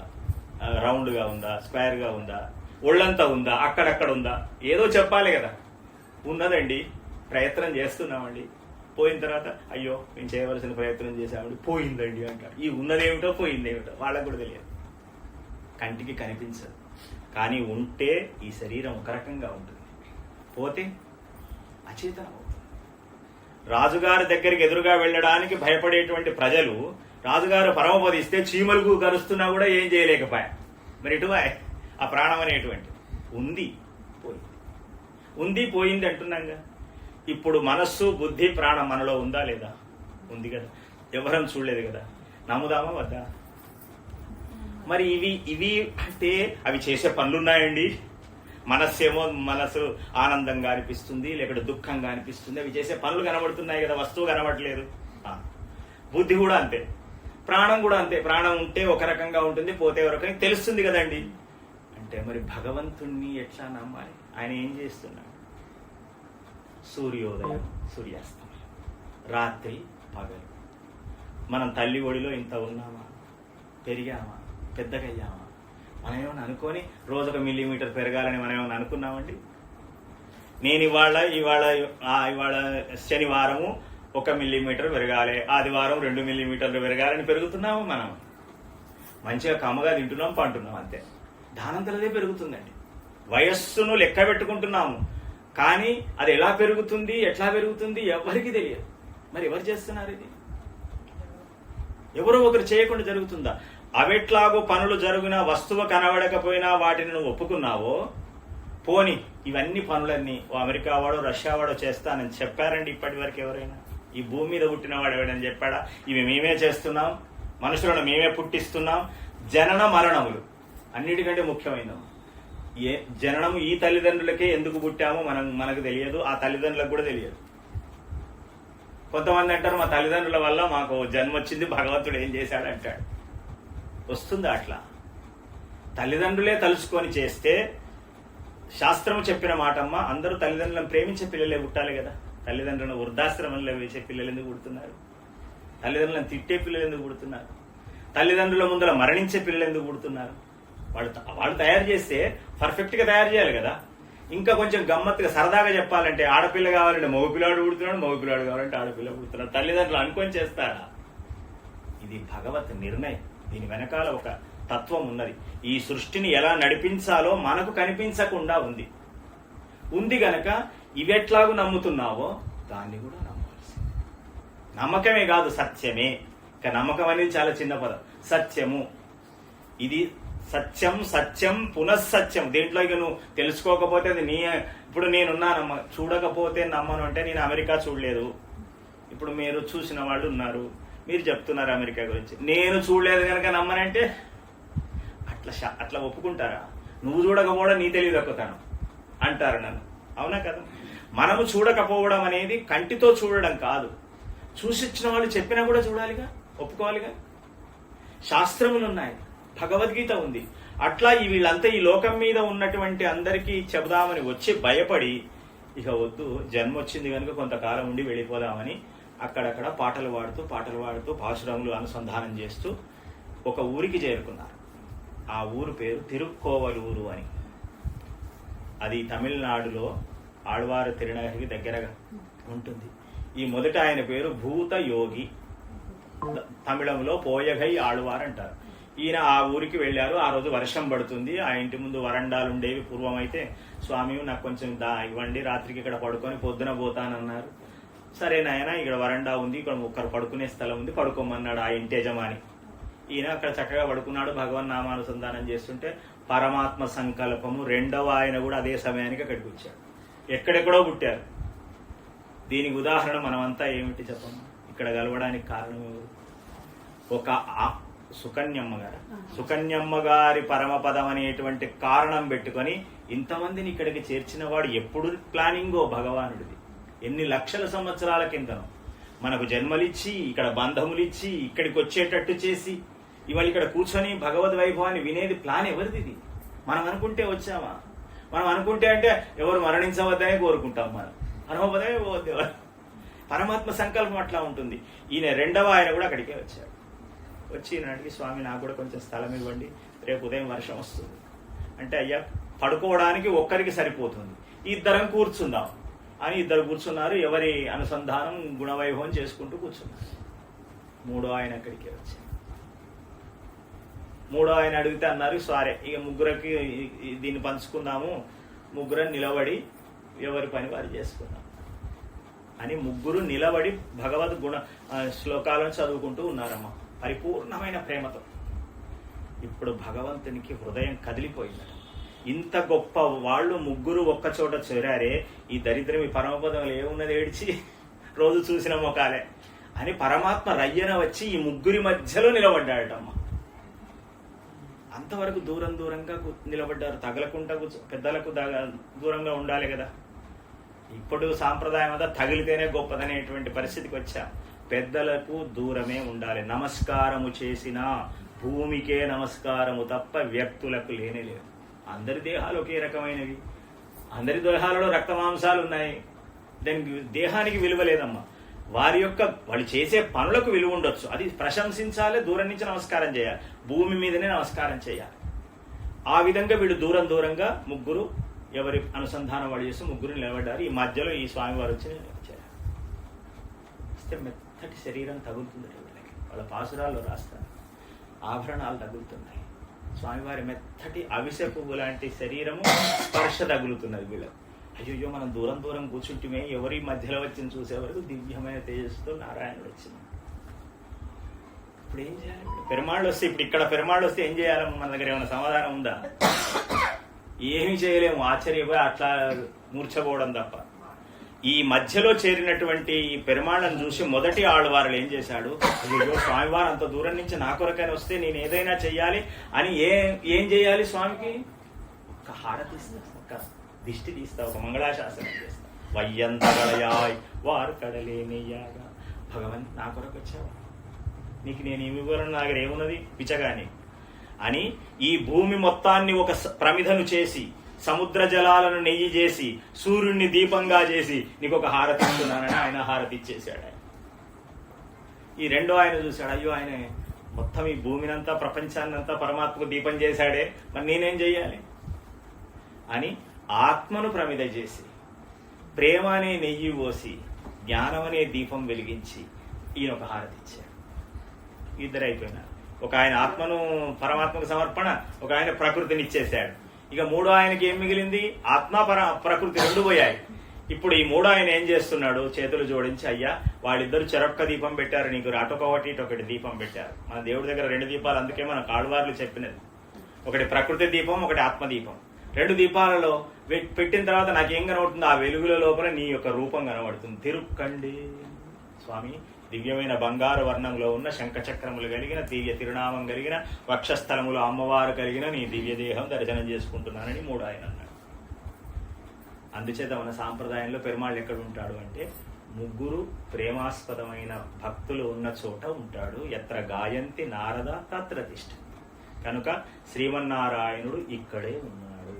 రౌండ్గా ఉందా, స్క్వేర్గా ఉందా, ఒళ్ళంతా ఉందా, అక్కడక్కడ ఉందా, ఏదో చెప్పాలి కదా. ఉన్నదండి, ప్రయత్నం చేస్తున్నామండి. పోయిన తర్వాత అయ్యో మేము చేయవలసిన ప్రయత్నం చేసామండి, పోయిందండి అంటారు. ఈ ఉన్నదేమిటో పోయిందేమిటో వాళ్ళకు కూడా తెలియదు. కంటికి కనిపించదు. కానీ ఉంటే ఈ శరీరం ఒక రకంగా ఉంటుంది, పోతే అచేతనం అవుతుంది. రాజుగారి దగ్గరికి ఎదురుగా వెళ్ళడానికి భయపడేటువంటి ప్రజలు రాజుగారు పరమపదిస్తే చీమలకు గరుస్తున్నా కూడా ఏం చేయలేకపోయా. మరి ఇటువా ఆ ప్రాణం అనేటువంటి ఉంది, పోయింది. ఉంది, పోయింది అంటున్నాగా. ఇప్పుడు మనస్సు, బుద్ధి, ప్రాణం మనలో ఉందా లేదా? ఉంది కదా. ఎవరం చూడలేదు కదా. నమ్ముదామా వద్దా? మరి ఇవి అంటే అవి చేసే పనులున్నాయండి. మనస్సు ఆనందంగా అనిపిస్తుంది, లేకపోతే దుఃఖంగా అనిపిస్తుంది. అవి చేసే పనులు కనబడుతున్నాయి కదా, వస్తువు కనబడలేదు. బుద్ధి కూడా అంతే, ప్రాణం కూడా అంతే. ప్రాణం ఉంటే ఒక రకంగా ఉంటుంది, పోతే ఒక రకంగా తెలుస్తుంది కదండి. అంటే మరి భగవంతుణ్ణి ఎట్లా నమ్మాలి? ఆయన ఏం చేస్తున్నాడు? సూర్యోదయం, సూర్యాస్తమయం, రాత్రి, పగలు. మనం తల్లి ఒడిలో ఇంత ఉన్నామా, పెరిగామా, పెద్దగయ్యామా? మనం ఏమైనా అనుకొని రోజు 1 మిల్లీమీటర్ పెరగాలని మనం ఏమైనా అనుకున్నామండి? నేను ఇవాళ శనివారము 1 మిల్లీమీటర్ పెరగాలి, ఆదివారం 2 మిల్లీమీటర్లు పెరగాలని పెరుగుతున్నాము. మనం మంచిగా కమ్మగా తింటున్నాం, పంటున్నాం, అంతే. దానంతలదే పెరుగుతుందండి. వయస్సును లెక్క పెట్టుకుంటున్నాము, కానీ అది ఎలా పెరుగుతుంది, ఎట్లా పెరుగుతుంది ఎవరికి తెలియదు. మరి ఎవరు చేస్తున్నారు ఇది? ఎవరో ఒకరు చేయకుండా జరుగుతుందా? అవెట్లాగో పనులు జరిగినా, వస్తువు కనబడకపోయినా వాటిని నువ్వు ఒప్పుకున్నావో, పోని ఇవన్నీ పనులన్నీ అమెరికా వాడో రష్యా వాడో చేస్తానని చెప్పారండి ఇప్పటి వరకు ఎవరైనా? ఈ భూమి మీద పుట్టిన వాడు ఎవడని చెప్పాడా? ఇవి మేమే చేస్తున్నాం, మనుషులను మేమే పుట్టిస్తున్నాం. జనన మరణములు అన్నిటికంటే ముఖ్యమైనవి. జననము ఈ తల్లిదండ్రులకే ఎందుకు పుట్టామో మనకు తెలియదు, ఆ తల్లిదండ్రులకు కూడా తెలియదు. కొంతమంది అంటారు మా తల్లిదండ్రుల వల్ల మాకు జన్మ వచ్చింది, భగవంతుడు ఏం చేశాడు అంటాడు. వస్తుందా అట్లా? తల్లిదండ్రులే తలుచుకొని చేస్తే శాస్త్రము చెప్పిన మాటమ్మ, అందరూ తల్లిదండ్రులను ప్రేమించే పిల్లలే పుట్టాలి కదా. తల్లిదండ్రులను వృద్ధాశ్రమంలో వేసే పిల్లలు ఎందుకు పుడుతున్నారు? తల్లిదండ్రులను తిట్టే పిల్లలు ఎందుకు పుడుతున్నారు? తల్లిదండ్రుల ముందర మరణించే పిల్లలు ఎందుకు పుడుతున్నారు? వాళ్ళు తయారు చేస్తే పర్ఫెక్ట్ గా తయారు చేయాలి కదా. ఇంకా కొంచెం గమ్మత్తుగా సరదాగా చెప్పాలంటే ఆడపిల్ల కావాలంటే మగపిల్లాడు పుడుతున్నాడు, మగపిల్లాడు కావాలంటే ఆడపిల్ల పుడుతున్నాడు. తల్లిదండ్రులు అనుకొని చేస్తారా? ఇది భగవత్ నిర్ణయం. దీని వెనకాల ఒక తత్వం ఉన్నది. ఈ సృష్టిని ఎలా నడిపించాలో మనకు కనిపించకుండా ఉంది గనక ఇవెట్లాగూ నమ్ముతున్నావో దాన్ని కూడా నమ్మాల్సింది. నమ్మకమే కాదు, సత్యమే. ఇక నమ్మకం అనేది చాలా చిన్న పదం. సత్యము, ఇది సత్యం, సత్యం పునఃసత్యం. దీంట్లో ఇక నువ్వు తెలుసుకోకపోతే అది ఇప్పుడు నేనున్నానమ్మ, చూడకపోతే నమ్మను అంటే నేను అమెరికా చూడలేదు. ఇప్పుడు మీరు చూసిన వాళ్ళు ఉన్నారు, మీరు చెప్తున్నారు అమెరికా గురించి, నేను చూడలేదు కనుక నమ్మనంటే అట్లా ఒప్పుకుంటారా? నువ్వు చూడకపోవడం నీ తెలివి తక్కుతాను అంటారు నన్ను. అవునా కదా? మనము చూడకపోవడం అనేది కంటితో చూడడం కాదు, చూసిచ్చిన వాళ్ళు చెప్పినా కూడా చూడాలిగా, ఒప్పుకోవాలిగా. శాస్త్రములు ఉన్నాయి, భగవద్గీత ఉంది. అట్లా వీళ్ళంతా ఈ లోకం మీద ఉన్నటువంటి అందరికీ చెబుదామని వచ్చి భయపడి ఇక వద్దు, జన్మ వచ్చింది కనుక కొంతకాలం ఉండి వెళ్ళిపోదామని అక్కడక్కడ పాటలు పాడుతూ పాశురములు అనుసంధానం చేస్తూ ఒక ఊరికి చేరుకున్నారు. ఆ ఊరు పేరు తిరుక్కోవలూరు అని. అది తమిళనాడులో ఆళ్వారు తిరునగరికి దగ్గరగా ఉంటుంది. ఈ మొదట ఆయన పేరు భూత యోగి, తమిళంలో పోయగై ఆళ్వారు అంటారు. ఈయన ఆ ఊరికి వెళ్ళారు. ఆ రోజు వర్షం పడుతుంది. ఆ ఇంటి ముందు వరండాలు ఉండేవి పూర్వం. అయితే స్వామి నాకు కొంచెం ఇవ్వండి, రాత్రికి ఇక్కడ పడుకొని పొద్దున పోతానన్నారు. సరే నాయన, ఇక్కడ వరండా ఉంది, ఇక్కడ ఒక్కరు పడుకునే స్థలం ఉంది, పడుకోమన్నాడు ఆ ఇంటి యజమాని. ఈయన అక్కడ చక్కగా పడుకున్నాడు, భగవన్ నామానుసంధానం చేస్తుంటే పరమాత్మ సంకల్పము రెండవ ఆయన కూడా అదే సమయానికి అక్కడికి వచ్చాడు. ఎక్కడెక్కడో పుట్టారు. దీనికి ఉదాహరణ మనమంతా ఏమిటి చెప్పము? ఇక్కడ కలవడానికి కారణం ఒక సుకన్యమ్మ గారు. సుకన్యమ్మ గారి పరమపదం అనేటువంటి కారణం పెట్టుకొని ఇంతమందిని ఇక్కడికి చేర్చిన వాడు ఎప్పుడు ప్లానింగో భగవానుడిది. ఎన్ని లక్షల సంవత్సరాల కిందనో మనకు జన్మలిచ్చి, ఇక్కడ బంధములిచ్చి, ఇక్కడికి వచ్చేటట్టు చేసి ఇవాళ ఇక్కడ కూర్చొని భగవద్ వైభవాన్ని వినేది ప్లాన్ ఎవరిది? మనం అనుకుంటే వచ్చామా? మనం అనుకుంటే అంటే ఎవరు మరణించవద్దనే కోరుకుంటాం, మనం అనుభవదే పోవద్దు. పరమాత్మ సంకల్పం అట్లా ఉంటుంది. ఈయన రెండవ ఆయన కూడా అక్కడికే వచ్చాడు. వచ్చి నాటికి స్వామి నాకు కూడా కొంచెం స్థలం ఇవ్వండి, రేపు ఉదయం వర్షం వస్తుంది అంటే, అయ్యా పడుకోవడానికి ఒక్కరికి సరిపోతుంది, ఇద్దరం కూర్చుందాం అని ఇద్దరు కూర్చున్నారు. ఎవరి అనుసంధానం గుణవైభవం చేసుకుంటూ కూర్చున్నారు. మూడో ఆయన అక్కడికే వచ్చారు. మూడో ఆయన అడిగితే అన్నారు, సరే ఇక ముగ్గురికి దీన్ని పంచుకుందాము, ముగ్గురం నిలబడి ఎవరి పని వారు చేసుకుందాం అని ముగ్గురు నిలబడి భగవద్ గుణ శ్లోకాలను చదువుకుంటూ ఉన్నారమ్మ పరిపూర్ణమైన ప్రేమతో. ఇప్పుడు భగవంతునికి హృదయం కదిలిపోయిందట. ఇంత గొప్ప వాళ్ళు ముగ్గురు ఒక్క చోట చేరారే, ఈ దరిద్రం ఈ పరమపదంలో ఏమున్నది ఏడ్చి రోజు చూసిన మొకాలే అని పరమాత్మ రయ్యన వచ్చి ఈ ముగ్గురి మధ్యలో నిలబడ్డాడటమ్మ. అంతవరకు దూరంగా నిలబడ్డారు. తగలకుండా పెద్దలకు దూరంగా ఉండాలి కదా. ఇప్పుడు సాంప్రదాయం అంతా తగిలితేనే గొప్పదనేటువంటి పరిస్థితికి వచ్చా. పెద్దలకు దూరమే ఉండాలి. నమస్కారము చేసిన భూమికే నమస్కారము తప్ప వ్యక్తులకు లేనే లేదు. అందరి దేహాలు ఒకే రకమైనవి, అందరి దేహాలలో రక్తమాంసాలు ఉన్నాయి. దానికి దేహానికి విలువ లేదమ్మా. వాళ్ళు చేసే పనులకు విలువ ఉండొచ్చు, అది ప్రశంసించాలి, దూరం నుంచి నమస్కారం చేయాలి, భూమి మీదనే నమస్కారం చేయాలి. ఆ విధంగా వీళ్ళు దూరంగా ముగ్గురు ఎవరి అనుసంధానం వాళ్ళు చేస్తూ ముగ్గురు నిలబడ్డారు. ఈ మధ్యలో ఈ స్వామివారు వచ్చి నిలబడ్డారు. వస్తే మెత్తటి శరీరం తగులుతుంది వీళ్ళకి. వాళ్ళ పాసురాల్లో రాస్తారు, ఆభరణాలు తగులుతున్నాయి. స్వామివారి మెత్తటి అవిసె పువ్వు లాంటి శరీరము స్పర్శ తగులుతున్నది వీళ్ళకి. అయ్యో మనం దూరం కూర్చుంటే ఎవరి మధ్యలో వచ్చింది చూసే వరకు దివ్యమైన తేజస్సుతో నారాయణుడు వచ్చింది. ఇప్పుడు ఏం చేయాలి? పెరుమాళ్ళు వస్తే, ఇప్పుడు ఇక్కడ పెరుమాళ్ళు వస్తే ఏం చేయాలి? మన దగ్గర ఏమైనా సమాధానం ఉందా? ఏమి చేయలేము, ఆశ్చర్యపోయి అట్లా మూర్ఛపోవడం తప్ప. ఈ మధ్యలో చేరినటువంటి ఈ పెరుమాళ్ళను చూసి మొదటి ఆళ్వారులు ఏం చేశాడు, అయ్యో స్వామివారు అంత దూరం నుంచి నా కొరకైనా వస్తే నేను ఏదైనా చెయ్యాలి అని ఏం చేయాలి? స్వామికి ఒక్క హారతి ఇస్తా, ఒక్క దిష్టి తీస్తా, ఒక మంగళాశాసనం చేస్తా. వయ్యంతగలయాయ్ వారు కడలేనియాగా, భగవన్ నా కొరకు వచ్చావా, నీకు నేను ఏమి ఇవ్వను, నా దగ్గర ఏమున్నది పిచ్చగాని అని ఈ భూమి మొత్తాన్ని ఒక ప్రమిదను చేసి సముద్ర జలాలను నెయ్యి చేసి సూర్యుడిని దీపంగా చేసి నీకు ఒక హారతి ఇస్తున్నానని ఆయన హారతి ఇచ్చేసాడు. ఆయన ఈ రెండో ఆయన చూశాడు, అయ్యో ఆయన మొత్తం ఈ భూమినంతా ప్రపంచాన్నంతా పరమాత్మకు దీపం చేశాడే, మరి నేనేం చెయ్యాలి అని ఆత్మను ప్రమిద చేసి ప్రేమ అనే నెయ్యి పోసి జ్ఞానం అనే దీపం వెలిగించి ఈయన ఒక హారతి ఇచ్చాడు. ఇద్దరు అయిపోయినారు. ఒక ఆయన ఆత్మను పరమాత్మకు సమర్పణ, ఒక ఆయన ప్రకృతిని ఇచ్చేశాడు. ఇక మూడో ఆయనకి ఏం మిగిలింది? ఆత్మ ప్రకృతి రెండు పోయాయి. ఇప్పుడు ఈ మూడో ఆయన ఏం చేస్తున్నాడు? చేతులు జోడించి, అయ్యా వాళ్ళిద్దరు చెరొక్క దీపం పెట్టారు, నీకు అటొకటి ఇటొకటి దీపం పెట్టారు. మన దేవుడి దగ్గర 2 దీపాలు, అందుకే మన కాళ్ళవార్లు చెప్పినది, ఒకటి ప్రకృతి దీపం, ఒకటి ఆత్మదీపం. 2 దీపాలలో పెట్టిన తర్వాత నాకేం కనబడుతుంది? ఆ వెలుగుల లోపల నీ యొక్క రూపం కనబడుతుంది. తిరుక్కండి స్వామి, దివ్యమైన బంగారు వర్ణంలో ఉన్న శంఖచక్రములు కలిగిన దివ్య తిరునామం కలిగిన వక్షస్థలములు అమ్మవారు కలిగిన నీ దివ్య దేహం దర్శనం చేసుకుంటున్నానని మూడు ఆయన అన్నాడు. అందుచేత మన సాంప్రదాయంలో పెరుమాళ్ళు ఎక్కడ ఉంటాడు అంటే, ముగ్గురు ప్రేమాస్పదమైన భక్తులు ఉన్న చోట ఉంటాడు. ఎత్ర గాయంతి నారద తత్ర తిష్ట. కనుక శ్రీమన్నారాయణుడు ఇక్కడే ఉన్నాడు.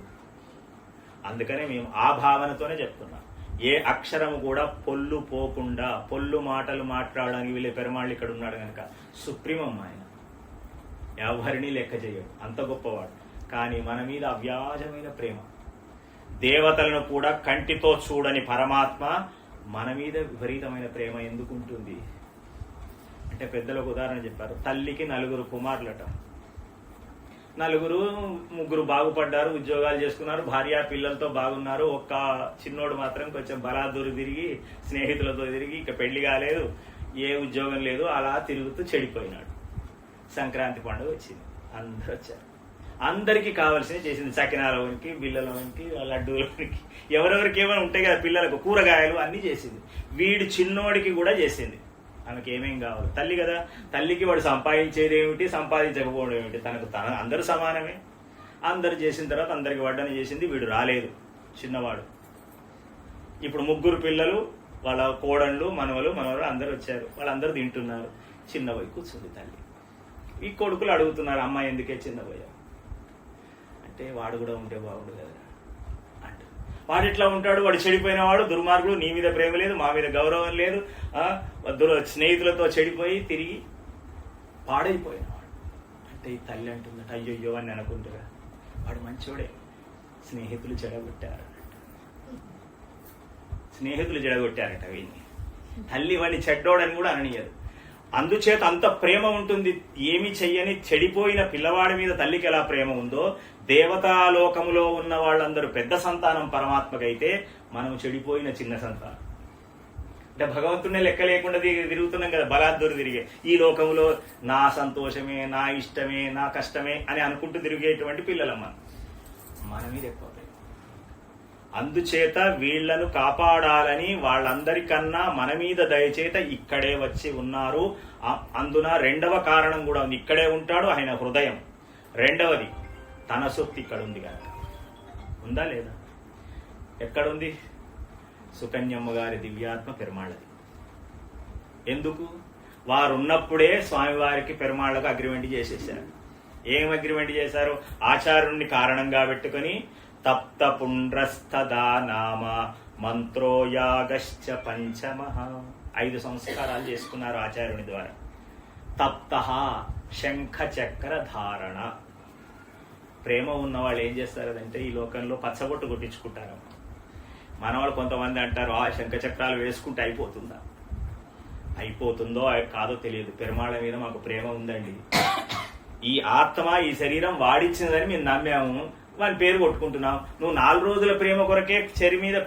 అందుకనే మేము ఆ భావనతోనే చెప్తున్నాం. ఏ అక్షరము కూడా పొల్లు పోకుండా, పొల్లు మాటలు మాట్లాడడానికి వీళ్ళే పెరుమాళ్ళు ఇక్కడ ఉన్నాడు కనుక సుప్రీమం ఆయన, ఎవరిని లెక్క చేయడు, అంత గొప్పవాడు. కానీ మన మీద అవ్యాజమైన ప్రేమ, దేవతలను కూడా కంటితో చూడని పరమాత్మ మన మీద విపరీతమైన ప్రేమ ఎందుకుంటుంది అంటే, పెద్దలకు ఉదాహరణ చెప్పారు. తల్లికి 4 కుమారులట. 4 బాగుపడ్డారు, ఉద్యోగాలు చేసుకున్నారు, భార్య పిల్లలతో బాగున్నారు. ఒక్క చిన్నోడు మాత్రం కొంచెం బలాదూరు తిరిగి స్నేహితులతో తిరిగి ఇక పెళ్లి కాలేదు, ఏ ఉద్యోగం లేదు, అలా తిరుగుతూ చెడిపోయినాడు. సంక్రాంతి పండుగ వచ్చింది, అందరూ వచ్చారు. అందరికీ కావాల్సినవి చేసింది. సకినాలకి, బిళ్ళలకి, లడ్డూలకి, ఎవరెవరికి ఏమైనా ఉంటాయి కదా పిల్లలకు, కూరగాయలు అన్నీ చేసింది. వీడి చిన్నోడికి కూడా చేసింది. ఆమెకి ఏమేం కావాలి? తల్లి కదా, తల్లికి వాడు సంపాదించేది ఏమిటి, సంపాదించకపోవడం ఏమిటి, తన అందరూ సమానమే. అందరు చేసిన తర్వాత అందరికి వడ్డని చేసింది. వీడు రాలేదు, చిన్నవాడు. ఇప్పుడు 3 పిల్లలు, వాళ్ళ కోడళ్ళు, మనవలు అందరూ వచ్చారు. వాళ్ళందరూ తింటున్నారు. చిన్నపోయి కూర్చుంది తల్లి. ఈ కొడుకులు అడుగుతున్నారు, అమ్మ ఎందుకే చిన్నపోయా అంటే, వాడు కూడా ఉంటే బాగుండు కదా అంటే, వాడు ఎట్లా ఉంటాడు? వాడు చెడిపోయిన వాడు, దుర్మార్గుడు, నీ మీద ప్రేమ లేదు, మా మీద గౌరవం లేదు, స్నేహితులతో చెడిపోయి తిరిగి పాడైపోయిన వాడు అంటే, ఈ తల్లి అంటుందట, అయ్యో అని అనుకుంటారా, వాడు మంచోడే, స్నేహితులు చెడగొట్టారట వీడిని. తల్లి వాడిని చెడ్డోడని కూడా అననీయదు. అందుచేత అంత ప్రేమ ఉంటుంది. ఏమి చెయ్యని చెడిపోయిన పిల్లవాడి మీద తల్లికి ఎలా ప్రేమ ఉందో, దేవతాలోకములో ఉన్న వాళ్ళందరూ పెద్ద సంతానం పరమాత్మకైతే మనం చెడిపోయిన చిన్న సంతానం. అంటే భగవంతుడిని లెక్క లేకుండా తిరుగుతున్నాం కదా, బలాద్దూరు తిరిగే ఈ లోకంలో నా సంతోషమే, నా ఇష్టమే, నా కష్టమే అని అనుకుంటూ తిరిగేటువంటి పిల్లలమ్మ మన మీద ఎక్కువ. అందుచేత వీళ్లను కాపాడాలని వాళ్ళందరికన్నా మన మీద దయచేత ఇక్కడే వచ్చి ఉన్నారు. అందున 2వ కారణం కూడా ఉంది. ఇక్కడే ఉంటాడు ఆయన హృదయం. 2వది తన సొత్తు ఇక్కడ ఉంది కనుక. ఉందా లేదా? ఎక్కడుంది? సుకన్యమ్మ గారి దివ్యాత్మ పెరుమాళ్ళది. ఎందుకు? వారు ఉన్నప్పుడే స్వామివారికి పెరుమాళ్లకు అగ్రిమెంట్ చేసేసారు. ఏం అగ్రిమెంట్ చేశారు? ఆచార్యుణ్ణి కారణంగా పెట్టుకుని తప్త పుండ్రస్థదా నామ మంత్రోయాగశ్చ పంచమః 5 సంస్కారాలు చేసుకున్నారు ఆచార్యుని ద్వారా. తప్త శంఖ చక్ర ధారణ. ప్రేమ ఉన్న వాళ్ళు ఏం చేస్తారంటే, ఈ లోకంలో పచ్చబొట్టు కొట్టించుకుంటారు. మనవాళ్ళు కొంతమంది అంటారు, ఆ శంఖ చక్రాలు వేసుకుంటే అయిపోతుందో కాదో తెలియదు. పెరుమాళ్ళ మీద మాకు ప్రేమ ఉందండి, ఈ ఆత్మ ఈ శరీరం వాడిచ్చినదని మేము నమ్మాము, వాని పేరు కొట్టుకుంటున్నావు. నువ్వు 4 రోజుల ప్రేమ కొరకే చెరి మీద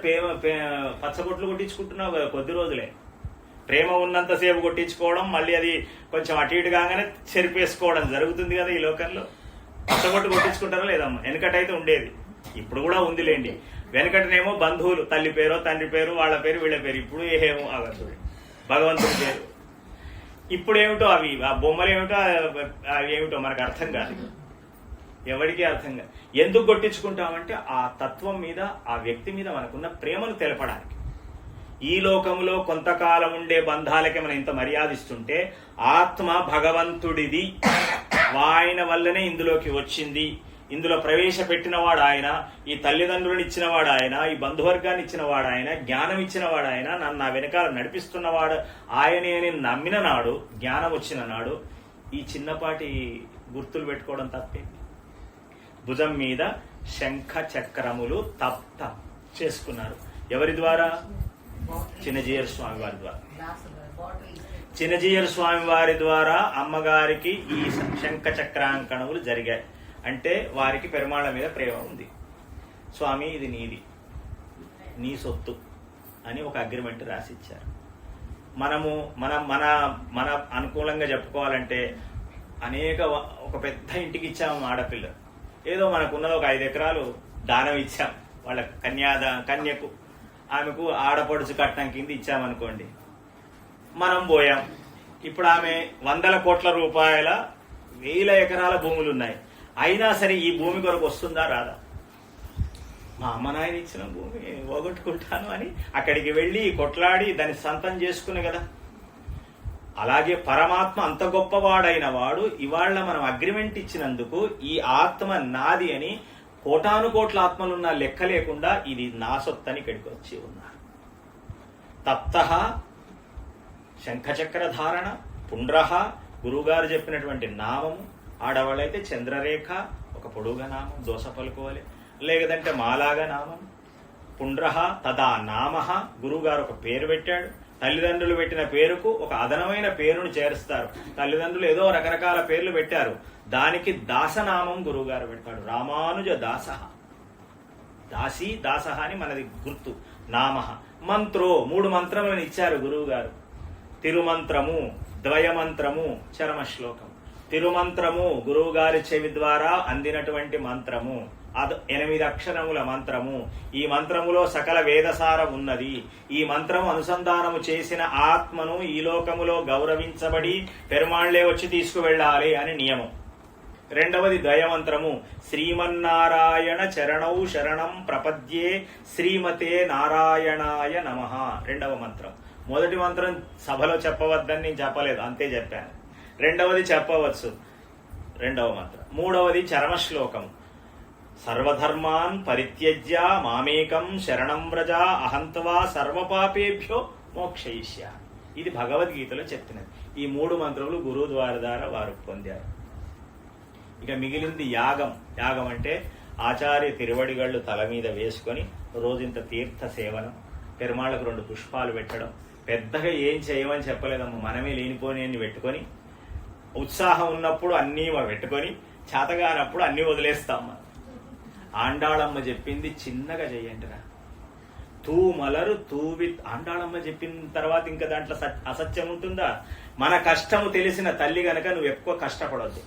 పచ్చబొట్లు కొట్టించుకుంటున్నావు కదా, కొద్ది రోజులే. ప్రేమ ఉన్నంతసేపు కొట్టించుకోవడం, మళ్ళీ అది కొంచెం అటు ఇటు కాగానే చెరిపేసుకోవడం జరుగుతుంది కదా ఈ లోకంలో. పచ్చబొట్టు కొట్టించుకుంటారా లేదమ్మా? వెనకటైతే ఉండేది, ఇప్పుడు కూడా ఉందిలేండి. వెనకటనేమో బంధువులు, తల్లి పేరు, తండ్రి పేరు, వాళ్ళ పేరు, వీళ్ళ పేరు. ఇప్పుడు ఏమో అగతుడు భగవంతుడి పేరు. ఇప్పుడు ఏమిటో అవి, ఆ బొమ్మలు ఏమిటో అవి ఏమిటో మనకు అర్థం కాదు, ఎవరికి అర్థం కాదు. ఎందుకు కొట్టించుకుంటామంటే ఆ తత్వం మీద, ఆ వ్యక్తి మీద మనకున్న ప్రేమను తెలపడానికి. ఈ లోకంలో కొంతకాలం ఉండే బంధాలకే మనం ఇంత మర్యాదిస్తుంటే, ఆత్మ భగవంతుడిది, ఆయన వల్లనే ఇందులోకి వచ్చింది, ఇందులో ప్రవేశపెట్టినవాడు ఆయన, ఈ తల్లిదండ్రులను ఇచ్చినవాడు ఆయన, ఈ బంధువర్గాన్ని ఇచ్చినవాడు ఆయన, జ్ఞానం ఇచ్చినవాడు ఆయన, నన్ను నా వెనకాల నడిపిస్తున్నవాడు ఆయనే అని నమ్మిన నాడు, జ్ఞానం వచ్చిన నాడు ఈ చిన్నపాటి గుర్తులు పెట్టుకోవడం తప్పేంటి? భుజం మీద శంఖ చక్రములు తప్త చేసుకున్నారు. ఎవరి ద్వారా? చిన్నజీయర్ స్వామి వారి ద్వారా. చిన్నజీయర్ స్వామి వారి ద్వారా అమ్మగారికి ఈ శంఖ చక్రాంకణములు జరిగాయి. అంటే వారికి పెరుమాళ మీద ప్రేమ ఉంది. స్వామి ఇది నీది, నీ సొత్తు అని ఒక అగ్రిమెంట్ రాసిచ్చారు. మనము మన మన మన అనుకూలంగా చెప్పుకోవాలంటే ఒక పెద్ద ఇంటికి ఇచ్చాము ఆడపిల్ల, ఏదో మనకున్నది ఒక 5 ఎకరాలు దానం ఇచ్చాం వాళ్ళ కన్యకు, ఆమెకు ఆడపడుచు కట్నం కింద ఇచ్చామనుకోండి, మనం పోయాం. ఇప్పుడు ఆమె 100 కోట్ల రూపాయల 1000 ఎకరాల భూములు ఉన్నాయి. అయినా సరే ఈ భూమి కొరకు వస్తుందా రాదా? మా అమ్మ నాయన ఇచ్చిన భూమి పోగొట్టుకుంటాను అని అక్కడికి వెళ్ళి కొట్లాడి దాన్ని సొంతం చేసుకునే కదా. అలాగే పరమాత్మ అంత గొప్పవాడైన వాడు ఇవాళ మనం అగ్రిమెంట్ ఇచ్చినందుకు ఈ ఆత్మ నాది అని కోటాను కోట్ల ఆత్మలున్న లెక్క లేకుండా ఇది నా సొత్తని ఇక్కడికి వచ్చి ఉన్నారు. తప్తః శంఖచక్ర ధారణ, పుండ్రహ గురువుగారు చెప్పినటువంటి నామము, ఆడవాళ్ళైతే చంద్రరేఖ ఒక పొడుగా నామం దోస పలుకోవాలి, లేదంటే మాలాగా నామం. పుండ్రహ తదా నామః గురువుగారు ఒక పేరు పెట్టాడు. తల్లిదండ్రులు పెట్టిన పేరుకు ఒక అదనమైన పేరును చేరుస్తారు. తల్లిదండ్రులు ఏదో రకరకాల పేర్లు పెట్టారు, దానికి దాసనామం గురువుగారు పెడతాడు. రామానుజ దాస, దాసి దాస అని మనది గుర్తు. నామః మంత్రో 3 మంత్రములను ఇచ్చారు గురువు గారు. తిరుమంత్రము, ద్వయమంత్రము, చరమ శ్లోకం. తిరుమంత్రము గురువు గారి చెవి ద్వారా అందినటువంటి మంత్రము, 8 అక్షరముల మంత్రము. ఈ మంత్రములో సకల వేదసారం ఉన్నది. ఈ మంత్రము అనుసంధానము చేసిన ఆత్మను ఈ లోకములో గౌరవించబడి పెరుమాళ్లే వచ్చి తీసుకువెళ్ళాలి అని నియమం. రెండవది ద్వయమంత్రము, శ్రీమన్నారాయణ చరణౌ శరణం ప్రపద్యే శ్రీమతే నారాయణాయ నమః. రెండవ మంత్రం. మొదటి మంత్రం సభలో చెప్పవద్దని నేను చెప్పలేదు, అంతే చెప్పాను. రెండవది చెప్పవచ్చు, రెండవ మంత్రం. మూడవది చరమశ్లోకం, సర్వధర్మాన్ పరిత్యజ్య మామేకం శరణం వ్రజ అహంత్వా సర్వపాపేభ్యో మోక్షయిష్యామి. ఇది భగవద్గీతలో చెప్తున్నది. ఈ 3 మంత్రములు గురువు ద్వారా వారు పొందారు. ఇక మిగిలింది యాగం. యాగం అంటే ఆచార్య తిరువడిగళ్ళు తల మీద వేసుకొని రోజింత తీర్థ సేవనం, పెరుమాళ్లకు 2 పుష్పాలు పెట్టడం. పెద్దగా ఏం చేయమని చెప్పలేదమ్మ, మనమే లేనిపోని పెట్టుకొని, ఉత్సాహం ఉన్నప్పుడు అన్నీ పెట్టుకొని, చేతగానప్పుడు అన్నీ వదిలేస్తాం. ఆండాళమ్మ చెప్పింది చిన్నగా చెయ్యండిరా, తూ మలరు తూవి. ఆండాళమ్మ చెప్పిన తర్వాత ఇంకా దాంట్లో అసత్యం ఉంటుందా? మన కష్టము తెలిసిన తల్లి గనక నువ్వు ఎక్కువ కష్టపడద్దు.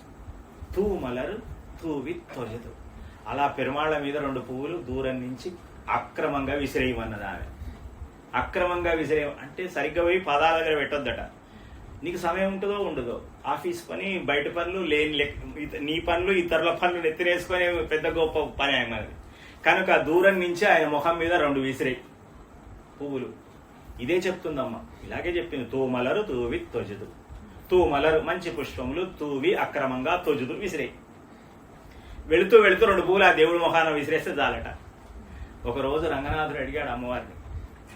తూ మలరు తూవి తొలదు. అలా పెరుమాళ్ల మీద 2 పువ్వులు దూరం నుంచి అక్రమంగా విసిరేయమన్నది ఆమె. అక్రమంగా విసిరేయ అంటే సరిగ్గా పోయి పదాల దగ్గర పెట్టొద్దట. నీకు సమయం ఉంటుందో ఉండదో, ఆఫీస్ పని, బయట పనులు, నీ పనులు ఇతరుల పనులు నెత్తినేసుకొని పెద్ద గొప్ప పని ఆయనది. కనుక దూరం నుంచి ఆయన ముఖం మీద 2 విసిరే పువ్వులు. ఇదే చెప్తుందమ్మా, ఇలాగే చెప్పింది. తూమలరు తూవి తొజదు. తూమలరు మంచి పుష్పములు, తూవి అక్రమంగా, తొజుదు విసిరే. వెళుతూ వెళుతూ 2 పువ్వులు ఆ దేవుడి ముఖాన విసిరేస్తే చాలట. ఒకరోజు రంగనాథుడు అడిగాడు అమ్మవారిని,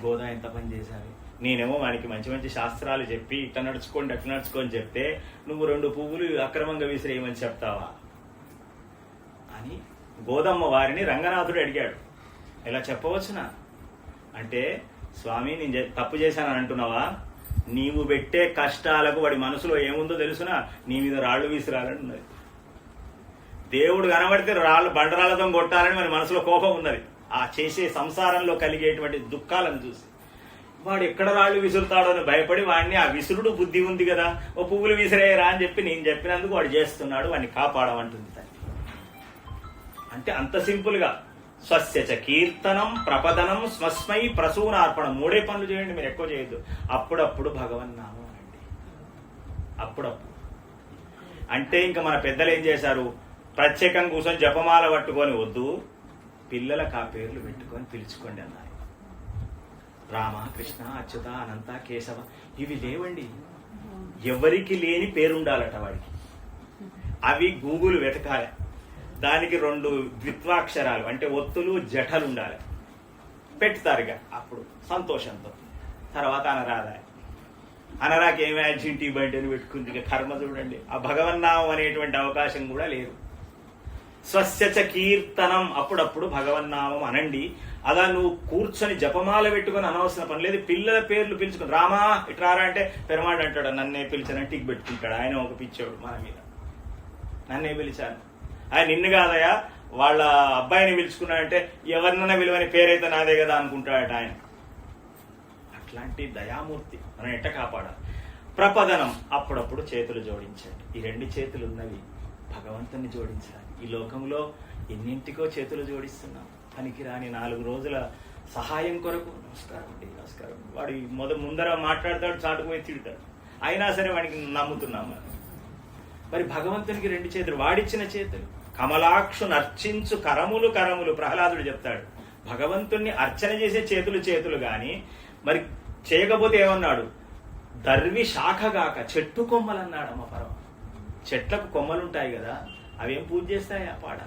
గోదా ఎంత పని చేశావి? నేనేమో వానికి మంచి మంచి శాస్త్రాలు చెప్పి ఇట్లా నడుచుకోండి అట్లా నడుచుకొని చెప్తే నువ్వు 2 పువ్వులు అక్రమంగా విసిరేయమని చెప్తావా అని గోదమ్మ వారిని రంగనాథుడు అడిగాడు. ఇలా చెప్పవచ్చునా అంటే, స్వామి నేను తప్పు చేశానని అంటున్నావా? నీవు పెట్టే కష్టాలకు వాడి మనసులో ఏముందో తెలుసునా? నీ మీద రాళ్లు విసిరాలని ఉన్నది. దేవుడు కనబడితే బండరాళ్లతో కొట్టాలని మన మనసులో కోపం ఉన్నది. ఆ చేసే సంసారంలో కలిగేటువంటి దుఃఖాలను చూసి వాడు ఎక్కడ రాళ్లు విసురుతాడో అని భయపడి వాడిని, ఆ విసురుడు బుద్ధి ఉంది కదా, ఓ పువ్వులు విసిరేయరా అని చెప్పి నేను చెప్పినందుకు వాడు చేస్తున్నాడు, వాడిని కాపాడమంటుంది తల్లి. అంటే అంత సింపుల్ గా స్వస్యచ కీర్తనం ప్రపదనం స్మస్మై ప్రసూనార్పణం 3 పనులు చేయండి, మీరు ఎక్కువ చేయొద్దు. అప్పుడప్పుడు భగవన్నామం అండి, అప్పుడప్పుడు. అంటే ఇంకా మన పెద్దలు ఏం చేశారు, ప్రత్యేకంగా కూర్చొని జపమాల పట్టుకొని వద్దు, పిల్లలకు ఆ పేర్లు పెట్టుకొని పిలుచుకోండి అన్నారు. రామ, కృష్ణ, అచ్యుత, అనంత, కేశవ ఇవి లేవండి. ఎవరికి లేని పేరుండాలట వాడికి. అవి గూగుల్ వెతకాలి. దానికి 2 ద్విత్వాక్షరాలు అంటే ఒత్తులు జఠలు ఉండాలి, పెడతారుగా అప్పుడు సంతోషంతో. తర్వాత అనరాదా, అనరాకి ఏమి యాక్సిటీ బయట అని పెట్టుకుంది. ఇక కర్మ చూడండి. ఆ భగవన్నామం అనేటువంటి అవకాశం కూడా లేదు. స్వస్యచ కీర్తనం, అప్పుడప్పుడు భగవన్నామం అనండి. అలా నువ్వు కూర్చొని జపమాల పెట్టుకొని అనవసరం పని లేదు. పిల్లల పేర్లు పిలుచుకుని రామా ఇట్రారా అంటే పెరమాడు అంటాడు, నన్నే పిలిచానని టిక్ పెట్టుకుంటాడు. ఆయన ఒక పిచ్చోడు మన మీద, నన్నే పిలిచాను. ఆయన నిన్ను కాదయా వాళ్ళ అబ్బాయిని పిలుచుకున్నాడంటే ఎవరినైనా విలువని పేరైతే నాదే కదా అనుకుంటాడట ఆయన. అట్లాంటి దయామూర్తి మనం ఎట్ట కాపాడాలి. ప్రపదనం, అప్పుడప్పుడు చేతులు జోడించండి. ఈ 2 చేతులు ఉన్నవి భగవంతుని జోడించాలి. ఈ లోకంలో ఎన్నింటికో చేతులు జోడిస్తున్నాం. పనికిరాని 4 రోజుల సహాయం కొరకు నమస్కారం అండి, నమస్కారం. వాడు ముందర మాట్లాడతాడు, చాటుకుపోయి తిడతాడు. అయినా సరే వాడికి నమ్ముతున్నాం మనం. మరి భగవంతునికి 2 చేతులు, వాడిచ్చిన చేతులు. కమలాక్షుని అర్చించు కరములు కరములు, ప్రహ్లాదుడు చెప్తాడు. భగవంతుణ్ణి అర్చన చేసే చేతులు చేతులు గాని మరి చేయకపోతే ఏమన్నాడు, దర్వి శాఖగాక చెట్టు కొమ్మలు అన్నాడు. అమ్మ పరమ, చెట్లకు కొమ్మలుంటాయి కదా, అవేం పూజ చేస్తాయి ఆ పాడ.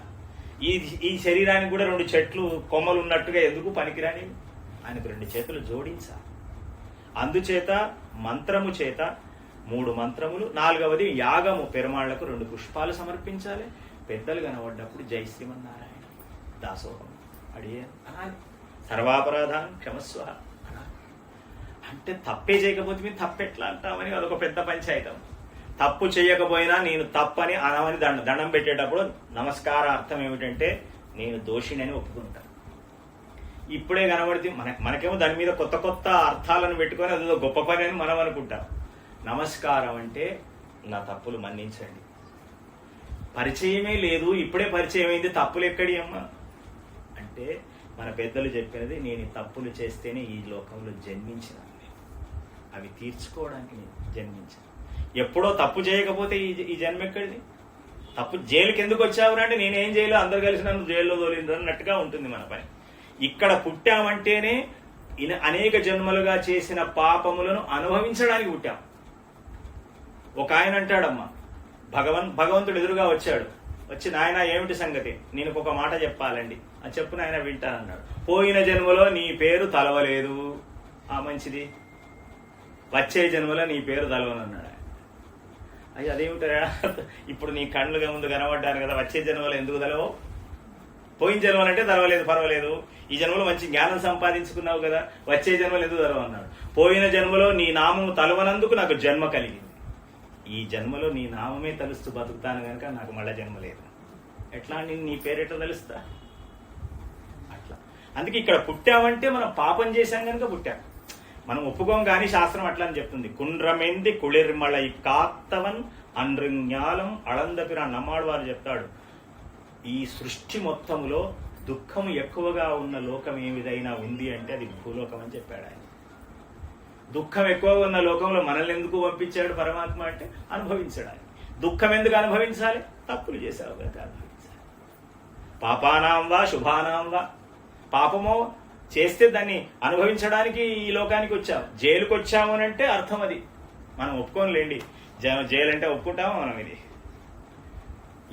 ఈ శరీరానికి కూడా 2 చెట్లు కొమ్మలు ఉన్నట్టుగా ఎందుకు పనికిరాని? ఆయనకు 2 చేతులు జోడించాలి. అందుచేత మంత్రము చేత 3 మంత్రములు, 4వది యాగము, పెరుమాళ్లకు 2 పుష్పాలు సమర్పించాలి. పెద్దలు కనబడ్డప్పుడు జై శ్రీమన్నారాయణ దాసోహం అడిగే అనాలి. సర్వాపరాధానం క్షమస్వ అనాలి. అంటే తప్పే చేయకపోతే మీరు తప్పెట్లా అంటామని అదొక పెద్ద పంచాయతం. తప్పు చేయకపోయినా నేను తప్పని అనమని దండం పెట్టేటప్పుడు నమస్కార అర్థం ఏమిటంటే నేను దోషిని అని ఒప్పుకుంటాను. ఇప్పుడే కనబడితే మనకేమో దాని మీద కొత్త కొత్త అర్థాలను పెట్టుకొని అదేదో గొప్ప పని అని మనం అనుకుంటాం. నమస్కారం అంటే నా తప్పులు మన్నించండి. పరిచయమే లేదు, ఇప్పుడే పరిచయం అయింది, తప్పులు ఎక్కడి అమ్మా అంటే మన పెద్దలు చెప్పినది, నేను తప్పులు చేస్తేనే ఈ లోకంలో జన్మించిన, అవి తీర్చుకోవడానికి నేను జన్మించాను. ఎప్పుడో తప్పు చేయకపోతే ఈ జన్మ ఎక్కడిది? తప్పు జైలుకి ఎందుకు వచ్చావు అంటే నేనేం చేయలేదు, అందరు కలిసి నన్ను జైల్లో తోలిండ్రు అన్నట్టుగా ఉంటుంది మన పని. ఇక్కడ పుట్టామంటేనే అనేక జన్మలుగా చేసిన పాపములను అనుభవించడానికి పుట్టాం. ఒక ఆయన అంటాడమ్మా, భగవంతుడు ఎదురుగా వచ్చాడు, వచ్చి నాయన ఏమిటి సంగతి, నేను ఒక మాట చెప్పాలండి అని చెప్పు నాయన వింటానన్నాడు. పోయిన జన్మలో నీ పేరు తలవలేదు, మంచిది, వచ్చే జన్మలో నీ పేరు తలవనన్నాడు. అయ్యి అదేమిటారా, ఇప్పుడు నీ కళ్ళుగా ముందు కనబడ్డాను కదా, వచ్చే జన్మలో ఎందుకు తలవో? పోయిన జన్మలంటే తలవలేదు, పర్వాలేదు, ఈ జన్మలో మంచి జ్ఞానం సంపాదించుకున్నావు కదా, వచ్చే జన్మలో ఎందుకు తలవన్నాడు. పోయిన జన్మలో నీ నామము తలవనందుకు నాకు జన్మ కలిగింది, ఈ జన్మలో నీ నామమే తలుస్తూ బతుకుతాను కనుక నాకు మళ్ళా జన్మ లేదు. ఎట్లా నీ పేరెట్లా తెలుస్తా? అట్లా. అందుకే ఇక్కడ పుట్టామంటే మనం పాపం చేశాం కనుక పుట్టాం, మనం ఒప్పుకోం. కానీ శాస్త్రం అట్లా అని చెప్తుంది. కుండ్రమెంది కుళిర్మళ కాత్తవన్ అండ్రింజ్ఞాలం అళందపిరా నమ్మాడు వారు చెప్తాడు. ఈ సృష్టి మొత్తములో దుఃఖం ఎక్కువగా ఉన్న లోకం ఏమిదైనా ఉంది అంటే అది భూలోకం అని చెప్పాడు ఆయన. దుఃఖం ఎక్కువగా ఉన్న లోకంలో మనల్ని ఎందుకు పంపించాడు పరమాత్మ అంటే అనుభవించడానికి. దుఃఖం ఎందుకు అనుభవించాలి? తప్పులు చేశావు కనుక అనుభవించాలి. పాపానాం వా శుభానాం వా, పాపమో చేస్తే దాన్ని అనుభవించడానికి ఈ లోకానికి వచ్చాం. జైలుకి వచ్చాము అని అంటే అర్థం అది. మనం ఒప్పుకోనిలేండి, జైలు అంటే ఒప్పుకుంటామా మనం? ఇది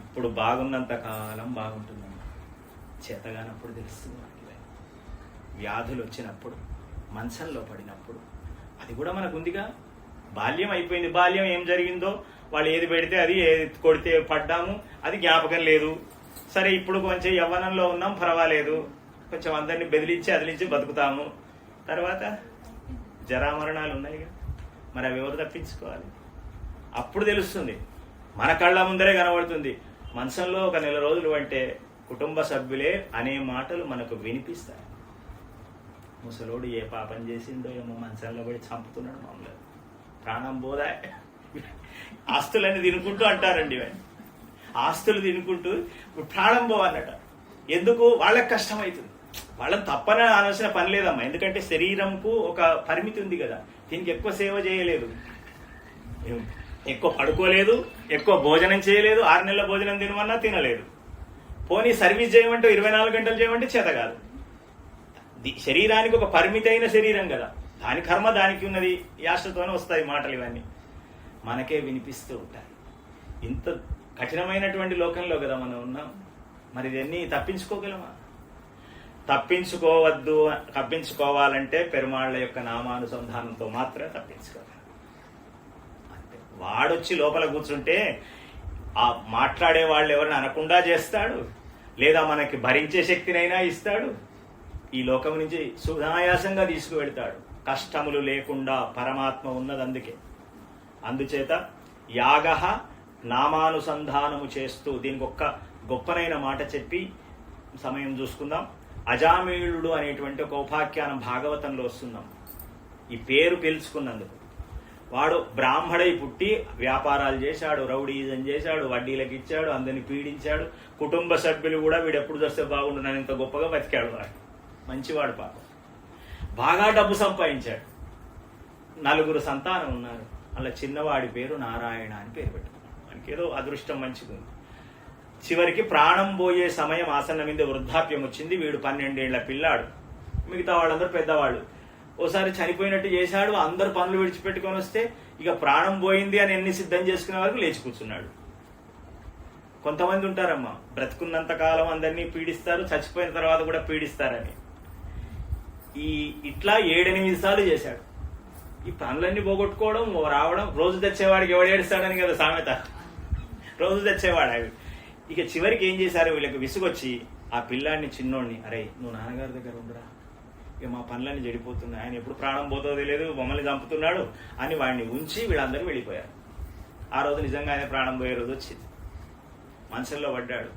ఇప్పుడు బాగున్నంత కాలం బాగుంటుందమ్మా, చేతగానప్పుడు తెలుస్తుంది మనకి. వ్యాధులు వచ్చినప్పుడు, మంచంలో పడినప్పుడు, అది కూడా మనకు ఉందిగా. బాల్యం అయిపోయింది, బాల్యం ఏం జరిగిందో వాళ్ళు ఏది పెడితే అది, ఏది కొడితే పడ్డాము అది జ్ఞాపకం లేదు. సరే ఇప్పుడు కొంచెం యవ్వనంలో ఉన్నాం, పర్వాలేదు, కొంచెం అందరినీ బెదిరించి అదిలించి బతుకుతాము. తర్వాత జరామరణాలు ఉన్నాయిగా, మరి అవి ఎవరు తప్పించుకోవాలి? అప్పుడు తెలుస్తుంది, మన కళ్ళ ముందరే కనబడుతుంది. మంచంలో ఒక 1 నెల రోజులు అంటే కుటుంబ సభ్యులే అనే మాటలు మనకు వినిపిస్తాయి. ముసలోడు ఏ పాపం చేసిండో ఏమో మంచంలో పడి చంపుతున్నాడు మామూలు, ప్రాణం పోదా. ఆస్తులన్నీ తినుకుంటూ అంటారండి, ఆస్తులు తినుకుంటూ ప్రాణం పోవాలట. ఎందుకు? వాళ్ళకి కష్టమవుతుంది. వాళ్ళని తప్పని అనవలసిన పని లేదమ్మా, ఎందుకంటే శరీరంకు ఒక పరిమితి ఉంది కదా. దీనికి ఎక్కువ సేవ చేయలేదు, ఎక్కువ పడుకోలేదు, ఎక్కువ భోజనం చేయలేదు. 6 నెలల భోజనం తినమన్నా తినలేదు. పోనీ సర్వీస్ చేయమంటే 24 గంటలు చేయమంటే చేత కాదు. శరీరానికి ఒక పరిమితి అయిన శరీరం కదా, దాని కర్మ దానికి ఉన్నది. యాష్టతోనే వస్తాయి మాటలు, ఇవన్నీ మనకే వినిపిస్తూ ఉంటాయి. ఇంత కఠినమైనటువంటి లోకంలో కదా మనం ఉన్నాం. మరి ఇవన్నీ తప్పించుకోగలమా? తప్పించుకోవాలంటే పెరుమాళ్ళ యొక్క నామానుసంధానంతో మాత్రమే తప్పించుకోవాలి. అంతే. వాడొచ్చి లోపల కూర్చుంటే ఆ మాట్లాడే వాళ్ళు ఎవరిని అనకుండా చేస్తాడు, లేదా మనకి భరించే శక్తినైనా ఇస్తాడు, ఈ లోకం నుంచి సునాయాసంగా తీసుకువెళ్తాడు. కష్టములు లేకుండా పరమాత్మ ఉన్నది. అందుచేత యాగ నామానుసంధానము చేస్తూ, దీనికి ఒక్క గొప్పనైన మాట చెప్పి సమయం చూసుకుందాం. అజామీళుడు అనేటువంటి ఒక ఉపాఖ్యానం భాగవతంలో వస్తున్నాం. ఈ పేరు పిలుచుకున్నందుకు వాడు బ్రాహ్మడై పుట్టి వ్యాపారాలు చేశాడు, రౌడీజం చేశాడు, వడ్డీలకు ఇచ్చాడు, అందరిని పీడించాడు. కుటుంబ సభ్యులు కూడా వీడు ఎప్పుడు చూస్తే బాగుండు, నన్ను ఇంత గొప్పగా బతికాడు, వాడు మంచివాడు పాపం. బాగా డబ్బు సంపాదించాడు, 4 సంతానం ఉన్నారు. అలా చిన్నవాడి పేరు నారాయణ అని పేరు పెట్టుకున్నాడు. మనకి ఏదో అదృష్టం మంచిగా ఉంది. చివరికి ప్రాణం పోయే సమయం ఆసన్నమైంది, వృద్ధాప్యం వచ్చింది. వీడు 12 ఏళ్ల పిల్లాడు, మిగతా వాళ్ళందరూ పెద్దవాళ్ళు. ఓసారి చనిపోయినట్టు చేశాడు, అందరు పనులు విడిచిపెట్టుకొని వస్తే ఇక ప్రాణం పోయింది అని ఎన్ని సిద్ధం చేసుకునే వరకు లేచి కూర్చున్నాడు. కొంతమంది ఉంటారమ్మా, బ్రతుకున్నంత కాలం అందరినీ పీడిస్తారు, చచ్చిపోయిన తర్వాత కూడా పీడిస్తారని. ఇట్లా 7-8 సార్లు చేశాడు. ఈ పనులన్నీ పోగొట్టుకోవడం, రావడం, రోజు తెచ్చేవాడికి ఎవడు ఏడుస్తాడని కదా సామెత, రోజు తెచ్చేవాడు అవి. ఇక చివరికి ఏం చేశారు, వీళ్ళకి విసుగొచ్చి ఆ పిల్లాడిని, చిన్నోడిని, అరే నువ్వు నాన్నగారి దగ్గర ఉండరా, ఇక మా పనులన్నీ చెడిపోతున్నాయి, ఆయన ఎప్పుడు ప్రాణం పోతుందో తెలియదు, మమ్మల్ని చంపుతున్నాడు అని వాడిని ఉంచి వీళ్ళందరూ వెళ్ళిపోయారు. ఆ రోజు నిజంగానే ప్రాణం పోయే రోజు వచ్చింది. మంచంలో పడ్డాడు.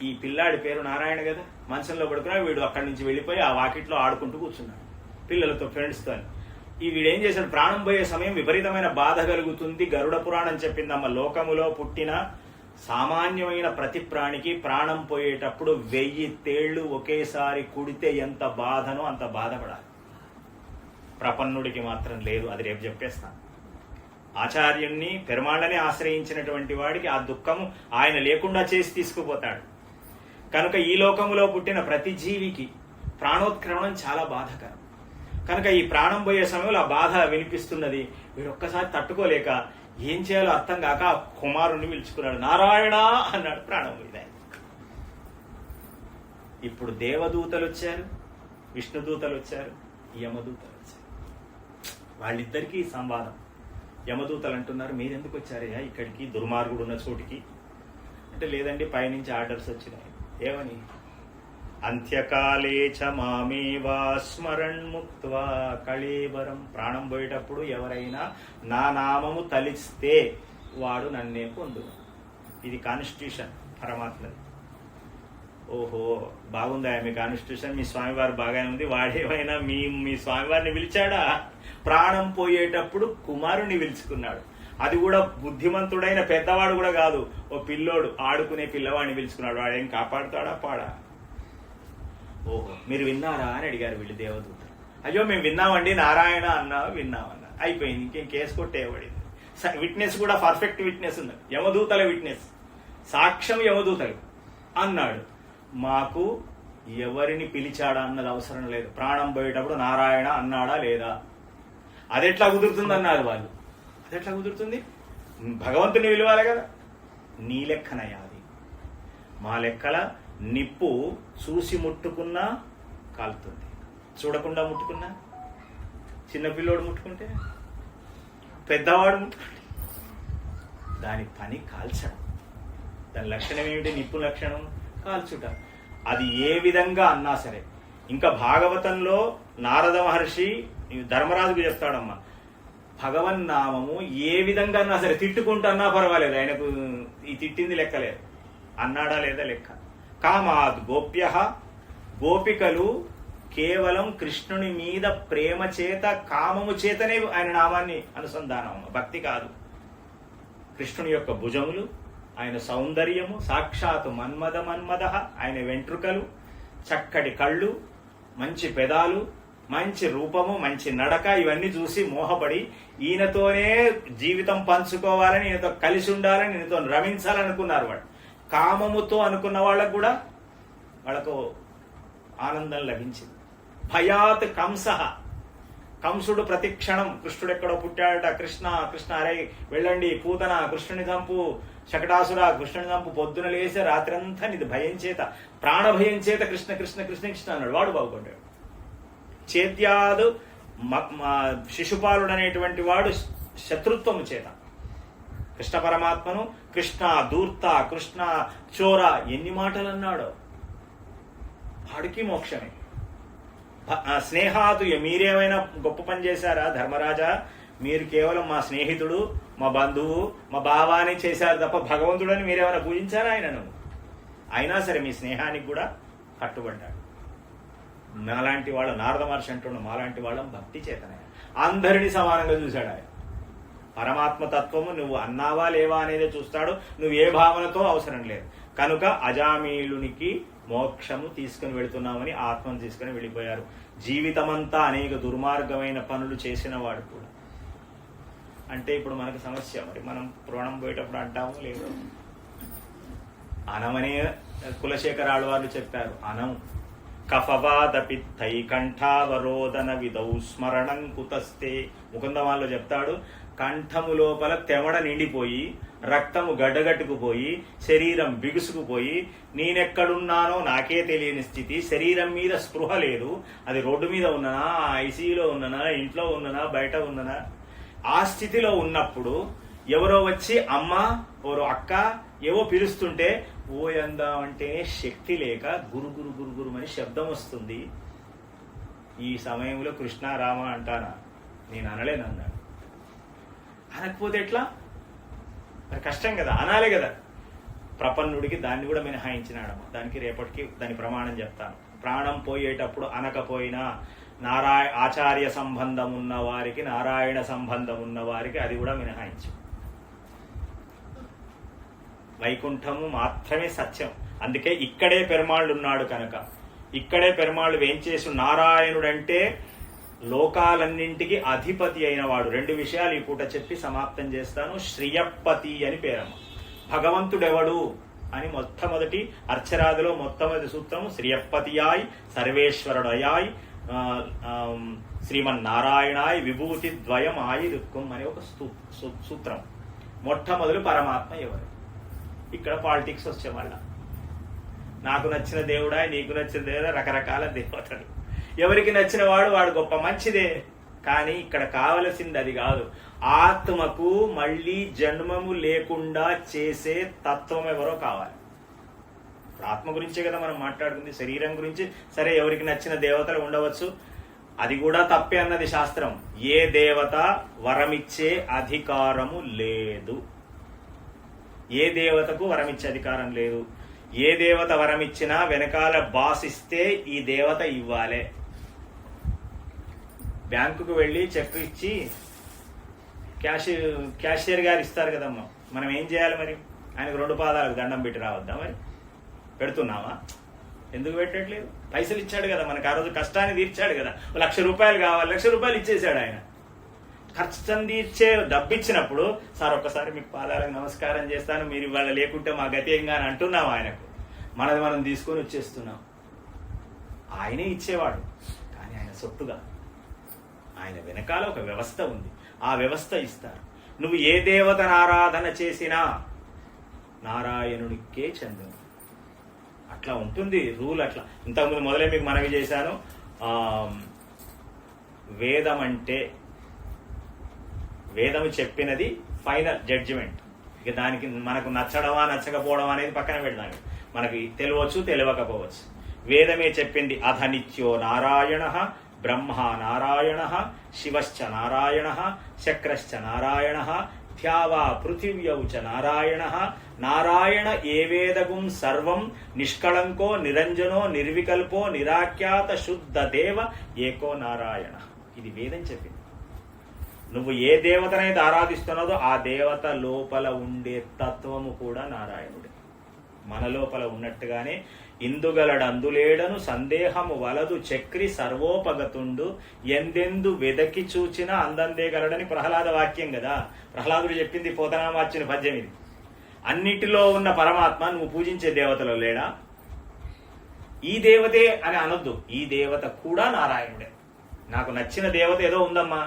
ఈ పిల్లాడి పేరు నారాయణ కదా, మంచంలో పడుకున్నాడు. వీడు అక్కడి నుంచి వెళ్ళిపోయి ఆ వాకిట్లో ఆడుకుంటూ కూర్చున్నాడు పిల్లలతో, ఫ్రెండ్స్తో. ఈ వీడేం చేశాడు, ప్రాణం పోయే సమయం విపరీతమైన బాధ కలుగుతుంది. గరుడ పురాణం చెప్పిందమ్మ, లోకములో పుట్టిన సామాన్యమైన ప్రతి ప్రాణికి ప్రాణం పోయేటప్పుడు 1000 తేళ్లు ఒకేసారి కుడితే ఎంత బాధనో అంత బాధపడాలి. ప్రపన్నుడికి మాత్రం లేదు, అది రేపు చెప్పేస్తాను. ఆచార్యుణ్ణి, పెరుమాళ్ళని ఆశ్రయించినటువంటి వాడికి ఆ దుఃఖము ఆయన లేకుండా చేసి తీసుకుపోతాడు. కనుక ఈ లోకములో పుట్టిన ప్రతి జీవికి ప్రాణోత్క్రమణం చాలా బాధకరం. కనుక ఈ ప్రాణం పోయే సమయంలో ఆ బాధ వినిపిస్తున్నది. వీడు ఒక్కసారి తట్టుకోలేక ఏం చేయాలో అర్థం కాక ఆ కుమారుణ్ణి పిలుచుకున్నాడు. నారాయణ అన్నాడు. ప్రాణం పోయింది. ఇప్పుడు దేవదూతలు వచ్చారు, విష్ణుదూతలు వచ్చారు, యమదూతలు వచ్చారు. వాళ్ళిద్దరికీ సంవాదం. యమదూతలు అంటున్నారు, మీరెందుకు వచ్చారయ్యా ఇక్కడికి, దుర్మార్గుడు ఉన్న చోటికి అంటే, లేదండి పైనుంచి ఆర్డర్స్ వచ్చినాయి. ఏమని? అంత్యకాలే చ మామేవా స్మరణ్ముక్త్వా కళేబరం. ప్రాణం పోయేటప్పుడు ఎవరైనా నా నామము తలిస్తే వాడు నన్నే పొందు. ఇది కాన్స్టిట్యూషన్ పరమాత్మది. ఓహో, బాగుందా మీ కాన్స్టిట్యూషన్, మీ స్వామివారు బాగానే ఉంది. వాడేమైనా మీ స్వామివారిని పిలిచాడా? ప్రాణం పోయేటప్పుడు కుమారుని పిలుచుకున్నాడు. అది కూడా బుద్ధిమంతుడైన పెద్దవాడు కూడా కాదు, ఓ పిల్లోడు, ఆడుకునే పిల్లవాడిని పిలుచుకున్నాడు. వాడేం కాపాడుతాడా పాడా? ఓహో, మీరు విన్నారా అని అడిగారు వీళ్ళు దేవదూతలు. అయ్యో మేము విన్నామండి, నారాయణ అన్నా విన్నామన్నా. అయిపోయింది, ఇంకేం కేసు కొట్టేయబడింది. విట్నెస్ కూడా పర్ఫెక్ట్ విట్నెస్ ఉన్నది, యమదూతల విట్నెస్, సాక్ష్యం యమదూతలు అన్నాడు. మాకు ఎవరిని పిలిచాడా అన్నది అవసరం లేదు, ప్రాణం పోయేటప్పుడు నారాయణ అన్నాడా లేదా, అదెట్లా కుదురుతుంది అన్నారు వాళ్ళు. అదెట్లా కుదురుతుంది? భగవంతుని విలువాలి కదా. నీ లెక్కనయ్యా అది. మా లెక్కల నిప్పు చూసి ముట్టుకున్నా కాలుతుంది, చూడకుండా ముట్టుకున్నా, చిన్నపిల్లోడు ముట్టుకుంటే, పెద్దవాడు ముట్టుకుంటే దాని పని కాల్చడం. దాని లక్షణం ఏమిటి? నిప్పు లక్షణం కాల్చుట. అది ఏ విధంగా అన్నా సరే. ఇంకా భాగవతంలో నారద మహర్షి ధర్మరాజుకు చెప్తాడమ్మా, భగవన్నామము ఏ విధంగా అన్నా సరే, తిట్టుకుంటున్నా పర్వాలేదు, ఆయనకు ఈ తిట్టింది లెక్కలేదు, అన్నాడా లేదా లెక్క. కామాద్ గోప్య, గోపికలు కేవలం కృష్ణుని మీద ప్రేమ చేత, కామము చేతనే ఆయన నామాన్ని అనుసంధానం, భక్తి కాదు. కృష్ణుని యొక్క భుజములు, ఆయన సౌందర్యము, సాక్షాత్ మన్మద, ఆయన వెంట్రుకలు, చక్కటి కళ్ళు, మంచి పెదాలు, మంచి రూపము, మంచి నడక, ఇవన్నీ చూసి మోహపడి ఈయనతోనే జీవితం పంచుకోవాలని, ఈయనతో కలిసి ఉండాలని, ఈయనతో రమించాలనుకున్నారు. వాడు కామముతో అనుకున్న వాళ్ళకు కూడా వాళ్ళకు ఆనందం లభించింది. భయాత్ కంస, కంసుడు ప్రతి క్షణం కృష్ణుడు ఎక్కడో పుట్టాడట, కృష్ణ కృష్ణ, అరే వెళ్ళండి పూతన కృష్ణుని చంపు, శకటాసుర కృష్ణుని చంపు, పొద్దున లేసే రాత్రంతా నీది భయం చేత, ప్రాణభయం చేత కృష్ణ కృష్ణ కృష్ణ కృష్ణ అన్నాడు, వాడు బాగుపడ్డాడు. చేత్యాదు శిశుపాలుడు అనేటువంటి వాడు శత్రుత్వము చేత కృష్ణ పరమాత్మను కృష్ణ దూర్త, కృష్ణ చోర, ఎన్ని మాటలు అన్నాడో, వాడికి మోక్షమే. స్నేహాతు, మీరేమైనా గొప్ప పని చేశారా ధర్మరాజా? మీరు కేవలం మా స్నేహితుడు, మా బంధువు, మా బావాని చేశారు తప్ప భగవంతుడని మీరేమైనా పూజించారా ఆయనను? అయినా సరే మీ స్నేహానికి కూడా కట్టుబడ్డాడు. మాలాంటి వాళ్ళ నారద మహర్షి అంటున్నాడు, మాలాంటి వాళ్ళం భక్తి చేతనే అందరినీ సమానంగా చూశాడు ఆయన. పరమాత్మ తత్వము నువ్వు అన్నావా లేవా అనేదే చూస్తాడు, నువ్వు ఏ భావనతో అవసరం లేదు. కనుక అజామీలునికి మోక్షము తీసుకుని వెళుతున్నామని ఆత్మను తీసుకుని వెళ్ళిపోయారు. జీవితమంతా అనేక దుర్మార్గమైన పనులు చేసిన వాడు కూడా. అంటే ఇప్పుడు మనకు సమస్య, మరి మనం పురాణం పోయేటప్పుడు అంటాము లేదు, అనమనే కులశేఖరాళ్ళు వాళ్ళు చెప్పారు. అనం కఫవాద పిత్తై కంఠావరోధన విధౌ స్మరణం కుతస్తే. ముకుందమాల్లో చెప్తాడు, కంఠము లోపల తెమడ నిండిపోయి, రక్తము గడ్డగట్టుకుపోయి, శరీరం బిగుసుకుపోయి, నేనెక్కడున్నానో నాకే తెలియని స్థితి, శరీరం మీద స్పృహ లేదు. అది రోడ్డు మీద ఉన్ననా, ఐసీయూలో ఉన్ననా, ఇంట్లో ఉన్ననా, బయట ఉన్ననా, ఆ స్థితిలో ఉన్నప్పుడు ఎవరో వచ్చి అమ్మ, ఎవరో అక్క ఏవో పిలుస్తుంటే ఓయందామంటే శక్తి లేక గురు గురు గురు గురు అని శబ్దం వస్తుంది. ఈ సమయంలో కృష్ణ రామ అంటానా? నేను అనలేనన్నాడు. అనకపోతే ఎట్లా? మరి కష్టం కదా, అనాలే కదా. ప్రపన్నుడికి దాన్ని కూడా మినహాయించినాడమ్మ. దానికి రేపటికి దాని ప్రమాణం చెప్తాను. ప్రాణం పోయేటప్పుడు అనకపోయినా ఆచార్య సంబంధం ఉన్న వారికి, నారాయణ సంబంధం ఉన్న వారికి అది కూడా మినహాయించు. వైకుంఠము మాత్రమే సత్యం. అందుకే ఇక్కడే పెరుమాళ్ళు ఉన్నాడు కనుక, ఇక్కడే పెరుమాళ్ళు వేంచేసు. నారాయణుడంటే లోకాలన్నింటికి అధిపతి అయిన వాడు. రెండు విషయాలు ఈ పూట చెప్పి సమాప్తం చేస్తాను. శ్రియపతి అని పేరమ్మ. భగవంతుడెవడు అని మొట్టమొదటి అర్చరాదిలో మొట్టమొదటి సూత్రము శ్రియపతియాయ్ సర్వేశ్వరుడయాయ్ శ్రీమన్నారాయణాయ్ విభూతి ద్వయం ఆయి రుక్కుం అనే ఒక సూత్రం. మొట్టమొదలు పరమాత్మ ఎవరు? ఇక్కడ పాలిటిక్స్ వచ్చే వాళ్ళ నాకు నచ్చిన దేవుడా, నీకు నచ్చిన దేవుడా, రకరకాల దేవతలు. ఎవరికి నచ్చిన వాడు గొప్ప, మంచిదే. కానీ ఇక్కడ కావలసింది అది కాదు. ఆత్మకు మళ్ళీ జన్మము లేకుండా చేసే తత్వం ఎవరో కావాలి. ఆత్మ గురించే కదా మనం మాట్లాడుకుంది. శరీరం గురించి సరే, ఎవరికి నచ్చిన దేవతలు ఉండవచ్చు, అది కూడా తప్పే అన్నది శాస్త్రం. ఏ దేవత వరమిచ్చే అధికారము లేదు. ఏ దేవతకు వరమిచ్చే అధికారం లేదు. ఏ దేవత వరమిచ్చినా వెనకాల బాస్ ఇస్తే ఈ దేవత ఇవ్వాలే. బ్యాంకుకు వెళ్ళి చెక్ ఇచ్చి క్యాషియర్ గారు ఇస్తారు కదమ్మా, మనం ఏం చేయాలి మరి? ఆయనకు 2 పాదాలకు దండం పెట్టి రావద్దా? మరి పెడుతున్నావా? ఎందుకు పెట్టట్లేదు? పైసలు ఇచ్చాడు కదా మనకు, ఆ రోజు కష్టాన్ని తీర్చాడు కదా. 1,00,000 రూపాయలు కావాలి, 1,00,000 రూపాయలు ఇచ్చేసాడు ఆయన. ఖర్చు తీర్చే డబ్బు ఇచ్చినప్పుడు, సార్ ఒక్కసారి మీకు పాదాలకు నమస్కారం చేస్తాను, మీరు ఇవాళ లేకుంటే మా గతి ఏంగా అని అంటున్నాం ఆయనకు. మనది మనం తీసుకొని వచ్చేస్తున్నాం. ఆయనే ఇచ్చేవాడు, కానీ ఆయన సొట్టుగా. ఆయన వెనకాల ఒక వ్యవస్థ ఉంది, ఆ వ్యవస్థ ఇస్తారు. నువ్వు ఏ దేవతను ఆరాధన చేసినా నారాయణుడికే చెందును. అట్లా ఉంటుంది రూల్. అట్లా ఇంతకుముందు మొదలే మీకు మనవి చేశాను. వేదం అంటే, వేదము చెప్పినది ఫైనల్ జడ్జిమెంట్. ఇక దానికి మనకు నచ్చడమా నచ్చకపోవడం అనేది పక్కన పెడదాం. మనకి తెలియవచ్చు, తెలియకపోవచ్చు. వేదమే చెప్పింది. అధనిత్యో నారాయణ బ్రహ్మ నారాయణ శివశ్చ నారాయణ శక్రశ్చ నారాయణ ధ్యావా పృథివ్యౌ చ నారాయణ నారాయణ ఏవేదగుం సర్వం నిష్కళంకో నిరంజనో నిర్వికల్పో నిరాఖ్యాత శుద్ధ దేవ ఏకో నారాయణ. ఇది వేదం చెప్పింది. నువ్వు ఏ దేవతనైతే ఆరాధిస్తున్నదో ఆ దేవత లోపల ఉండే తత్వము కూడా నారాయణుడే. మన లోపల ఉన్నట్టుగానే ఇందుగలడందులేడను సందేహము వలదు చక్రి సర్వోపగతుండు ఎందెందు వెదకి చూచిన అందందేగలడని ప్రహ్లాద వాక్యం కదా. ప్రహ్లాదుడు చెప్పింది పోతనామార్చిన పద్యం ఇది. అన్నిటిలో ఉన్న పరమాత్మ నువ్వు పూజించే దేవతలో లేడా? ఈ దేవతే అని అనొద్దు, ఈ దేవత కూడా నారాయణుడే. నాకు నచ్చిన దేవత ఏదో ఉందమ్మా,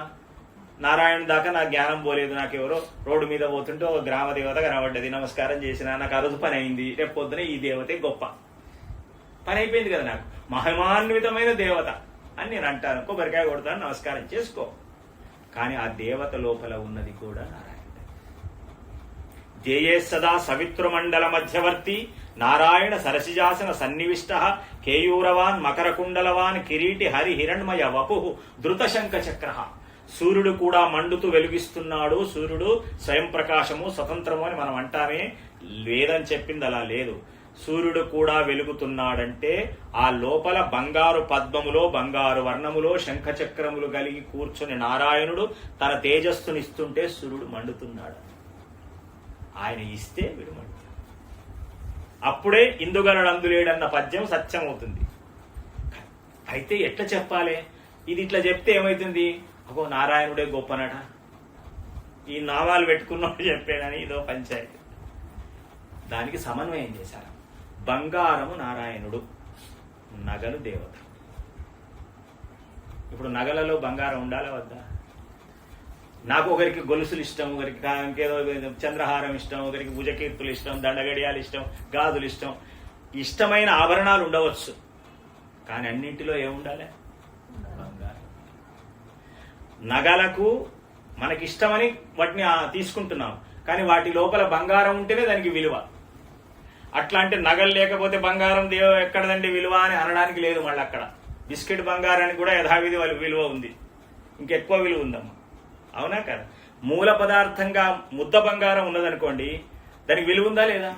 నారాయణ దాకా నా జ్ఞానం పోలేదు, నాకు ఎవరో రోడ్డు మీద పోతుంటే ఒక గ్రామ దేవత కనబడ్డది, నమస్కారం చేసిన, నాకు ఆ రోజు పని అయింది, రేపు పొద్దున ఈ దేవతే గొప్ప పని అయిపోయింది కదా, నాకు మహిమాన్వితమైన దేవత అని నేను అంటాను, కొబ్బరికాయ కొడతాను, నమస్కారం చేసుకో. కానీ ఆ దేవత లోపల ఉన్నది కూడా నారాయణ. ధ్యేయే సదా సవితృమండల మధ్యవర్తి నారాయణ సరసిజాసన సన్నివిష్ట కేయూరవాన్ మకరకుండలవాన్ కిరీటి హరి హిరణ్మయ వపు ధృతశంఖ చక్ర. సూర్యుడు కూడా మండుతూ వెలిగిస్తున్నాడు. సూర్యుడు స్వయం ప్రకాశము స్వతంత్రము అని మనం అంటామే, వేదం చెప్పింది అలా లేదు. సూర్యుడు కూడా వెలుగుతున్నాడంటే ఆ లోపల బంగారు పద్మములో బంగారు వర్ణములో శంఖచక్రములు కలిగి కూర్చుని నారాయణుడు తన తేజస్సునిస్తుంటే సూర్యుడు మండుతున్నాడు. ఆయన ఇస్తే వీడు మండుతాడు. అప్పుడే ఇందుగలడందులేడన్న పద్యం సత్యమవుతుంది. అయితే ఎట్లా చెప్పాలి? ఇది ఇట్లా చెప్తే ఏమవుతుంది? అగో నారాయణుడే గొప్పనట, ఈ నామాలు పెట్టుకున్నట్టు చెప్పాడని ఇదో పంచాయతీ. దానికి సమన్వయం చేశారు. బంగారము నారాయణుడు, నగలు దేవత. ఇప్పుడు నగలలో బంగారం ఉండాలా వద్దా? నాకు ఒకరికి గొలుసులు ఇష్టం, ఒకరికి ఇంకేదో చంద్రహారం ఇష్టం, ఒకరికి భుజకీర్తులు ఇష్టం, దండగడియాలు ఇష్టం, గాజులు ఇష్టం. ఇష్టమైన ఆభరణాలు ఉండవచ్చు, కానీ అన్నింటిలో ఏముండాలి? బంగారం. నగలకు మనకిష్టమని వాటిని తీసుకుంటున్నాం, కానీ వాటి లోపల బంగారం ఉంటేనే దానికి విలువ. అట్లా అంటే నగలు లేకపోతే బంగారం ఎక్కడదండి విలువ అని అనడానికి లేదు. మళ్ళీ అక్కడ బిస్కెట్ బంగారానికి కూడా యథావిధి విలువ ఉంది, ఇంకెక్కువ విలువ ఉందమ్మా, అవునా కదా? మూల పదార్థంగా ముద్ద బంగారం ఉన్నదనుకోండి, దానికి విలువ ఉందా లేదా?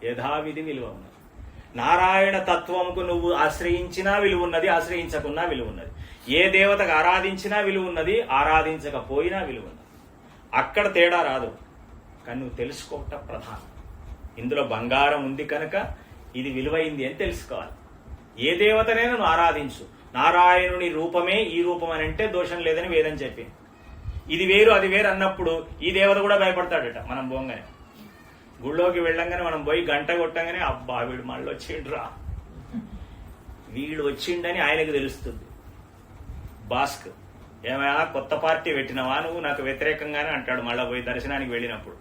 యథావిధి విలువ ఉన్నది. నారాయణ తత్వముకు నువ్వు ఆశ్రయించినా విలువ ఉన్నది, ఆశ్రయించకున్నా విలువ ఉన్నది. ఏ దేవతకు ఆరాధించినా విలువ ఉన్నది, ఆరాధించకపోయినా విలువ ఉన్నది. అక్కడ తేడా రాదు, కానీ నువ్వు తెలుసుకోవటం ప్రధానం. ఇందులో బంగారం ఉంది కనుక ఇది విలువైంది అని తెలుసుకోవాలి. ఏ దేవతనైనా నువ్వు ఆరాధించు, నారాయణుని రూపమే ఈ రూపం అని అంటే దోషం లేదని వేదం చెప్పింది. ఇది వేరు అది వేరు అన్నప్పుడు ఈ దేవత కూడా భయపడతాడట. మనం పోగానే గుళ్ళోకి వెళ్ళంగానే మనం పోయి గంట కొట్టంగానే అబ్బా వీడు మళ్ళీ వచ్చిండ్రా, వీడు వచ్చిండని ఆయనకు తెలుస్తుంది. బాస్క్ ఏమైనా కొత్త పార్టీ పెట్టినవా నువ్వు నాకు వ్యతిరేకంగానే అంటాడు. మళ్ళీ పోయి దర్శనానికి వెళ్ళినప్పుడు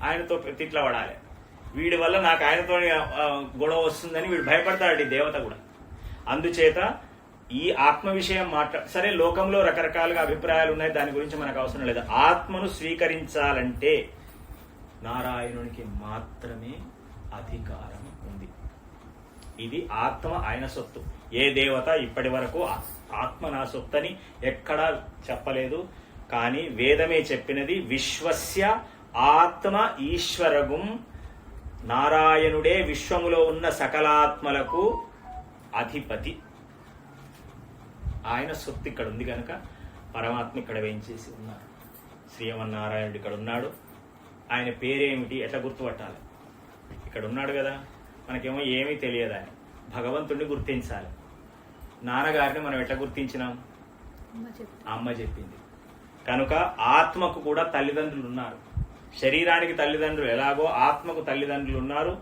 ఆయనతో తిట్ల పడాలి, వీడి వల్ల నాకు ఆయనతో గొడవ వస్తుందని వీడు భయపడతాడు ఈ దేవత కూడా. అందుచేత ఈ ఆత్మ విషయం సరే, లోకంలో రకరకాలుగా అభిప్రాయాలు ఉన్నాయి, దాని గురించి మనకు అవసరం లేదు. ఆత్మను స్వీకరించాలంటే నారాయణునికి మాత్రమే అధికారం ఉంది. ఇది ఆత్మ ఆయన సొత్తు. ఏ దేవత ఇప్పటి వరకు ఆత్మ నా సొత్తని ఎక్కడా చెప్పలేదు. కానీ వేదమే చెప్పినది, విశ్వస్య ఆత్మ ఈశ్వరగుం, నారాయణుడే విశ్వములో ఉన్న సకలాత్మలకు అధిపతి. ఆయన సొత్తు ఇక్కడ ఉంది కనుక పరమాత్మ ఇక్కడ వేయించేసి ఉన్నారు. శ్రీమన్నారాయణుడు ఇక్కడ ఉన్నాడు. ఆయన పేరేమిటి ఎట్లా గుర్తుపట్టాలి? ఇక్కడ ఉన్నాడు కదా, మనకేమో ఏమీ తెలియదు. ఆయన భగవంతుడిని గుర్తించాలి. నాన్నగారిని మనం ఎట్లా గుర్తించినాం? అమ్మ చెప్పింది. కనుక ఆత్మకు కూడా తల్లిదండ్రులు ఉన్నారు. శరీరానికి తల్లిదండ్రులు ఎలాగో ఆత్మకు తల్లిదండ్రులు ఉన్నారు.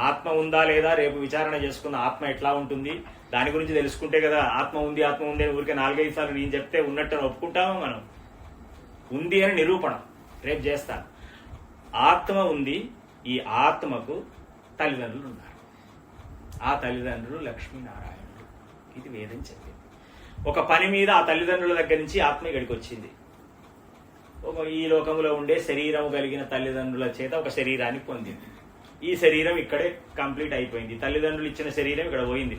ఆత్మ ఉందా లేదా రేపు విచారణ చేసుకున్న ఆత్మ ఎట్లా ఉంటుంది దాని గురించి తెలుసుకుంటే కదా ఆత్మ ఉంది అని ఊరికే 4-5 సార్లు నేను చెప్తే ఉన్నట్టు ఒప్పుకుంటామో? మనం ఉంది అని నిరూపణ రేపు చేస్తాను. ఆత్మ ఉంది. ఈ ఆత్మకు తల్లిదండ్రులు ఉన్నారు. ఆ తల్లిదండ్రులు లక్ష్మీనారాయణుడు. ఇది వేదం చెప్పింది. ఒక పని మీద ఆ తల్లిదండ్రుల దగ్గర నుంచి ఆత్మ ఇక్కడికి వచ్చింది. ఈ లోకంలో ఉండే శరీరం కలిగిన తల్లిదండ్రుల చేత ఒక శరీరాన్ని పొందింది. ఈ శరీరం ఇక్కడే కంప్లీట్ అయిపోయింది. తల్లిదండ్రులు ఇచ్చిన శరీరం ఇక్కడ పోయింది.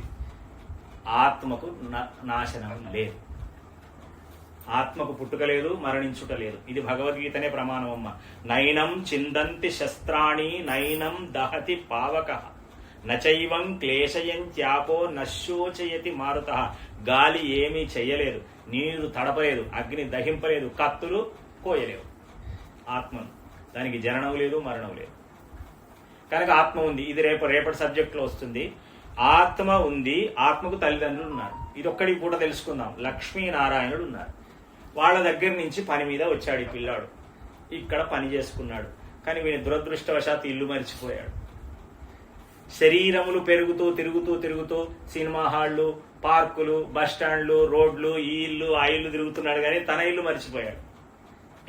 ఆత్మకు నాశనం లేదు. ఆత్మకు పుట్టుక లేదు, మరణించుట లేదు. ఇది భగవద్గీతనే ప్రమాణం అమ్మ. నైనం చిందంతి శస్త్రాణి నైనం దహతి పావక నచైవం క్లేశయంత్యాపో నశోచయతి మారుత. గాలి ఏమీ చెయ్యలేదు, నీరు తడపలేదు, అగ్ని దహింపలేదు, కత్తులు కోయలేవు ఆత్మను. దానికి జననం లేదు, మరణం లేదు. కనుక ఆత్మ ఉంది. ఇది రేపటి సబ్జెక్ట్లో వస్తుంది. ఆత్మ ఉంది, ఆత్మకు తల్లిదండ్రులు ఉన్నారు. ఇది ఒక్కడికి కూడా తెలుసుకుందాం. లక్ష్మీనారాయణుడు ఉన్నారు. వాళ్ళ దగ్గర నుంచి పని మీద వచ్చాడు ఈ పిల్లాడు. ఇక్కడ పని చేసుకున్నాడు. కానీ వీని దురదృష్టవశాత్తు ఇల్లు మరిచిపోయాడు. శరీరములు పెరుగుతూ తిరుగుతూ సినిమా హాళ్లు, పార్కులు, బస్ స్టాండ్లు, రోడ్లు, ఈ ఇల్లు ఆ ఇల్లు తిరుగుతున్నాడు కానీ తన ఇల్లు మర్చిపోయాడు.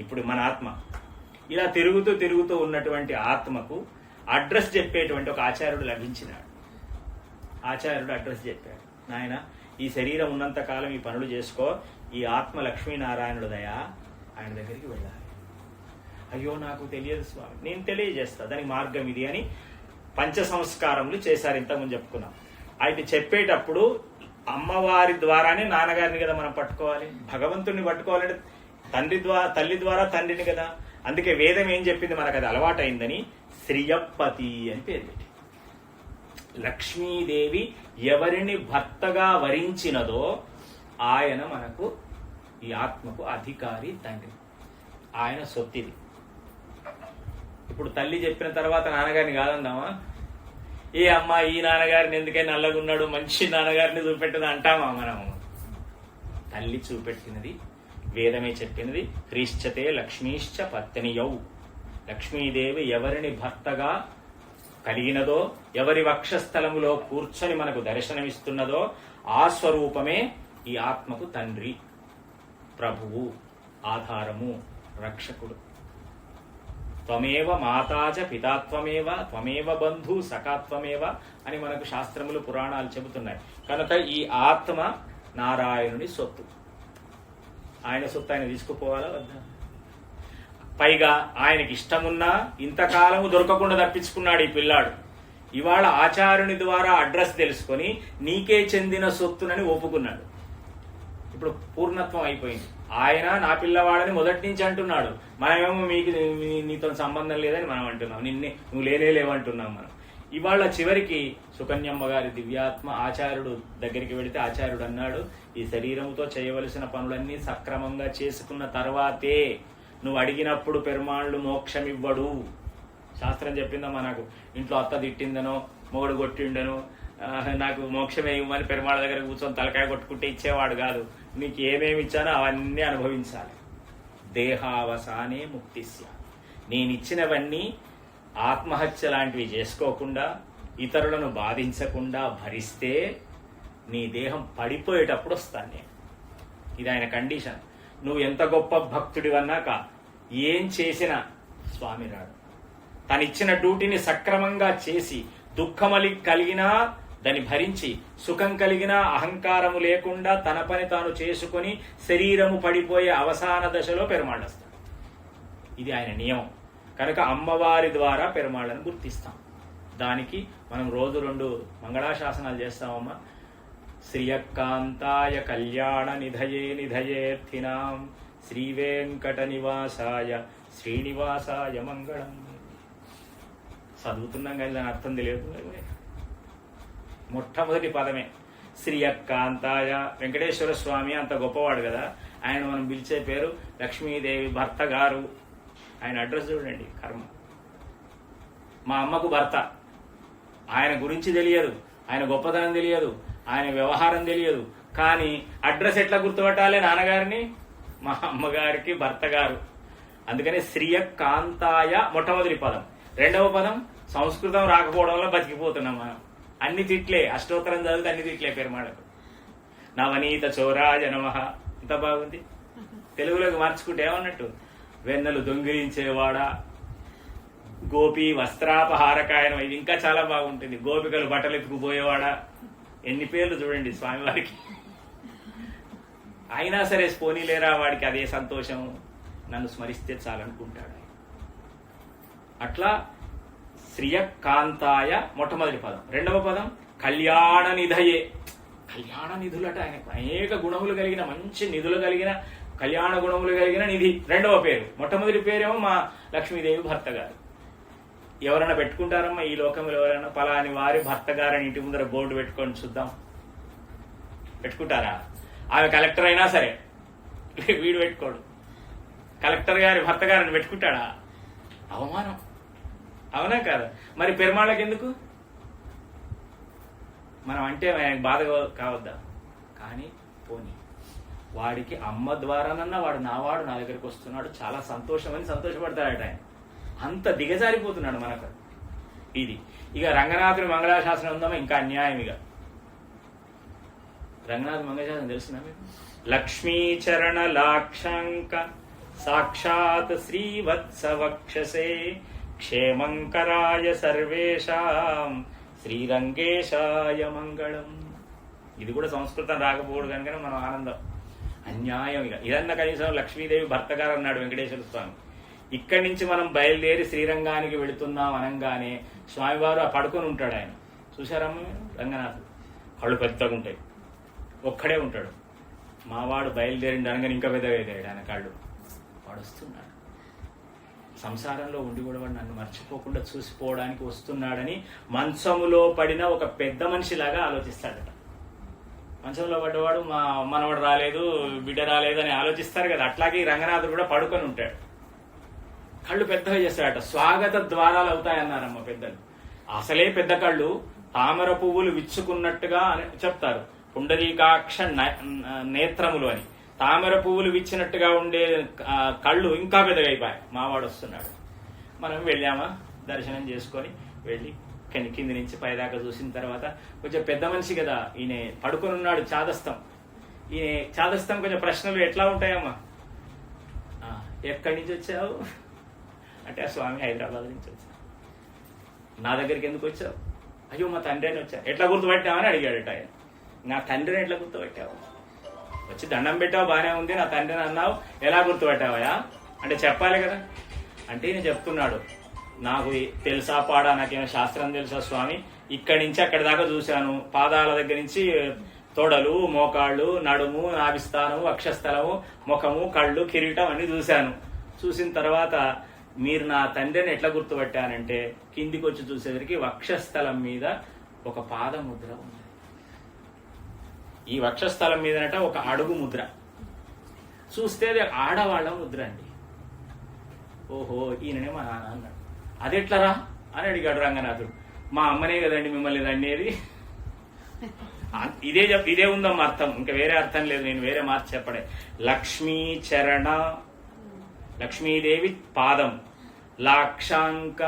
ఇప్పుడు మన ఆత్మ ఇలా తిరుగుతూ తిరుగుతూ ఉన్నటువంటి ఆత్మకు అడ్రస్ చెప్పేటువంటి ఒక ఆచార్యుడు లభించినాడు. ఆచార్యుడు అడ్రస్ చెప్పాడు, నాయన ఈ శరీరం ఉన్నంత కాలం ఈ పనులు చేసుకో, ఈ ఆత్మ లక్ష్మీనారాయణుడు దయా, ఆయన దగ్గరికి వెళ్ళాలి. అయ్యో నాకు తెలియదు స్వామి, నేను తెలియజేస్తా, దానికి మార్గం ఇది అని పంచ సంస్కారములు చేశారు. ఇంతకుముందు చెప్పుకున్నాం. అయితే చెప్పేటప్పుడు అమ్మవారి ద్వారానే నాన్నగారిని కదా మనం పట్టుకోవాలి, భగవంతుడిని పట్టుకోవాలంటే తల్లి ద్వారా తండ్రిని కదా. అందుకే వేదం ఏం చెప్పింది, మనకు అది అలవాటైందని శ్రియపతి అని పేరు పెట్టి. లక్ష్మీదేవి ఎవరిని భర్తగా వరించినదో ఆయన మనకు ఈ ఆత్మకు అధికారి తండ్రి, ఆయన సొత్తిది. ఇప్పుడు తల్లి చెప్పిన తర్వాత నాన్నగారిని కాదన్నామా? ఏ అమ్మ ఈ నాన్నగారిని ఎందుకైనా నల్లగున్నాడు, మంచి నాన్నగారిని చూపెట్టదు అంటామా మనము? తల్లి చూపెట్టినది, వేదమే చెప్పినది. హ్రీశ్చతే లక్ష్మీశ్చ పత్నియౌ, లక్ష్మీదేవి ఎవరిని భర్తగా కలిగినదో, ఎవరి వక్షస్థలములో కూర్చొని మనకు దర్శనమిస్తున్నదో ఆ స్వరూపమే ఈ ఆత్మకు తండ్రి, ప్రభువు, ఆధారము, రక్షకుడు. త్వమేవ మాతాచ పితాత్వమేవ త్వమేవ బంధు సఖాత్వమేవ అని మనకు శాస్త్రములు, పురాణాలు చెబుతున్నాయి. కనుక ఈ ఆత్మ నారాయణుని సొత్తు. ఆయన సొత్తు ఆయన తీసుకుపోవాలా వద్దా? పైగా ఆయనకి ఇష్టమున్నా ఇంతకాలము దొరకకుండా తప్పించుకున్నాడు ఈ పిల్లాడు. ఇవాళ ఆచార్యుని ద్వారా అడ్రస్ తెలుసుకొని నీకే చెందిన సొత్తునని ఒప్పుకున్నాడు. ఇప్పుడు పూర్ణత్వం అయిపోయింది. ఆయన నా పిల్లవాడని మొదటి నుంచి అంటున్నాడు. మనమేమో మీకు నీతో సంబంధం లేదని మనం అంటున్నాం, నువ్వు లేవంటున్నాం మనం. ఇవాళ చివరికి సుకన్యమ్మ గారి దివ్యాత్మ ఆచార్యుడు దగ్గరికి వెళితే ఆచార్యుడు అన్నాడు, ఈ శరీరంతో చేయవలసిన పనులన్నీ సక్రమంగా చేసుకున్న తర్వాతే నువ్వు అడిగినప్పుడు పెరుమాళ్ళు మోక్షమివ్వడు. శాస్త్రం చెప్పిందా మనకు? ఇంట్లో అత్త తిట్టిందనో, మొగడు కొట్టిండనో, నాకు మోక్షమే ఇవ్వమని పెరుమాళ్ళ దగ్గర కూర్చొని తలకాయ కొట్టుకుంటే ఇచ్చేవాడు కాదు. నీకు ఏమేమి ఇచ్చానో అవన్నీ అనుభవించాలి. దేహావసానే ముక్తిస్య. నేనిచ్చినవన్నీ ఆత్మహత్య లాంటివి చేసుకోకుండా, ఇతరులను బాధించకుండా భరిస్తే నీ దేహం పడిపోయేటప్పుడు వస్తాను నేను. ఇది ఆయన కండిషన్. నువ్వు ఎంత గొప్ప భక్తుడివన్నాక ఏం చేసినా స్వామి రాడు. తనిచ్చిన డ్యూటీని సక్రమంగా చేసి దుఃఖమలి కలిగినా దాన్ని భరించి, సుఖం కలిగినా అహంకారము లేకుండా తన పని తాను చేసుకుని శరీరము పడిపోయే అవసాన దశలో పెరుమాళ్ళొస్తాడు. ఇది ఆయన నియమం. కనుక అమ్మవారి ద్వారా పెరుమాళ్ళను గుర్తిస్తాం. దానికి మనం రోజు 2 మంగళాశాసనాలు చేస్తామమ్మా. శ్రియకాంతాయ కళ్యాణ నిధయే నిధయేర్థినాం శ్రీవేంకట నివాసాయ శ్రీనివాసాయ మంగళం. చదువుతున్నాం కానీ దాని అర్థం తెలియదు. మొట్టమొదటి పదమే శ్రియకాంతాయ. వెంకటేశ్వర స్వామి అంత గొప్పవాడు కదా, ఆయన మనం పిలిచే పేరు లక్ష్మీదేవి భర్త గారు. ఆయన అడ్రస్ చూడండి, కర్మ. మా అమ్మకు భర్త, ఆయన గురించి తెలియదు, ఆయన గొప్పతనం తెలియదు, ఆయన వ్యవహారం తెలియదు, కానీ అడ్రస్ ఎట్లా గుర్తుపట్టాలి? నాన్నగారిని, మా అమ్మగారికి భర్త గారు. అందుకనే శ్రియకాంతాయ మొట్టమొదటి పదం. రెండవ పదం సంస్కృతం రాకపోవడంలో బతికిపోతున్నాం మనం. అన్ని తిట్లే, అష్టోత్తరం చదివితే అన్ని తిట్లే పెరుమాళకు. నవనీత చోరాయ నమః, ఎంత బాగుంది. తెలుగులోకి మార్చుకుంటే ఏమన్నట్టు? వెన్నెలు దొంగిలించేవాడా, గోపి వస్త్రాపహారకాయనం, ఇది ఇంకా చాలా బాగుంటుంది. గోపికలు బట్టలు ఎత్తుకుపోయేవాడా, ఎన్ని పేర్లు చూడండి స్వామివారికి. అయినా సరే పోనీలేరా, వాడికి అదే సంతోషం, నన్ను స్మరిస్తే చాలనుకుంటాడు. అట్లా శ్రియకాంతాయ మొట్టమొదటి పదం. రెండవ పదం కళ్యాణ నిధయే. కళ్యాణ నిధులట, ఆయనకు అనేక గుణములు కలిగిన, మంచి నిధులు కలిగిన, కళ్యాణ గుణములు కలిగిన నిధి రెండవ పేరు. మొట్టమొదటి పేరేమో మా లక్ష్మీదేవి భర్త గారు. ఎవరైనా పెట్టుకుంటారమ్మా ఈ లోకంలో? ఎవరైనా పలాని వారి భర్త గారని ఇంటి ముందర బోర్డు పెట్టుకొని చూద్దాం, పెట్టుకుంటారా? ఆమె కలెక్టర్ అయినా సరే వీడు పెట్టుకోడు. కలెక్టర్ గారి భర్త గారిని పెట్టుకుంటాడా? అవమానం, అవునా కాదా? మరి పెరుమాళ్ళకి ఎందుకు? మనం అంటే ఆయనకు బాధ కావద్దా? కానీ పోనీ, వాడికి అమ్మ ద్వారానన్నా వాడు నావాడు, నా దగ్గరికి వస్తున్నాడు, చాలా సంతోషమని సంతోషపడతాడట ఆయన. అంత దిగజారిపోతున్నాడు మనకు. ఇది ఇక రంగనాథుని మంగళాశాసనం ఉందామా, ఇంకా అన్యాయం. ఇక రంగనాథ మంగళాచరణం తెలిసిన మీకు? లక్ష్మీచరణ లాక్షాంక సాక్షాత్ శ్రీవత్సవక్షసే క్షేమంకరాయ సర్వేషాం శ్రీరంగేశాయ మంగళం. ఇది కూడా సంస్కృతం రాకపోవడం కనుక మనం ఆనందం. అన్యాయం ఇక ఇదన్న కనీసం లక్ష్మీదేవి భర్త గారు అన్నాడు వెంకటేశ్వర స్వామి. ఇక్కడి నుంచి మనం బయలుదేరి శ్రీరంగానికి వెళుతున్నాం అనగానే స్వామివారు ఆ పడుకొని ఉంటాడు. ఆయన చూశారమ్మ రంగనాథ్ కళ్ళు పెద్దగా ఉంటాయి, ఒక్కడే ఉంటాడు. మావాడు బయలుదేరింది అనగానే ఇంకా పెద్దగా అవుతాడు ఆయన కళ్ళు. వాడు వస్తున్నాడు సంసారంలో ఉండి కూడా వాడు నన్ను మర్చిపోకుండా చూసిపోవడానికి వస్తున్నాడని మంచములో పడిన ఒక పెద్ద మనిషిలాగా ఆలోచిస్తాడట. మంచంలో పడ్డవాడు మా మనవాడు రాలేదు, బిడ్డ రాలేదు అని ఆలోచిస్తారు కదా, అట్లాగే ఈ రంగనాథుడు కూడా పడుకొని ఉంటాడు. కళ్ళు పెద్దగా చేస్తాడట. స్వాగత ద్వారాలు అవుతాయన్నారమ్మ పెద్దలు. అసలే పెద్ద కళ్ళు తామర పువ్వులు విచ్చుకున్నట్టుగా అని చెప్తారు. పుండరీకాక్ష నేత్రములు అని. తామర పువ్వులు విచ్చినట్టుగా ఉండే కళ్ళు ఇంకా పెద్దగా అయిపోయాయి. మావాడు వస్తున్నాడు. మనం వెళ్ళామా, దర్శనం చేసుకొని వెళ్ళి కింది నుంచి పైదాకా చూసిన తర్వాత కొంచెం పెద్ద మనిషి కదా ఈయన పడుకొని ఉన్నాడు చాదస్తం. ఈయన చాదస్తం కొంచెం ప్రశ్నలు ఎట్లా ఉంటాయమ్మా? ఎక్కడి నుంచి వచ్చావు అంటే ఆ స్వామి హైదరాబాద్ నుంచి వచ్చావు. నా దగ్గరికి ఎందుకు వచ్చావు? అయ్యో మా తండ్రి అని వచ్చా. ఎట్లా గుర్తుపెట్టావని అడిగాడట ఆయన. నా తండ్రిని ఎట్లా గుర్తుపెట్టావు? వచ్చి దండం పెట్టావు బాగానే ఉంది, నా తండ్రిని అన్నావు, ఎలా గుర్తుపెట్టావయా అంటే చెప్పాలి కదా. అంటే నేను చెప్తున్నాడు, నాకు తెలుసా పాడా, నాకేమైనా శాస్త్రం తెలుసా స్వామి? ఇక్కడి నుంచి అక్కడి దాకా చూశాను. పాదాల దగ్గర నుంచి తొడలు, మోకాళ్ళు, నడుము, నాభిస్థానము, వక్షస్థలము, ముఖము, కళ్ళు, కిరీటం అన్ని చూశాను. చూసిన తర్వాత మీరు నా తండ్రిని ఎట్లా గుర్తుపట్టానంటే కిందికి వచ్చి చూసేసరికి వక్షస్థలం మీద ఒక పాదముద్ర ఉంది. ఈ వక్షస్థలం మీదనట ఒక అడుగు ముద్ర. చూస్తే అది ఆడవాళ్ళ ముద్ర అండి. ఓహో ఈయననే మా నాన్న అన్నాడు. అదెట్లరా అని అడిగాడు రంగనాథుడు. మా అమ్మనే కదండి మిమ్మల్ని దండేది. ఇదే ఉందమ్మా అర్థం, ఇంకా వేరే అర్థం లేదు. నేను వేరే మార్చి చెప్పడే. లక్ష్మీ చరణ, లక్ష్మీదేవి పాదం, లాక్షాంక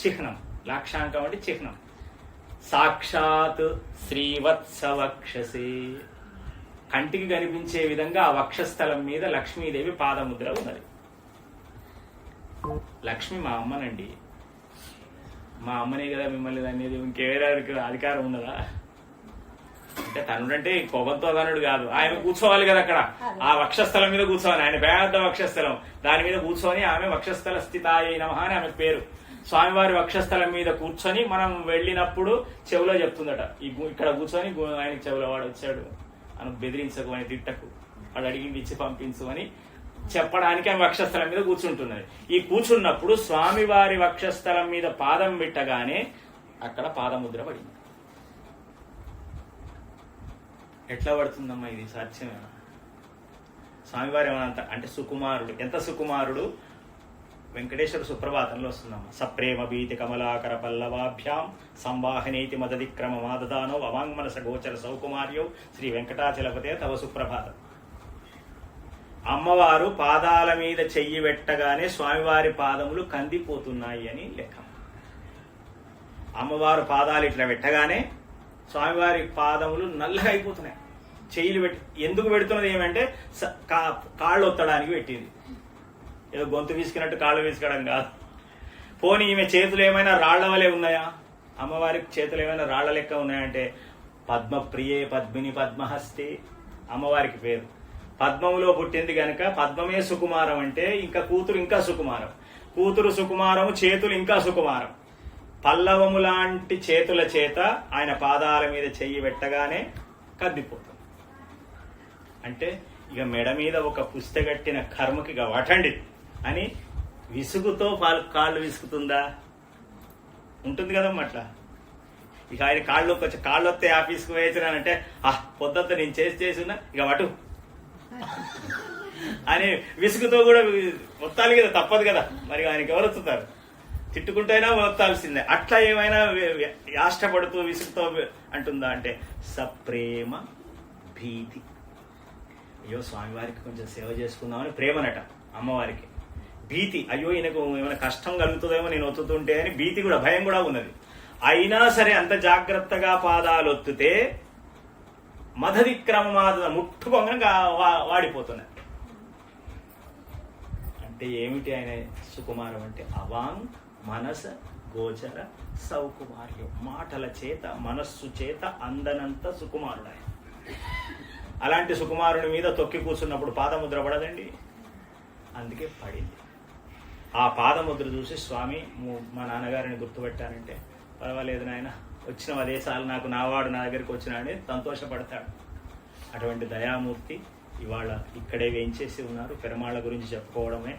చిహ్నం. లాక్షాంకం అంటే చిహ్నం. సాక్షాత్ శ్రీవత్సవక్షసే, కంటికి కనిపించే విధంగా ఆ వక్షస్థలం మీద లక్ష్మీదేవి పాదముద్ర ఉన్నది. లక్ష్మి మా అమ్మనండి. మా అమ్మనే కదా మిమ్మల్ని అనేది ఇంకేవేరే అధికారం ఉన్నదా? అంటే తనుడంటే కోపంతో తనుడు కాదు, ఆయన కూర్చోవాలి కదా అక్కడ. ఆ వక్షస్థలం మీద కూర్చోవాలి. ఆయన పెద్ద వక్షస్థలం, దాని మీద కూర్చొని ఆమె వక్షస్థల స్థితాయ నమః అని ఆమె పేరు. స్వామివారి వక్షస్థలం మీద కూర్చొని మనం వెళ్ళినప్పుడు చెవిలో చెప్తుందట, ఇక్కడ కూర్చొని ఆయనకి చెవిలో వాడు వచ్చాడు అని బెదిరించకు అని, తిట్టకు, వాడు అడిగింది ఇచ్చి పంపించు అని చెప్పడానికి ఆమె వక్షస్థలం మీద కూర్చుంటున్నది. ఈ కూర్చున్నప్పుడు స్వామివారి వక్షస్థలం మీద పాదం పెట్టగానే అక్కడ పాదముద్ర పడింది. ఎట్లా పడుతుందమ్మా ఇది? సాధ్యమేనా? స్వామివారి ఏమన్నా అంటే సుకుమారుడు, ఎంత సుకుమారుడు? వెంకటేశ్వర సుప్రభాతంలో వస్తుందమ్మా. సప్రేమ భీతి కమలాకర పల్లవాభ్యాం సంవాహనేతి మదదిక్రమ మాదదానో అవాంగ్మనస గోచర సౌకుమార్యో శ్రీ వెంకటాచలపతే తవ సుప్రభాతం. అమ్మవారు పాదాల మీద చెయ్యి పెట్టగానే స్వామివారి పాదములు కందిపోతున్నాయి అని లెక్క. అమ్మవారు పాదాలు ఇట్లా పెట్టగానే స్వామివారి పాదములు నల్లగా అయిపోతున్నాయి. చెయ్యిలు పెట్టి ఎందుకు పెడుతున్నది ఏమంటే కాళ్ళు ఒత్తడానికి పెట్టింది. ఏదో గొంతు వీసుకున్నట్టు కాళ్ళు వీసుకోవడం కాదు. పోనీ ఈమె చేతులు ఏమైనా రాళ్ల వలె ఉన్నాయా? అమ్మవారికి చేతులు ఏమైనా రాళ్ల లెక్క ఉన్నాయంటే పద్మప్రియే పద్మిని పద్మహస్తే అమ్మవారికి పేరు. పద్మములో పుట్టింది గనక పద్మమే సుకుమారం అంటే ఇంకా కూతురు ఇంకా సుకుమారం. కూతురు సుకుమారము, చేతులు ఇంకా సుకుమారం. పల్లవము లాంటి చేతుల చేత ఆయన పాదాల మీద చెయ్యి పెట్టగానే కద్దిపోతుంది. అంటే ఇక మెడ మీద ఒక పుస్తగట్టిన కర్మకి ఇక వటండి అని విసుగుతో కాళ్ళు విసుకుతుందా? ఉంటుంది కదమ్మా అట్లా. ఇక ఆయన కాళ్ళు వస్తే ఆఫీస్కి వేసినానంటే పొద్దుంతా నేను చేస్తున్నా ఇక వటు అని విసుగుతో కూడా ఒత్తాలి కదా, తప్పదు కదా. మరి ఆయనకి ఎవరు వస్తున్నారు? తిట్టుకుంటైనా ఒత్తాల్సిందే. అట్లా ఏమైనా యాష్టపడుతూ విసుగుతో అంటుందా అంటే సప్రేమ భీతి. అయ్యో స్వామివారికి కొంచెం సేవ చేసుకుందామని ప్రేమనట అమ్మవారికి. భీతి, అయ్యో ఈయనకు ఏమైనా కష్టం కలుగుతుందేమో నేను ఒత్తుతుంటే అని భీతి కూడా, భయం కూడా ఉన్నది. అయినా సరే అంత జాగ్రత్తగా పాదాలు ఒత్తితే మదవిక్రమమాద ముట్టుకోగా వాడిపోతున్నాయి. అంటే ఏమిటి ఆయన సుకుమారం అంటే? అవాంగ్ మనస గోచర సౌకుమార్యం. మాటల చేత మనస్సు చేత అందనంత సుకుమారుడు ఆయన. అలాంటి సుకుమారుని మీద తొక్కి కూర్చున్నప్పుడు పాదముద్ర పడదండి, అందుకే పడింది. ఆ పాదముద్ర చూసి స్వామి మా నాన్నగారిని గుర్తుపెట్టానంటే పర్వాలేదు నాయన, వచ్చిన అదే సార్లు నాకు నావాడు నా దగ్గరికి వచ్చినాడని సంతోషపడతాడు. అటువంటి దయామూర్తి ఇవాళ ఇక్కడే వేయించేసి ఉన్నారు. పెరుమాళ్ళ గురించి చెప్పుకోవడమే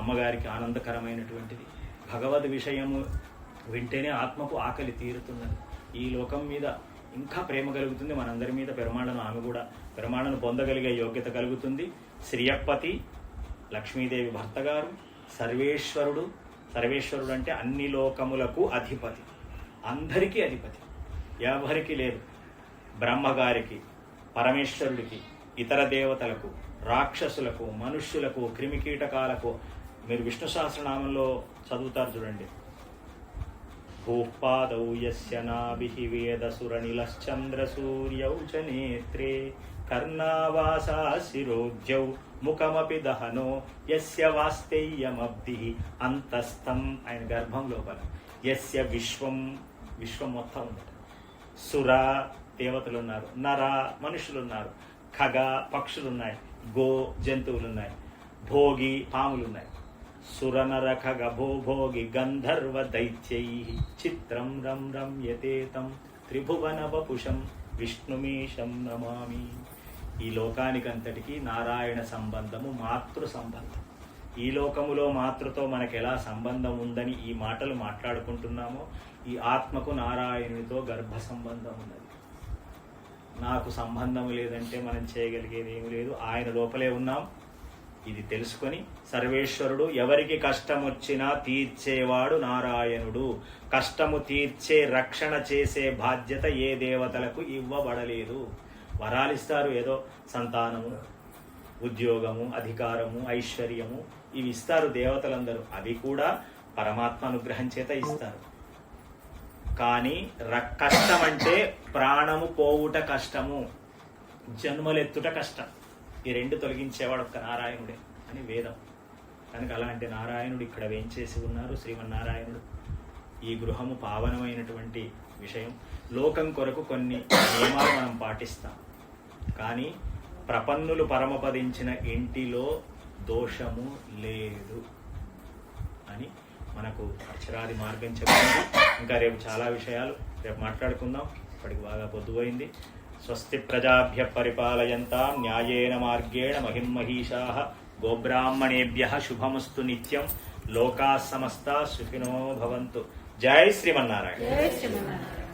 అమ్మగారికి ఆనందకరమైనటువంటిది. భగవద్ విషయము వింటేనే ఆత్మకు ఆకలి తీరుతున్నది. ఈ లోకం మీద ఇంకా ప్రేమ కలుగుతుంది మనందరి మీద. పెరుమాళ్ళను ఆమె కూడా పెరుమాళ్ళను పొందగలిగే యోగ్యత కలుగుతుంది. శ్రీయప్పతి లక్ష్మీదేవి భర్త గారు సర్వేశ్వరుడు. సర్వేశ్వరుడు అంటే అన్ని లోకములకు అధిపతి, అందరికీ అధిపతి, ఎవరికి లేదు. బ్రహ్మగారికి, పరమేశ్వరుడికి, ఇతర దేవతలకు, రాక్షసులకు, మనుష్యులకు, క్రిమికీటకాలకు. మీరు విష్ణు సహస్రనామంలో చదువుతారు చూడండి. భూపాదౌ యస్య నాభిః వేదసురనిలశ్చంద్రసూర్యౌ చ నేత్రే కర్ణావాసా శిరోజ్యౌ ముఖమపి దహనో యస్య వాస్తేయమబ్ధిః అంతస్థం. ఆయన గర్భం లోపల యస్య విశ్వం, విశ్వం మొత్తం ఉంది. సుర దేవతలున్నారు, నర మనుషులున్నారు, ఖగ పక్షులున్నాయి, గో జంతువులున్నాయి, భోగి పాములున్నాయి. సురనర ఖగ భో భోగి గంధర్వ దైత్యై చిత్రం రం రమ్యతేతం త్రిభువన వపుషం విష్ణుమీశం నమామి. ఈ లోకానికంతటికి నారాయణ సంబంధము మాతృ సంబంధం. ఈ లోకములో మాతృతో మనకు ఎలా సంబంధం ఉందని ఈ మాటలు మాట్లాడుకుంటున్నామో, ఈ ఆత్మకు నారాయణుడితో గర్భ సంబంధం ఉన్నది. నాకు సంబంధం లేదంటే మనం చేయగలిగేది ఏమి లేదు. ఆయన లోపలే ఉన్నాం. ఇది తెలుసుకొని సర్వేశ్వరుడు ఎవరికి కష్టం వచ్చినా తీర్చేవాడు నారాయణుడు. కష్టము తీర్చే రక్షణ చేసే బాధ్యత ఏ దేవతలకు ఇవ్వబడలేదు. వరాలిస్తారు, ఏదో సంతానము, ఉద్యోగము, అధికారము, ఐశ్వర్యము ఇవి ఇస్తారు దేవతలందరూ. అవి కూడా పరమాత్మ అనుగ్రహం చేత ఇస్తారు. కానీ కష్టం అంటే ప్రాణము పోవుట కష్టము, జన్మలెత్తుట కష్టం. ఈ రెండు తొలగించేవాడు ఒక్క నారాయణుడే అని వేదం. కనుక అలాంటి నారాయణుడు ఇక్కడ వేంచేసి ఉన్నారు, శ్రీమన్నారాయణుడు. ఈ గృహము పావనమైనటువంటి విషయం. లోకం కొరకు కొన్ని నియమాలు మనం పాటిస్తాం, కానీ ప్రపన్నులు పరమపదించిన ఇంటిలో దోషము లేదు అని మనకు అక్షరాది మార్గం చెప్తుంది. ఇంకా రేపు చాలా విషయాలు రేపు మాట్లాడుకుందాం. ఇప్పటికి బాగా పొద్దుపోయింది. స్వస్తి ప్రజాభ్య పరిపాలయంతాం న్యాయేన మార్గేణ మహిమహీషాః గోబ్రాహ్మణేభ్యః శుభమస్తు నిత్యం. లోకాః సమస్తాః సుఖినో భవంతు. జై శ్రీమన్నారాయణ. జై శ్రీమన్నారాయణ.